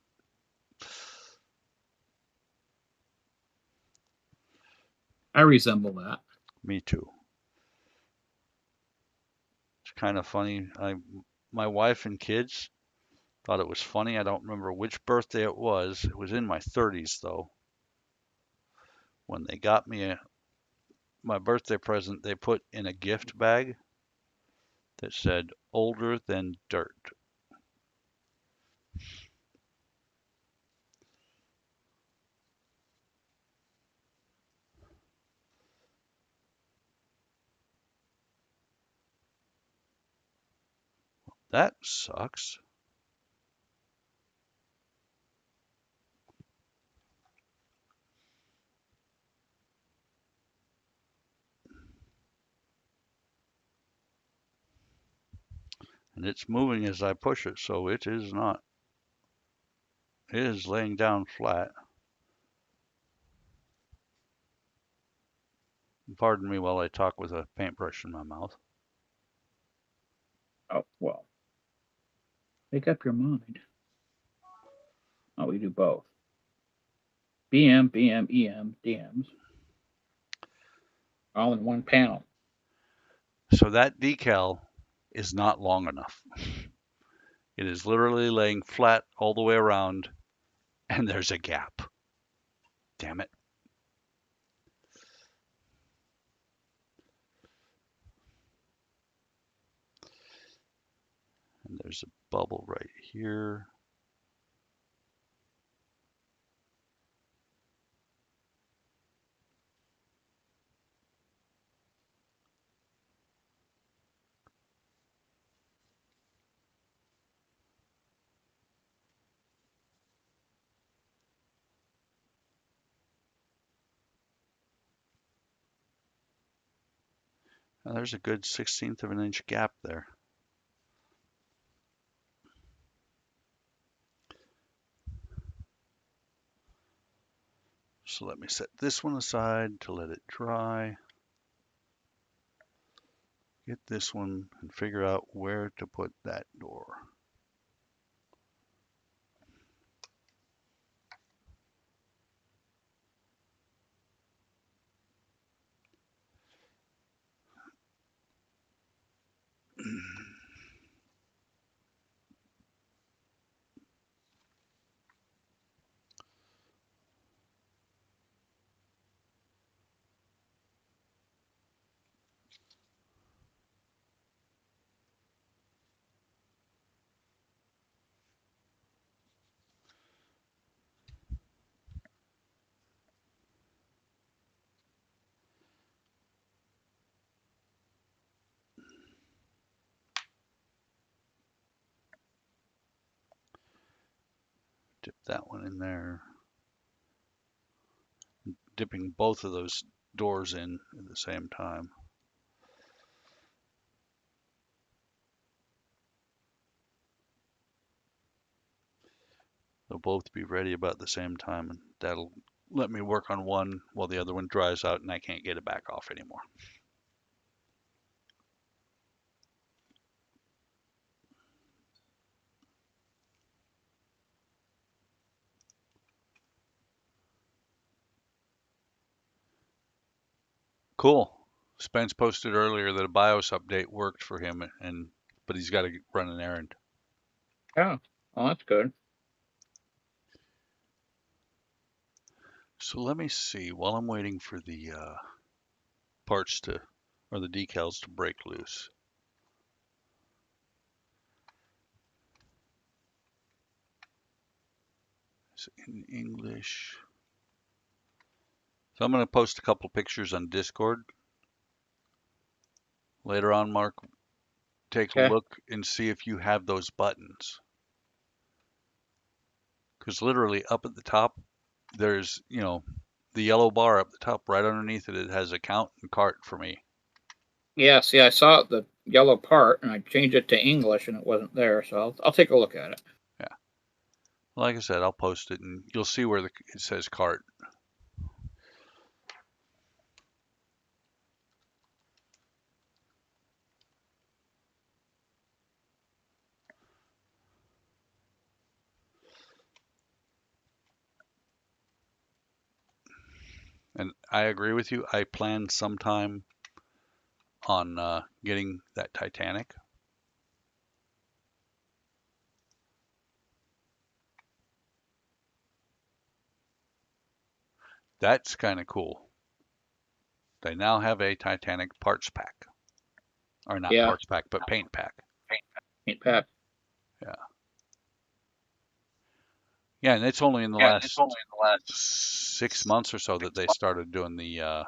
I resemble that. Me too. It's kind of funny. My wife and kids thought it was funny. I don't remember which birthday it was. It was in my 30s though. When they got me my birthday present, they put in a gift bag that said older than dirt. That sucks. And it's moving as I push it, so it is not. It is laying down flat. Pardon me while I talk with a paintbrush in my mouth. Oh, well. Make up your mind. Oh, we do both. BM, BM, EM, DMs. All in one panel. So that decal is not long enough. It is literally laying flat all the way around, and there's a gap. Damn it. And there's a bubble right here. And there's a good 1/16 of an inch gap there. So let me set this one aside to let it dry. Get this one and figure out where to put that door. Dip that one in there. Dipping both of those doors in at the same time. They'll both be ready about the same time, and that'll let me work on one while the other one dries out and I can't get it back off anymore. Cool. Spence posted earlier that a BIOS update worked for him, but he's got to run an errand. Yeah. Oh, that's good. So let me see. While I'm waiting for the parts or the decals to break loose. So in English. So I'm going to post a couple pictures on Discord. Later on, Mark, take a Okay. look and see if you have those buttons. Because literally up at the top, there's, the yellow bar up the top, right underneath it, it has account and cart for me. Yeah, see, I saw the yellow part and I changed it to English and it wasn't there, so I'll take a look at it. Yeah. Like I said, I'll post it and you'll see where it says cart. And I agree with you. I plan sometime on getting that Titanic. That's kind of cool. They now have a Titanic parts pack. Or not Yeah. parts pack, but paint pack. Paint pack. Yeah. Yeah, and it's only in the last 6 months or so that they started doing the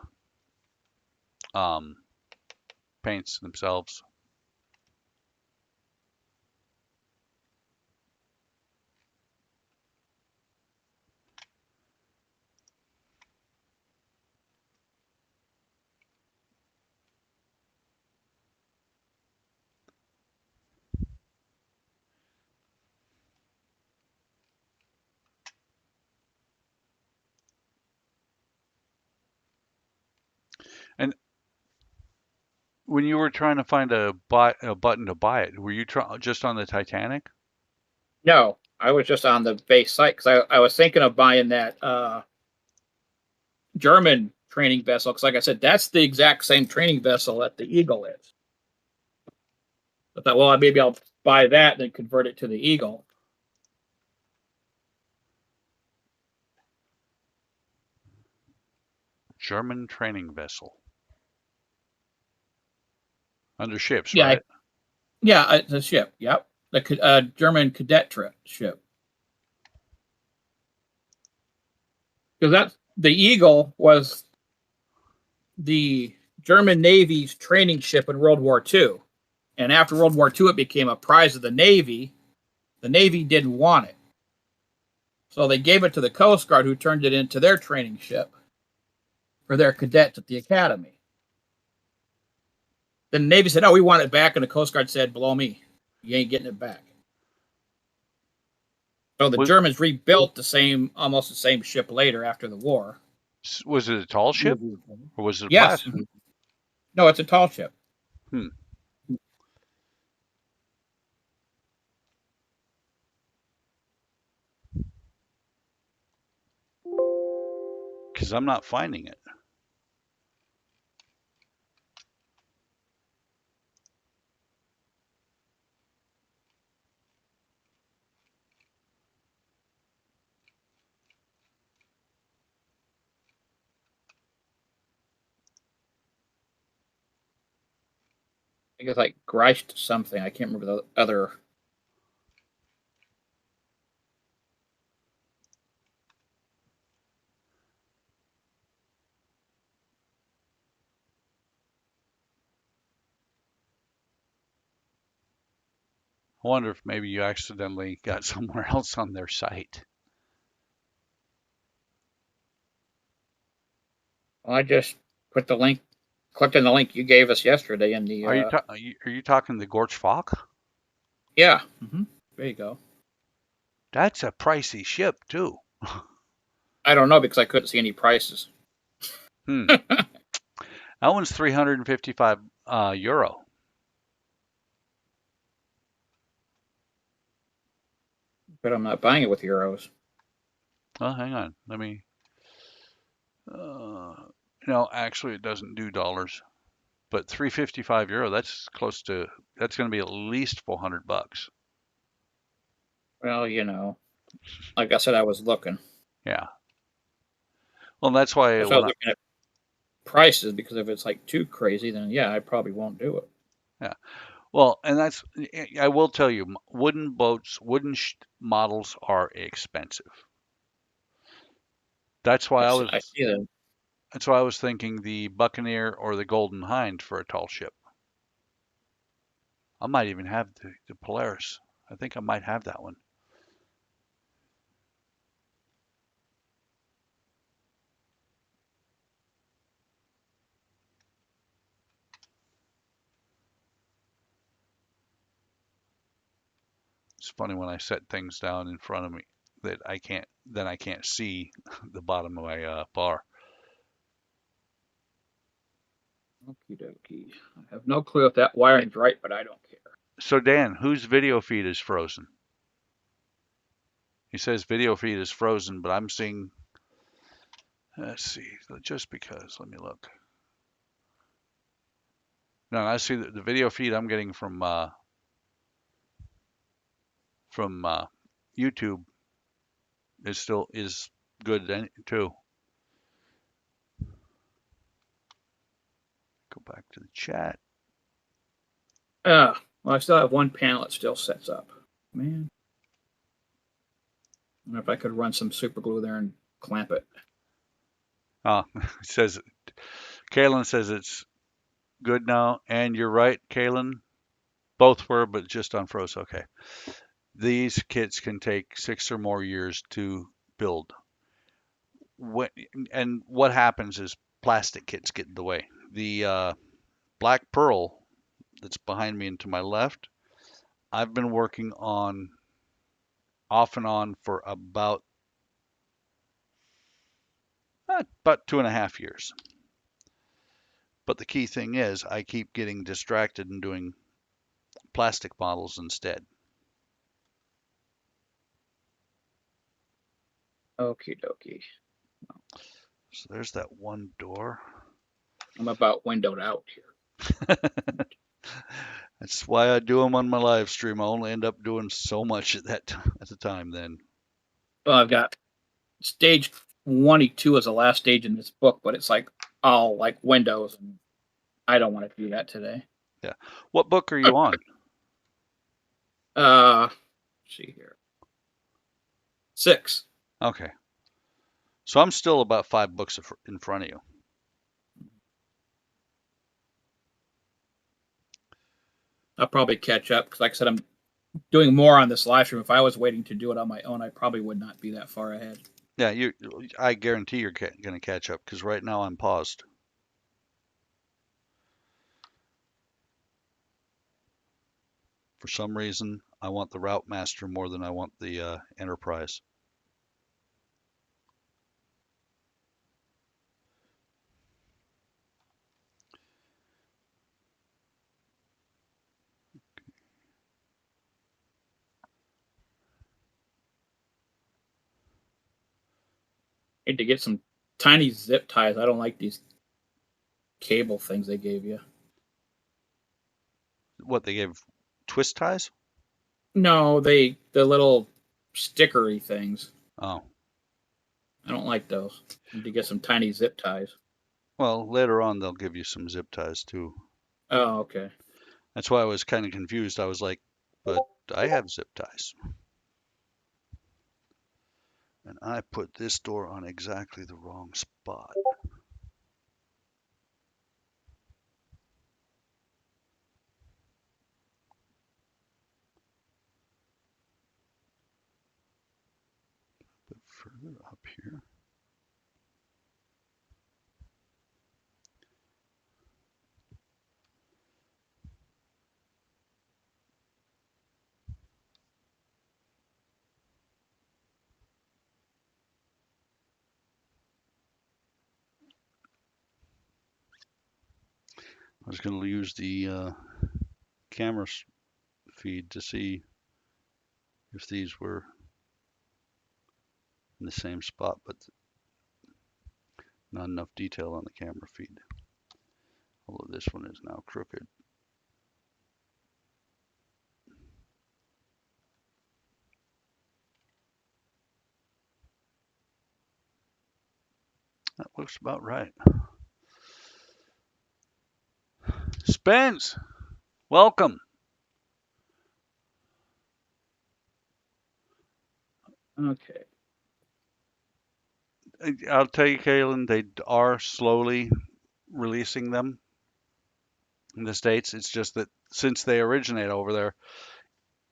paints themselves. And when you were trying to find a button to buy it, were you just on the Titanic? No, I was just on the base site because I was thinking of buying that German training vessel because, like I said, that's the exact same training vessel that the Eagle is. I thought, well, maybe I'll buy that and then convert it to the Eagle. German training vessel. Under ships, Yeah, right? yeah, it's a ship. Yep, the German cadet ship. Because that's the Eagle was the German Navy's training ship in World War II. And after World War II, it became a prize of the Navy. The Navy didn't want it. So they gave it to the Coast Guard, who turned it into their training ship for their cadets at the academy. Then the Navy said, "Oh, we want it back," and the Coast Guard said, "Below me, you ain't getting it back." So the Germans rebuilt almost the same ship later after the war. Was it a tall ship, or was it a yes. plastic? No, it's a tall ship. Because I'm not finding it. I think it's like Greicht something. I can't remember the other. I wonder if maybe you accidentally got somewhere else on their site. Well, I just put the link, clicked on the link you gave us yesterday in the. Are you talking the Gorch Fock? Yeah. Mm-hmm. There you go. That's a pricey ship too. I don't know because I couldn't see any prices. That one's 355 euro. But I'm not buying it with euros. Oh, hang on. Let me. No, actually, it doesn't do dollars. But €355, that's close to, that's going to be at least $400. Well, you know, like I said, I was looking. Yeah. Well, that's why That's why I was looking at prices, because if it's like too crazy, then yeah, I probably won't do it. yeah. Well, and that's, I will tell you, wooden boats, models are expensive. That's why I I was, see that. that's why I was thinking the Buccaneer or the Golden Hind for a tall ship. I might even have the Polaris. I think I might have that one. It's funny when I set things down in front of me that then I can't see the bottom of my bar. Okie dokie. I have no clue if that wiring's right, but I don't care. So Dan, whose video feed is frozen? He says video feed is frozen, but I'm seeing, let's see, just because, let me look. No, I see the video feed I'm getting from YouTube is good too. Go back to the chat. Well, I still have one panel that still sets up. Man. I wonder if I could run some super glue there and clamp it. It says, Kaylin says it's good now, and you're right, Kaylin. Both were, but just unfroze. Okay. These kits can take 6 or more years to build. And what happens is plastic kits get in the way. The Black Pearl that's behind me and to my left, I've been working on off and on for about 2.5 years. But the key thing is I keep getting distracted and doing plastic models instead. Okie dokie. So there's that one door. I'm about windowed out here. That's why I do them on my live stream. I only end up doing so much at the time then. Well, I've got stage 1E2 as the last stage in this book, but it's like all like windows, and I don't want to do that today. Yeah. What book are you on? Let's see here. 6. Okay. So I'm still about 5 books in front of you. I'll probably catch up because, like I said, I'm doing more on this live stream. If I was waiting to do it on my own, I probably would not be that far ahead. Yeah, I guarantee you're going to catch up because right now I'm paused. For some reason, I want the Route Master more than I want the Enterprise. Need to get some tiny zip ties. I don't like these cable things they gave you. What, they gave twist ties? No, the little stickery things. Oh. I don't like those. Need to get some tiny zip ties. Well, later on they'll give you some zip ties too. Oh, okay. That's why I was kind of confused. I was like, but I have zip ties. And I put this door on exactly the wrong spot. A bit further up here. I was going to use the camera feed to see if these were in the same spot, but not enough detail on the camera feed. Although this one is now crooked. That looks about right. Spence, welcome. Okay. I'll tell you, Kaylin, they are slowly releasing them in the States. It's just that since they originate over there,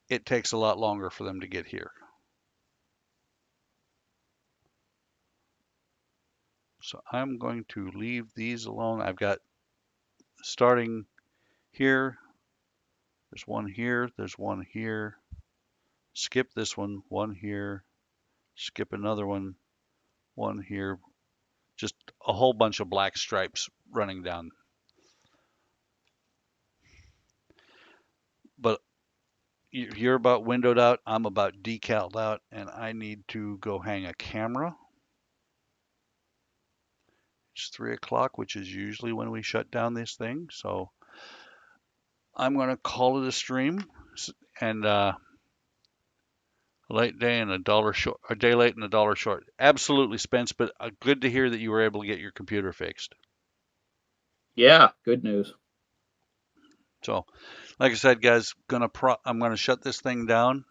it takes a lot longer for them to get here. So I'm going to leave these alone. I've got starting here, there's one here, there's one here. Skip this one here, skip another one here. Just a whole bunch of black stripes running down. But you're about windowed out, I'm about decaled out, and I need to go hang a camera. It's 3 o'clock, which is usually when we shut down this thing. So I'm going to call it a stream, and a late day and a dollar short, a day late and a dollar short. Absolutely, Spence, but good to hear that you were able to get your computer fixed. Yeah, good news. So, like I said, guys, I'm gonna shut this thing down.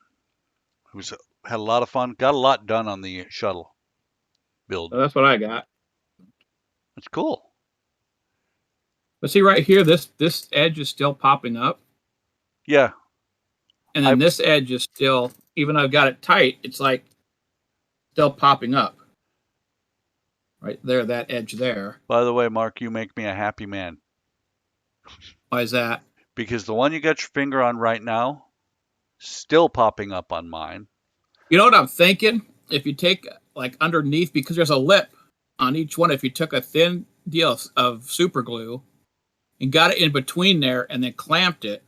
Had a lot of fun. Got a lot done on the shuttle build. So that's what I got. It's cool. But see right here, this edge is still popping up, Yeah, and then this edge is still, even though I've got it tight, it's like still popping up. Right there, that edge there. by the way, Mark, you make me a happy man. Why is that? Because the one you got your finger on right now, still popping up on mine. You know what I'm thinking? If you take like underneath, because there's a lip on each one, if you took a thin deal of super glue and got it in between there and then clamped it,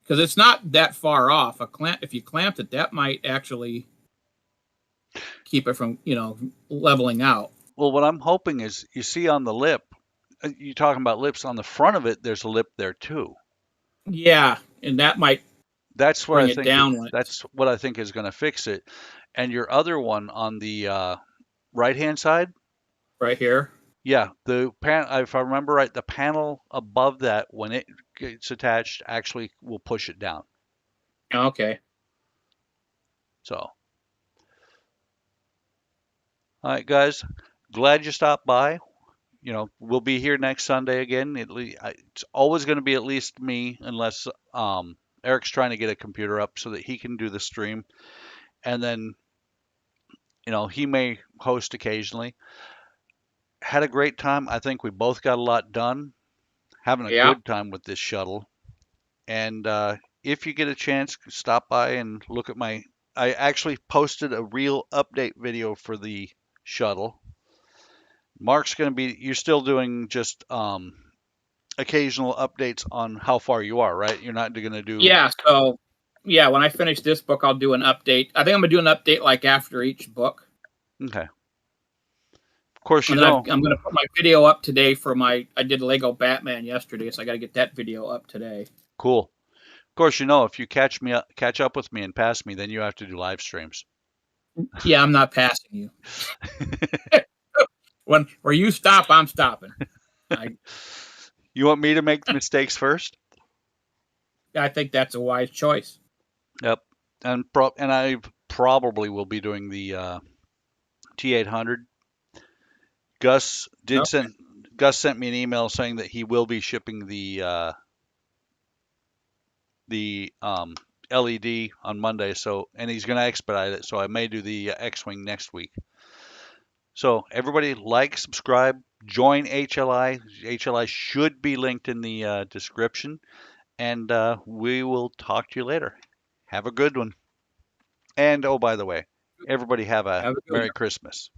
because it's not that far off. If you clamped it, that might actually keep it from, leveling out. Well, what I'm hoping is, you see on the lip, you're talking about lips, on the front of it, there's a lip there too. Yeah, and that might That's what bring I it think. down. That's what I think is going to fix it. And your other one on the right-hand side, Right here. yeah, if I remember right, the panel above that, when it gets attached, actually will push it down. Okay. So, all right, guys, glad you stopped by. We'll be here next Sunday again. It's always going to be at least me, unless Eric's trying to get a computer up so that he can do the stream. And then, he may host occasionally. Had a great time. I think we both got a lot done. Having a good time with this shuttle. And if you get a chance, stop by and look at I actually posted a real update video for the shuttle. Mark's going to be, you're still doing just occasional updates on how far you are, right? You're not going to do. Yeah. So, yeah, when I finish this book, I'll do an update. I think I'm going to do an update like after each book. Okay. Of course, I'm going to put my video up today I did Lego Batman yesterday, so I got to get that video up today. Cool. Of course, if you catch up with me and pass me, then you have to do live streams. Yeah, I'm not passing you. Where you stop, I'm stopping. You want me to make the mistakes first? I think that's a wise choice. Yep. And I probably will be doing the T800. Gus sent me an email saying that he will be shipping the LED on Monday, and he's going to expedite it, so I may do the X-Wing next week. So everybody, like, subscribe, join HLI. HLI should be linked in the description, and we will talk to you later. Have a good one. And, oh, by the way, everybody have a Merry Christmas.